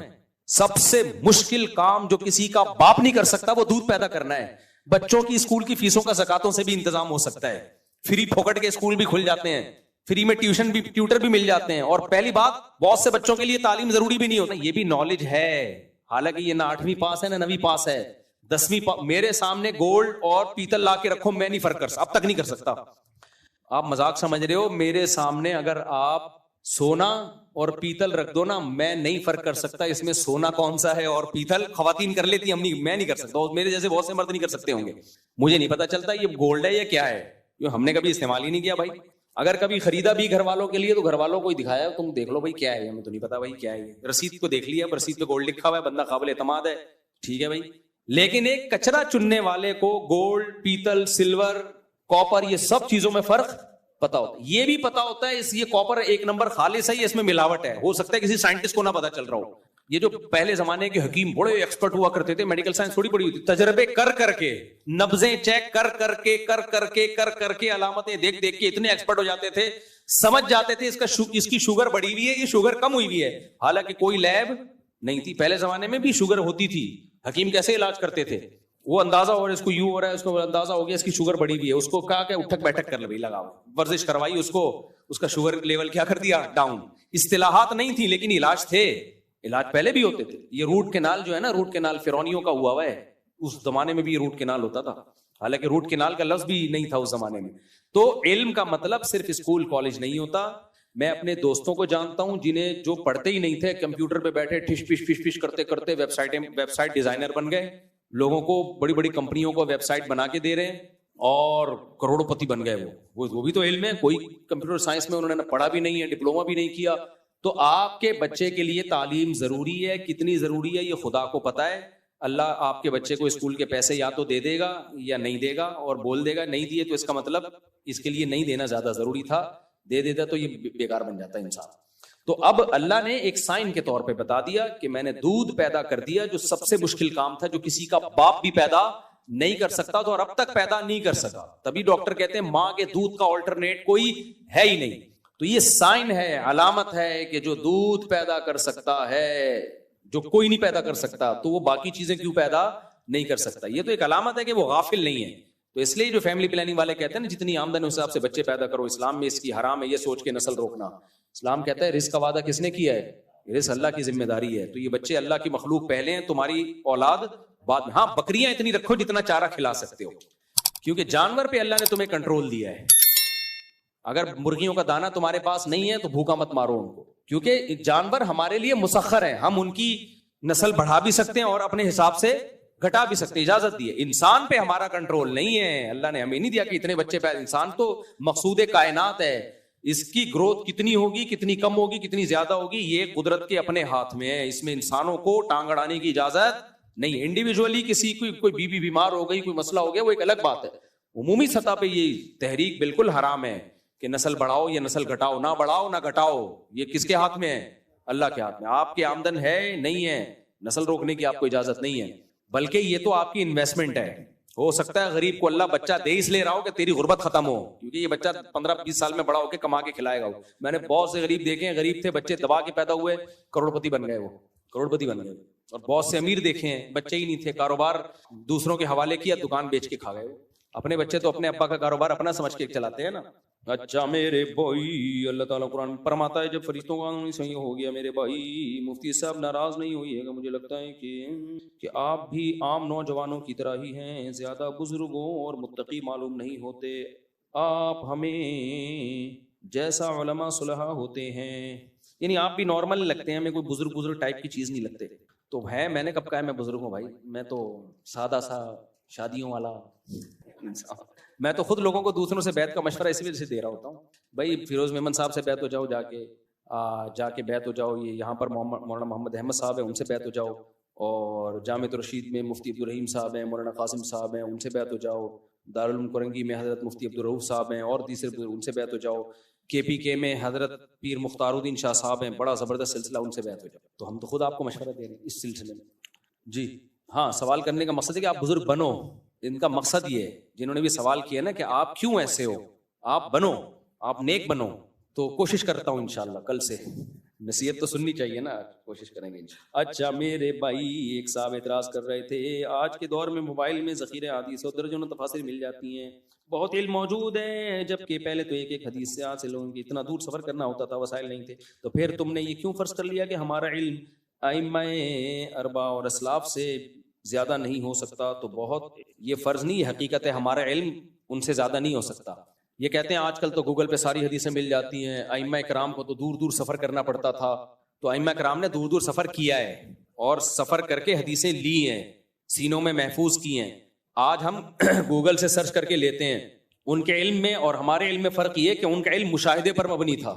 سب سے مشکل کام جو کسی کا باپ نہیں کر سکتا وہ دودھ پیدا کرنا ہے. بچوں کی اسکول کی فیسوں کا زکاتوں سے بھی انتظام ہو سکتا ہے, فری پھوکٹ کے اسکول بھی کھل جاتے ہیں, فری میں ٹیوشن بھی ٹیوٹر بھی مل جاتے ہیں, اور پہلی بات بہت سے بچوں کے لیے تعلیم ضروری بھی نہیں ہوتا, یہ بھی نالج ہے. حالانکہ یہ نہ 8ویں پاس ہے نہ 9ویں پاس ہے, 10ویں میرے سامنے گولڈ اور پیتل لا کے رکھو میں نہیں فرق کر اب تک نہیں کر سکتا. آپ مذاق سمجھ رہے ہو, میرے سامنے اگر آپ سونا اور پیتل رکھ دو نا میں نہیں فرق کر سکتا اس میں سونا کون سا ہے اور پیتل. خواتین کر لیتی ہم نہیں, میں نہیں کر سکتا, میرے جیسے بہت سے مرد نہیں کر سکتے ہوں گے. مجھے نہیں پتا چلتا یہ گولڈ ہے یا کیا ہے, ہم نے کبھی استعمال ہی نہیں کیا بھائی. اگر کبھی خریدا بھی گھر والوں کے لیے تو گھر والوں کو ہی دکھایا تم دیکھ لو بھائی کیا ہے, ہمیں تو نہیں پتا بھائی کیا ہے. رسید کو دیکھ لیا, رسید پہ گولڈ لکھا ہوا ہے, بندہ قابل اعتماد ہے, ٹھیک ہے بھائی. لیکن ایک کچرا چننے والے کو گولڈ, پیتل, سلور, کاپر یہ سب چیزوں میں فرق پتا ہوتا ہے. یہ بھی پتا ہوتا ہے اس یہ کاپر 1 نمبر خالص ہے, اس میں ملاوٹ ہے. ہو سکتا ہے کسی سائنٹسٹ کو نہ پتا چل رہا ہو. یہ جو پہلے زمانے کے حکیم بڑے ایکسپرٹ ہوا کرتے تھے, میڈیکل سائنس تھوڑی بڑی ہوتی, تجربے کر کر کے, نبضیں چیک کر کے علامتیں دیکھ کے اتنے ایکسپرٹ ہو جاتے تھے, سمجھ جاتے تھے اس کی شوگر بڑھی ہوئی ہے, یہ شوگر کم ہوئی ہوئی ہے. حالانکہ کوئی لیب نہیں تھی پہلے زمانے میں بھی شوگر ہوتی تھی. حکیم کیسے علاج کرتے تھے, وہ اندازہ ہو رہا ہے اس کو یوں ہو رہا ہے, اس کو اندازہ ہو گیا اس کی شوگر بڑھی ہوئی ہے, اس کو کہا کہ اٹھک بیٹھک کر لے بھائی, لگاؤ ورزش کروائی, اس کا شوگر لیول کیا کر دیا ڈاؤن. اصطلاحات نہیں تھی لیکن علاج تھے, علاج پہلے بھی ہوتے تھے. یہ روٹ کینال جو ہے نا, روٹ کینال فرعونیوں کا ہوا ہے, اس زمانے میں بھی یہ روٹ کینال ہوتا تھا. حالانکہ روٹ کینال کا لفظ بھی نہیں تھا اس زمانے میں. تو علم کا مطلب صرف اسکول کالج نہیں ہوتا. میں اپنے دوستوں کو جانتا ہوں جنہیں جو پڑھتے ہی نہیں تھے, کمپیوٹر پہ بیٹھے ٹھش پش کرتے ویب سائٹ ڈیزائنر بن گئے, لوگوں کو بڑی بڑی کمپنیوں کو ویب سائٹ بنا کے دے رہے ہیں اور کروڑوں پتی بن گئے. وہ بھی تو علم ہے. کوئی کمپیوٹر سائنس میں انہوں نے پڑھا بھی نہیں ہے, ڈپلوما بھی نہیں کیا. تو آپ کے بچے کے لیے تعلیم ضروری ہے, کتنی ضروری ہے یہ خدا کو پتا ہے. اللہ آپ کے بچے کو اسکول کے پیسے یا تو دے دے گا یا نہیں دے گا, اور بول دے گا نہیں دیے تو اس کا مطلب اس کے لیے نہیں دینا زیادہ ضروری تھا, دے دیتا تو یہ بیکار بن جاتا ہے انسان. تو اب اللہ نے ایک سائن کے طور پہ بتا دیا کہ میں نے دودھ پیدا کر دیا, جو سب سے مشکل کام تھا, جو کسی کا باپ بھی پیدا نہیں کر سکتا تو, اور اب تک پیدا نہیں کر سکا. تبھی ڈاکٹر کہتے ہیں ماں کے دودھ کا آلٹرنیٹ کوئی ہے ہی نہیں. تو یہ سائن ہے, علامت ہے کہ جو دودھ پیدا کر سکتا ہے, جو کوئی نہیں پیدا کر سکتا, تو وہ باقی چیزیں کیوں پیدا نہیں کر سکتا. یہ تو ایک علامت ہے کہ وہ غافل نہیں ہے. تو اس لیے جو فیملی پلاننگ والے کہتے ہیں نا جتنی آمدن اس حساب سے بچے پیدا کرو, اسلام میں اس کی حرام ہے یہ سوچ کے نسل روکنا. اسلام کہتا ہے رزق کا وعدہ کس نے کیا ہے, رزق اللہ کی ذمہ داری ہے. تو یہ بچے اللہ کی مخلوق پہلے ہیں, تمہاری اولاد بعد میں. ہاں بکریاں اتنی رکھو جتنا چارہ کھلا سکتے ہو, کیونکہ جانور پہ اللہ نے تمہیں کنٹرول دیا ہے. اگر مرغیوں کا دانہ تمہارے پاس نہیں ہے تو بھوکا مت مارو ان کو, کیونکہ جانور ہمارے لیے مسخر ہیں. ہم ان کی نسل بڑھا بھی سکتے ہیں اور اپنے حساب سے گھٹا بھی سکتے ہیں, اجازت دی ہے. انسان پہ ہمارا کنٹرول نہیں ہے. اللہ نے ہمیں نہیں دیا کہ اتنے بچے پیدا. انسان تو مقصود کائنات ہے, اس کی گروتھ کتنی ہوگی, کتنی کم ہوگی, کتنی زیادہ ہوگی, یہ قدرت کے اپنے ہاتھ میں ہے. اس میں انسانوں کو ٹانگ اڑانے کی اجازت نہیں. انڈیویجولی کسی کوئی بیوی بیمار ہو گئی, کوئی مسئلہ ہو گیا, وہ ایک الگ بات ہے. عمومی سطح پہ یہ تحریک بالکل حرام ہے کہ نسل بڑھاؤ یا نسل گھٹاؤ. نہ بڑھاؤ نہ گھٹاؤ, یہ کس کے ہاتھ میں ہے, اللہ کے ہاتھ میں. آپ کی آمدن ہے نہیں ہے, نسل روکنے کی آپ کو اجازت نہیں ہے, بلکہ یہ تو آپ کی انویسٹمنٹ ہے. ہو سکتا ہے غریب کو اللہ بچہ دے اس لیے رہا ہو کہ تیری غربت ختم ہو, کیونکہ یہ بچہ 15-20 سال میں بڑا ہو کے کما کے کھلائے گا. میں نے بہت سے غریب دیکھے ہیں, غریب تھے, بچے دبا کے پیدا ہوئے, کروڑ پتی بن گئے, وہ کروڑ پتی بن گئے. اور بہت سے امیر دیکھے ہیں, بچے ہی نہیں تھے, کاروبار دوسروں کے حوالے کیا, دکان بیچ کے کھا گئے. اپنے بچے تو اپنے ابا کا کاروبار اپنا سمجھ کے چلاتے ہیں نا. اچھا میرے بھائی, اللہ تعالیٰ قرآن فرماتا ہے جب فرشتوں کا قانون صحیح ہو گیا میرے بھائی, مفتی صاحب ناراض نہیں ہوئیے گا, مجھے لگتا ہے کہ آپ بھی عام نوجوانوں کی طرح ہی ہیں, زیادہ بزرگوں اور متقی معلوم نہیں ہوتے. آپ ہمیں جیسا علماء صلحاء ہوتے ہیں, یعنی آپ بھی نارمل لگتے ہیں, ہمیں کوئی بزرگ ٹائپ کی چیز نہیں لگتے. تو ہے, میں نے کب کہا ہے میں بزرگ ہوں بھائی, میں تو سادہ سا شادیوں والا انسان. میں تو خود لوگوں کو دوسروں سے بیعت کا مشورہ اسی وجہ سے دے رہا ہوتا ہوں. بھائی فیروز میمن صاحب سے بیعت ہو جاؤ, جا کے بیعت ہو جاؤ. یہ یہاں پر مولانا محمد احمد صاحب ہیں, ان سے بیعت ہو جاؤ. اور جامع الرشید میں مفتی عبدالرحیم صاحب ہیں, مولانا قاسم صاحب ہیں, ان سے بیعت ہو جاؤ. دارالعلوم کرنگی میں حضرت مفتی عبدالرؤف صاحب ہیں, اور تیسرے ان سے بیعت ہو جاؤ. KPK میں حضرت پیر مختار الدین شاہ صاحب ہیں, بڑا زبردست سلسلہ, ان سے بیعت ہو جائے. تو ہم تو خود آپ کو مشورہ دے رہے ہیں اس سلسلے میں. جی ہاں, سوال کرنے کا مقصد ہے کہ آپ بزرگ بنو. ان کا مقصد یہ ہے, جنہوں نے بھی سوال کیا نا کہ آپ کیوں ایسے ہو, آپ بنو, آپ نیک بنو. تو کوشش کرتا ہوں انشاءاللہ کل سے. نصیحت تو سننی چاہیے نا, کوشش کریں گے. اچھا میرے بھائی, ایک صاحب اعتراض کر رہے تھے, آج کے دور میں موبائل میں ذخیرہ حدیث و درجنوں تفاسیر مل جاتی ہیں, بہت علم موجود ہے, جبکہ پہلے تو ایک ایک حدیث سے حاصل ہوں گی, اتنا دور سفر کرنا ہوتا تھا, وسائل نہیں تھے. تو پھر تم نے یہ کیوں فرض کر لیا کہ ہمارا علم ائمہ اربعہ اور اسلاف سے زیادہ نہیں ہو سکتا؟ تو بہت یہ فرض نہیں ہے, حقیقت ہے ہمارا علم ان سے زیادہ نہیں ہو سکتا. یہ کہتے ہیں آج کل تو گوگل پہ ساری حدیثیں مل جاتی ہیں, ائمہ کرام کو تو دور دور سفر کرنا پڑتا تھا. تو ائمہ کرام نے دور دور سفر کیا ہے اور سفر کر کے حدیثیں لی ہیں, سینوں میں محفوظ کی ہیں. آج ہم گوگل سے سرچ کر کے لیتے ہیں. ان کے علم میں اور ہمارے علم میں فرق یہ کہ ان کا علم مشاہدے پر مبنی تھا.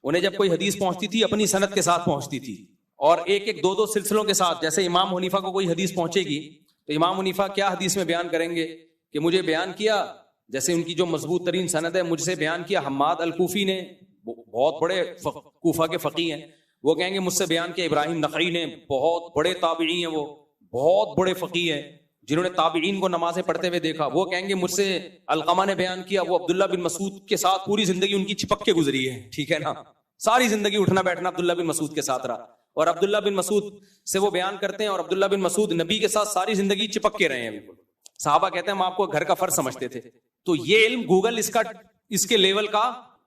انہیں جب کوئی حدیث پہنچتی تھی اپنی سند کے ساتھ پہنچتی تھی, اور ایک ایک دو دو سلسلوں کے ساتھ. جیسے امام حنیفہ کو کوئی حدیث پہنچے گی تو امام حنیفہ کیا حدیث میں بیان کریں گے کہ مجھے بیان کیا, جیسے ان کی جو مضبوط ترین سند ہے, مجھ سے بیان کیا حماد الکوفی نے, بہت بڑے کوفہ کے فقیہ ہیں. وہ کہیں گے مجھ سے بیان کیا ابراہیم نخعی نے, بہت بڑے تابعی ہیں, وہ بہت بڑے فقیہ ہیں جنہوں نے تابعین کو نمازیں پڑھتے ہوئے دیکھا. وہ کہیں گے مجھ سے علقمہ نے بیان کیا, وہ عبداللہ بن مسعود کے ساتھ پوری زندگی ان کی چپک کے گزری ہے, ٹھیک ہے نا, ساری زندگی اٹھنا بیٹھنا عبداللہ بن مسعود کے ساتھ رہا, اور عبداللہ بن مسعود سے وہ بیان کرتے ہیں, اور عبداللہ بن مسعود نبی کے ساتھ ساری زندگی چپک کے رہے ہیں. بالکل صحابہ کہتے ہیں ہم آپ کو گھر کا فرض سمجھتے تھے. تو یہ علم گوگل اس کے لیول کا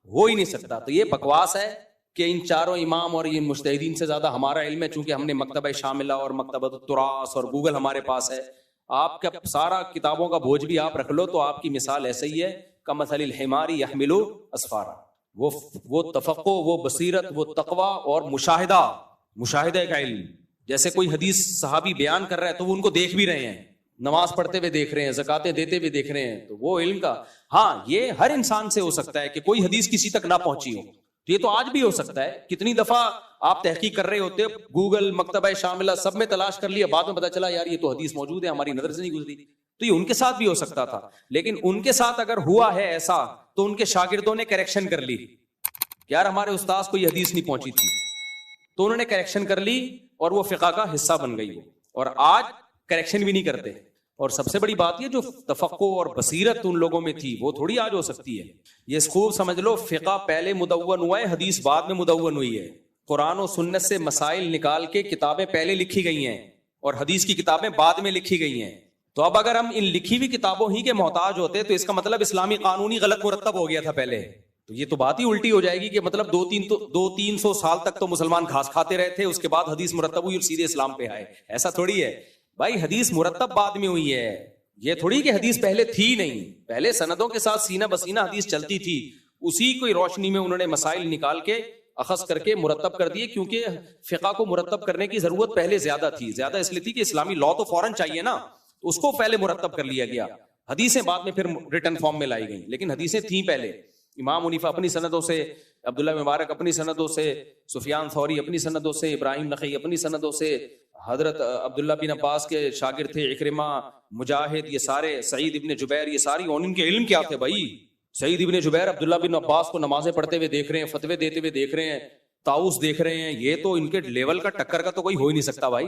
ہو ہی نہیں سکتا. تو یہ بکواس ہے کہ ان چاروں امام اور ان مجتہدین سے زیادہ ہمارا علم ہے, چونکہ ہم نے مکتبہ شاملہ اور مکتبۃ التراث اور گوگل ہمارے پاس ہے. آپ کا سارا کتابوں کا بوجھ بھی آپ رکھ لو تو آپ کی مثال ایسے ہی ہے کمثل الحمار یحمل اسفارا. وہ تفقہ, وہ بصیرت, وہ تقوی اور مشاہدہ کا علم. جیسے کوئی حدیث صحابی بیان کر رہا ہے تو وہ ان کو دیکھ بھی رہے ہیں, نماز پڑھتے ہوئے دیکھ رہے ہیں, زکاتیں دیتے ہوئے دیکھ رہے ہیں, تو وہ علم کا. ہاں یہ ہر انسان سے ہو سکتا ہے کہ کوئی حدیث کسی تک نہ پہنچی ہو, تو یہ تو آج بھی ہو سکتا ہے. کتنی دفعہ آپ تحقیق کر رہے ہوتے, گوگل, مکتبہ شاملہ سب میں تلاش کر لیا, بعد میں پتا چلا یار یہ تو حدیث موجود ہے, ہماری نظر سے نہیں گزری. تو یہ ان کے ساتھ بھی ہو سکتا تھا, لیکن ان کے ساتھ اگر ہوا ہے ایسا تو ان کے شاگردوں نے کریکشن کر لی, یار ہمارے استاذ کو یہ حدیث نہیں پہنچی تھی, تو انہوں نے کریکشن کر لی اور وہ فقہ کا حصہ بن گئی. اور آج کریکشن بھی نہیں کرتے. اور سب سے بڑی بات یہ جو تفقہ اور بصیرت ان لوگوں میں تھی وہ تھوڑی آج ہو سکتی ہے. یہ خوب سمجھ لو, فقہ پہلے مدون ہوا ہے, حدیث بعد میں مدون ہوئی ہے. قرآن و سنت سے مسائل نکال کے کتابیں پہلے لکھی گئی ہیں اور حدیث کی کتابیں بعد میں لکھی گئی ہیں. تو اب اگر ہم ان لکھی ہوئی کتابوں ہی کے محتاج ہوتے تو اس کا مطلب اسلامی قانونی غلط مرتب ہو گیا تھا پہلے. تو یہ تو بات ہی الٹی ہو جائے گی کہ مطلب 200-300 سال تک تو مسلمان گھاس کھاتے رہے تھے, اس کے بعد حدیث مرتب ہوئی اور سیدھے اسلام پہ آئے. ایسا تھوڑی ہے بھائی, حدیث مرتب بعد میں ہوئی ہے. یہ تھوڑی کہ حدیث پہلے تھی نہیں, پہلے سندوں کے ساتھ سینہ بسینہ حدیث چلتی تھی, اسی کی روشنی میں انہوں نے مسائل نکال کے اخذ کر کے مرتب کر دیے. کیونکہ فقہ کو مرتب کرنے کی ضرورت پہلے زیادہ تھی, زیادہ اس لیے تھی کہ اسلامی لاء تو فوراً چاہیے نا, تو اس کو پہلے مرتب کر لیا گیا. حدیثیں بعد میں پھر ریٹن فارم میں لائی گئیں, لیکن حدیثیں تھیں پہلے. امام حنیفہ اپنی سندوں سے, عبداللہ مبارک اپنی سندوں سے, سفیان ثوری اپنی سندوں سے, ابراہیم نخعی اپنی سندوں سے, حضرت عبداللہ بن عباس کے شاگرد تھے اکرمہ, مجاہد, یہ سارے, سعید ابن جبیر, یہ ساری, اور ان کے علم کیا تھے بھائی. سعید ابن جبیر عبداللہ بن عباس کو نمازیں پڑھتے ہوئے دیکھ رہے ہیں, فتوے دیتے ہوئے دیکھ رہے ہیں, طاؤس دیکھ رہے ہیں. یہ تو ان کے لیول کا ٹکر کا تو کوئی ہو ہی نہیں سکتا بھائی.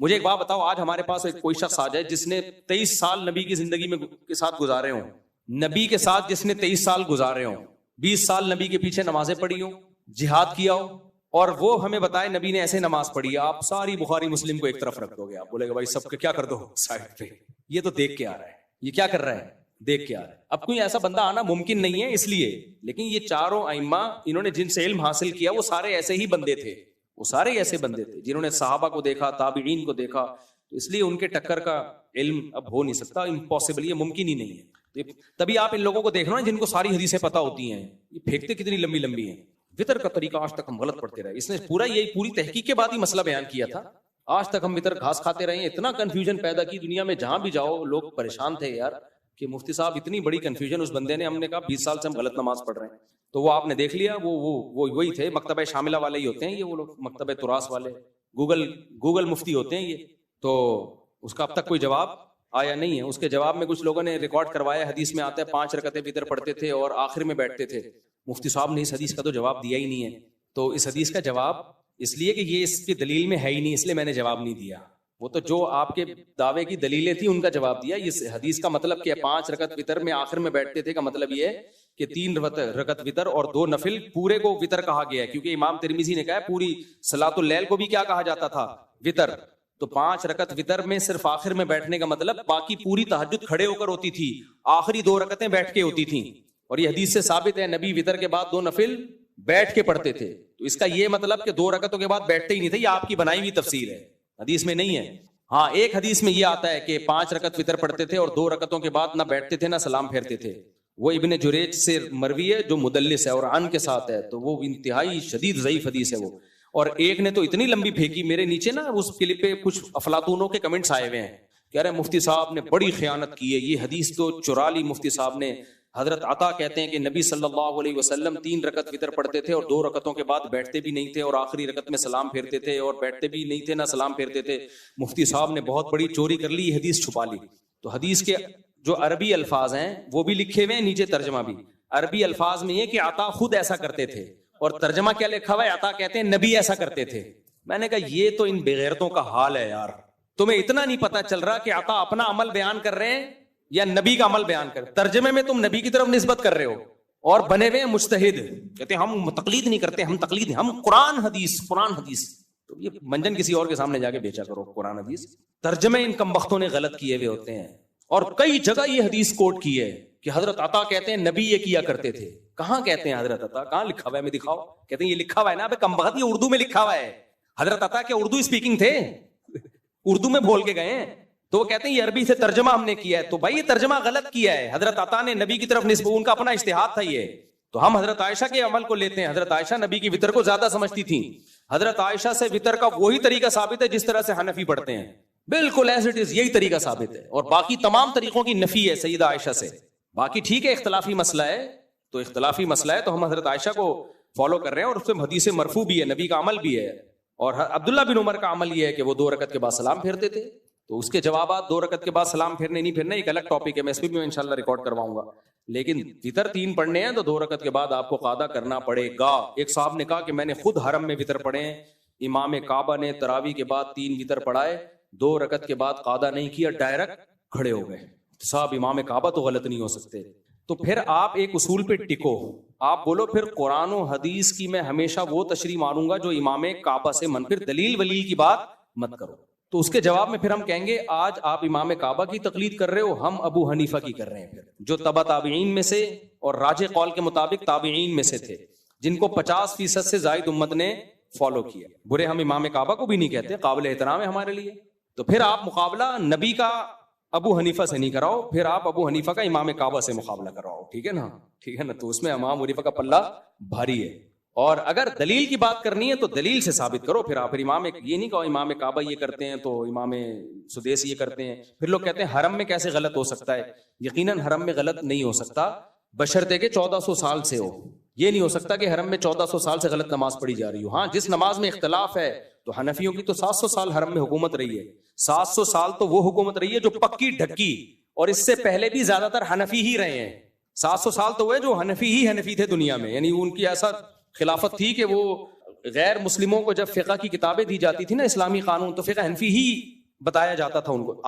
مجھے ایک بات بتاؤ, آج ہمارے پاس ایک کوئی شخص آ جائے جس نے 23 سال نبی کی زندگی میں کے ساتھ گزارے ہوں, نبی کے ساتھ جس نے 23 سال گزارے ہوں, 20 سال نبی کے پیچھے نمازیں پڑھی ہوں, جہاد کیا ہو, اور وہ ہمیں بتائے نبی نے ایسے نماز پڑھی ہے, آپ ساری بخاری مسلم کو ایک طرف رکھ دو گے, آپ بولے گا بھائی سب کیا کر دو سائڈ پہ, یہ تو دیکھ کے آ رہا ہے, یہ کیا کر رہا ہے, دیکھ کے آ رہا ہے. اب کوئی ایسا بندہ آنا ممکن نہیں ہے اس لیے, لیکن یہ چاروں ائمہ انہوں نے جن سے علم حاصل کیا وہ سارے ایسے ہی بندے تھے, وہ سارے ایسے بندے تھے جنہوں نے صحابہ کو دیکھا, تابعین کو دیکھا. تو اس لیے ان کے ٹکر کا علم اب ہو نہیں سکتا, امپاسبل, یہ ممکن ہی نہیں ہے. تبھی آپ ان لوگوں کو دیکھ رہے ہو جن کو ساری حدیثیں پتہ ہوتی ہیں, یہ پھینکتے کتنی لمبی لمبی ہیں. وطر کا طریقہ آج تک ہم غلط پڑھتے رہے, اس نے پوری تحقیق کے بعد ہی مسئلہ بیان کیا تھا. آج تک ہم وطر گھاس کھاتے رہے ہیں, اتنا کنفیوژن پیدا کی دنیا میں, جہاں بھی جاؤ لوگ پریشان تھے یار کہ مفتی صاحب اتنی بڑی کنفیوژن اس بندے نے. ہم نے کہا 20 سال سے ہم غلط نماز پڑھ رہے ہیں, تو وہ آپ نے دیکھ لیا, وہی تھے, مکتبہ شاملہ والے ہی ہوتے ہیں یہ, وہ لوگ مکتبہ تراث والے, گوگل مفتی ہوتے ہیں یہ. تو اس کا اب تک کوئی جواب آیا نہیں ہے. اس کے جواب میں کچھ لوگوں نے ریکارڈ کروایا, حدیث میں آتا ہے 5 رکعتیں وطر پڑھتے تھے اور آخر میں بیٹھتے تھے. مفتی صاحب نے اس حدیث کا تو جواب دیا ہی نہیں ہے. تو اس حدیث کا جواب اس لیے کہ یہ اس کی دلیل میں ہے ہی نہیں، اس لیے میں نے جواب نہیں دیا. وہ تو جو آپ کے دعوے کی دلیلیں تھیں ان کا جواب دیا. اس حدیث کا مطلب کہ 5 رکعت وتر میں آخر میں بیٹھتے تھے کا مطلب یہ ہے کہ 3 رکعت وتر اور 2 نفل پورے کو وتر کہا گیا ہے، کیونکہ امام ترمذی نے کہا ہے پوری صلاۃ اللیل کو بھی کیا کہا جاتا تھا؟ وتر. تو 5 رکعت وتر میں صرف آخر میں بیٹھنے کا مطلب باقی پوری تہجد کھڑے ہو کر ہوتی تھی، آخری 2 رکعتیں بیٹھ کے ہوتی تھیں. اور یہ حدیث سے ثابت ہے نبی وتر کے بعد 2 نفل بیٹھ کے پڑھتے تھے. تو اس کا یہ مطلب کہ 2 رکعتوں کے بعد بیٹھتے ہی نہیں تھے، یہ آپ کی بنائی ہوئی تفسیر ہے، حدیث میں نہیں ہے. ہاں ایک حدیث میں یہ آتا ہے کہ 5 رکعت وتر پڑھتے تھے اور 2 رکعتوں کے بعد نہ بیٹھتے تھے نہ سلام پھیرتے تھے. وہ ابن جریج سے مروی ہے جو مدلس ہے اور عن کے ساتھ ہے، تو وہ انتہائی شدید ضعیف حدیث ہے وہ. اور ایک نے تو اتنی لمبی پھینکی، میرے نیچے نا اس کلپ پہ کچھ افلاطونوں کے کمنٹس آئے ہوئے ہیں، کہہ رہے ہیں مفتی صاحب نے بڑی خیانت کی ہے، یہ حدیث تو چرا لی مفتی صاحب نے. حضرت عطا کہتے ہیں کہ نبی صلی اللہ علیہ وسلم 3 رکعت وتر پڑھتے تھے اور 2 رکعتوں کے بعد بیٹھتے بھی نہیں تھے اور آخری رکعت میں سلام پھیرتے تھے اور بیٹھتے بھی نہیں تھے نہ سلام پھیرتے تھے. مفتی صاحب نے بہت بڑی چوری کر لی، یہ حدیث چھپا لی. تو حدیث کے جو عربی الفاظ ہیں وہ بھی لکھے ہوئے ہیں، نیچے ترجمہ بھی. عربی الفاظ میں یہ کہ عطا خود ایسا کرتے تھے، اور ترجمہ کیا لکھا ہوا ہے؟ عطا کہتے ہیں نبی ایسا کرتے تھے. میں نے کہا یہ تو ان بغیرتوں کا حال ہے یار، تمہیں اتنا نہیں پتا چل رہا کہ عطا اپنا عمل بیان کر رہے ہیں یا نبی کا عمل بیان کر رہے ہیں. ترجمے میں تم نبی کی طرف نسبت کر رہے ہو اور بنے ہوئے مجتہد، کہتے ہیں ہم تقلید نہیں کرتے، ہم تقلید ہم قرآن حدیث. تو یہ منجن کسی اور کے سامنے جا کے بیچا کرو قرآن حدیث. ترجمے ان کمبختوں نے غلط کیے ہوئے ہوتے ہیں، اور کئی جگہ یہ حدیث کوٹ کی ہے کہ حضرت عطا کہتے ہیں نبی یہ کیا کرتے تھے. کہاں کہتے ہیں حضرت عطا؟ کہاں لکھا ہوا ہے؟ میں دکھاؤ. کہتے ہیں یہ لکھا ہوا ہے نا ابے کمبخت، یہ اردو میں لکھا ہوا ہے. حضرت عطا کیا اردو اسپیکنگ تھے؟ اردو میں بول کے گئے ہیں. تو وہ کہتے ہیں یہ عربی سے ترجمہ ہم نے کیا ہے. تو بھائی یہ ترجمہ غلط کیا ہے. حضرت عطا نے نبی کی طرف نسبت، ان کا اپنا اجتہاد تھا یہ. تو ہم حضرت عائشہ کے عمل کو لیتے ہیں. حضرت عائشہ نبی کی وتر کو زیادہ سمجھتی تھیں. حضرت عائشہ سے وتر کا وہی طریقہ ثابت ہے جس طرح سے حنفی پڑھتے ہیں، بالکل ایز اٹ از یہی طریقہ ثابت ہے. اور باقی تمام طریقوں کی نفی ہے سیدہ عائشہ سے. باقی ٹھیک ہے اختلافی مسئلہ ہے، تو اختلافی مسئلہ ہے تو ہم حضرت عائشہ کو فالو کر رہے ہیں، اور اس سے حدیث مرفوع بھی ہے، نبی کا عمل بھی ہے. اور عبداللہ بن عمر کا عمل یہ ہے کہ وہ 2 رکعت کے بعد سلام پھیرتے تھے. تو اس کے جوابات 2 رکعت کے بعد سلام پھیرنے نہیں پھیرنے ایک الگ ٹاپک ہے، میں اس پہ بھی انشاءاللہ ریکارڈ کرواؤں گا. لیکن وتر 3 پڑھنے ہیں تو 2 رکعت کے بعد آپ کو قاعدہ کرنا پڑے گا. ایک صاحب نے کہا کہ میں نے خود حرم میں وتر پڑھے ہیں، امام کعبہ نے تراویح کے بعد 3 وتر پڑھائے، 2 رکعت کے بعد قاعدہ نہیں کیا، ڈائریکٹ کھڑے ہو گئے. صاحب امام کعبہ تو غلط نہیں ہو سکتے. تو پھر آپ ایک اصول پہ ٹکو، آپ بولو پھر قرآن و حدیث کی میں ہمیشہ وہ تشریح مانوں گا جو امام کعبہ سے پھر دلیل ولیل کی بات مت کرو. تو اس کے جواب میں پھر ہم کہیں گے آج آپ امام کعبہ کی تقلید کر رہے ہو، ہم ابو حنیفہ کی کر رہے ہیں، پھر جو تبع تابعین میں سے اور راجح قول کے مطابق تابعین میں سے تھے، جن کو 50% سے زائد امت نے فالو کیا. برے ہم امام کعبہ کو بھی نہیں کہتے، قابل احترام ہے ہمارے لیے. تو پھر آپ مقابلہ نبی کا ابو حنیفہ سے نہیں کراؤ، پھر آپ ابو حنیفہ کا امام کعبہ سے مقابلہ کراؤ. ٹھیک ہے نا؟ ٹھیک ہے نا؟ تو اس میں امام حنیفہ کا پلہ بھاری ہے. اور اگر دلیل کی بات کرنی ہے تو دلیل سے ثابت کرو. پھر آپ امام یہ نہیں کہو امام کعبہ یہ کرتے ہیں تو امام سدیس یہ کرتے ہیں. پھر لوگ کہتے ہیں حرم میں کیسے غلط ہو سکتا ہے؟ یقیناً حرم میں غلط نہیں ہو سکتا بشرطے کہ 1400 سال سے ہو. یہ نہیں ہو سکتا کہ حرم میں 1400 سال سے غلط نماز پڑھی جا رہی ہو. ہاں جس نماز میں اختلاف ہے تو حنفیوں کی تو 700 سال حرم میں حکومت رہی ہے. 700 سال تو وہ حکومت رہی ہے جو پکی ڈھکی، اور اس سے پہلے بھی زیادہ تر حنفی ہی رہے ہیں. 700 سال تو وہ جو حنفی تھے دنیا میں، یعنی ان کی ایسا خلافت تھی کہ وہ غیر مسلموں کو جب فقہ کی کتابیں دی جاتی تھی نا، اسلامی قانون، تو فقہ حنفی ہی بتایا جاتا تھا ان کو.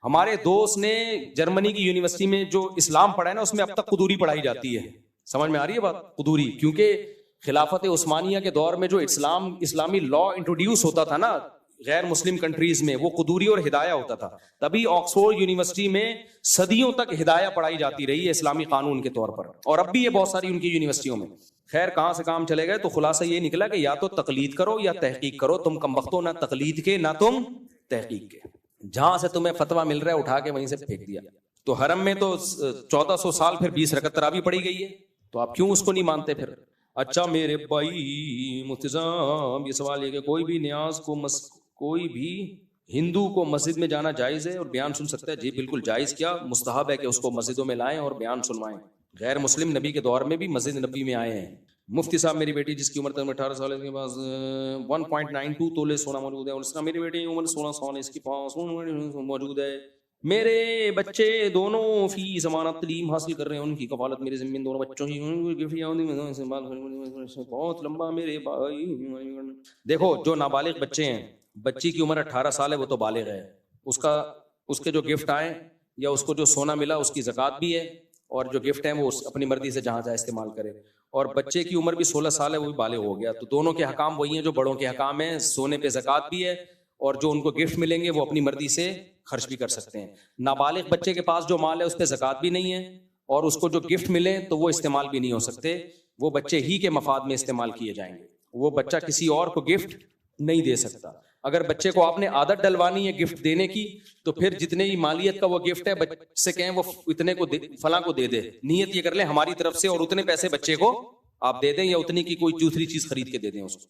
ہمارے دوست نے جرمنی کی یونیورسٹی میں جو اسلام پڑھا ہے نا، اس میں اب تک قدوری پڑھائی جاتی ہے. سمجھ میں آ رہی ہے بات؟ قدوری، کیونکہ خلافت عثمانیہ کے دور میں جو اسلامی لا انٹروڈیوس ہوتا تھا نا غیر مسلم کنٹریز میں، وہ قدوری اور ہدایہ ہوتا تھا. تبھی آکسفورڈ یونیورسٹی میں صدیوں تک ہدایہ پڑھائی جاتی رہی ہے اسلامی قانون کے طور پر، اور اب بھی یہ بہت ساری ان کی یونیورسٹیوں میں. خیر کہاں سے کام چلے گئے، تو خلاصہ یہ نکلا کہ یا تو تقلید کرو یا تحقیق کرو. تم کمبختو نہ تقلید کے نہ تم تحقیق کے. جہاں سے تمہیں فتویٰ مل رہا ہے اٹھا کے وہیں سے پھینک دیا. تو حرم میں تو 1400 سال پھر 20 رکعت تراویح پڑھی گئی ہے، تو آپ کیوں اس کو نہیں مانتے پھر؟ اچھا میرے بھائی مفتی صاحب، یہ سوال یہ کہ کوئی بھی ہندو کو مسجد میں جانا جائز ہے اور بیان سن سکتا ہے؟ جی بالکل جائز، کیا مستحب ہے کہ اس کو مسجدوں میں لائیں اور بیان سنوائیں. غیر مسلم نبی کے دور میں بھی مسجد نبی میں آئے ہیں. مفتی صاحب میری بیٹی جس کی عمر 18 سال ہے، اس کے پاس 1.92 تولے سونا موجود ہے، اور اس کا میری بیٹی عمر 16 سال ہے، اس کے پاس موجود ہے میرے بچے دونوں فی زمانہ تعلیم حاصل کر رہے ہیں، ان کی کفالت میرے ذمہ دونوں بچوں کی، بہت لمبا میرے بھائی۔ دیکھو جو نابالغ بچے ہیں، بچی کی عمر 18 سال ہے، وہ تو بالغ ہے، اس کے جو گفٹ آئے یا اس کو جو سونا ملا اس کی زکوٰۃ بھی ہے، اور جو گفٹ ہے وہ اپنی مرضی سے جہاں جائے استعمال کرے، اور بچے کی عمر بھی 16 سال ہے، وہ بھی بالغ ہو گیا، تو دونوں کے حکام وہی ہیں جو بڑوں کے حکام ہیں، سونے پہ زکوٰۃ بھی ہے، اور جو ان کو گفٹ ملیں گے وہ اپنی مرضی سے خرچ بھی کر سکتے ہیں۔ نابالغ بچے کے پاس جو مال ہے اس پہ زکوٰۃ بھی نہیں ہے، اور اس کو جو گفٹ ملے تو وہ استعمال بھی نہیں ہو سکتے، وہ بچے ہی کے مفاد میں استعمال کیے جائیں گے، وہ بچہ کسی اور کو گفٹ نہیں دے سکتا۔ اگر بچے کو آپ نے عادت ڈلوانی ہے گفٹ دینے کی، تو پھر جتنے ہی مالیت کا وہ گفٹ ہے بچے سے کہیں وہ اتنے کو فلاں کو دے دے، نیت یہ کر لیں ہماری طرف سے، اور اتنے پیسے بچے کو آپ دے دیں، یا اتنی کی کوئی دوسری چیز خرید کے دے دیں اس کو۔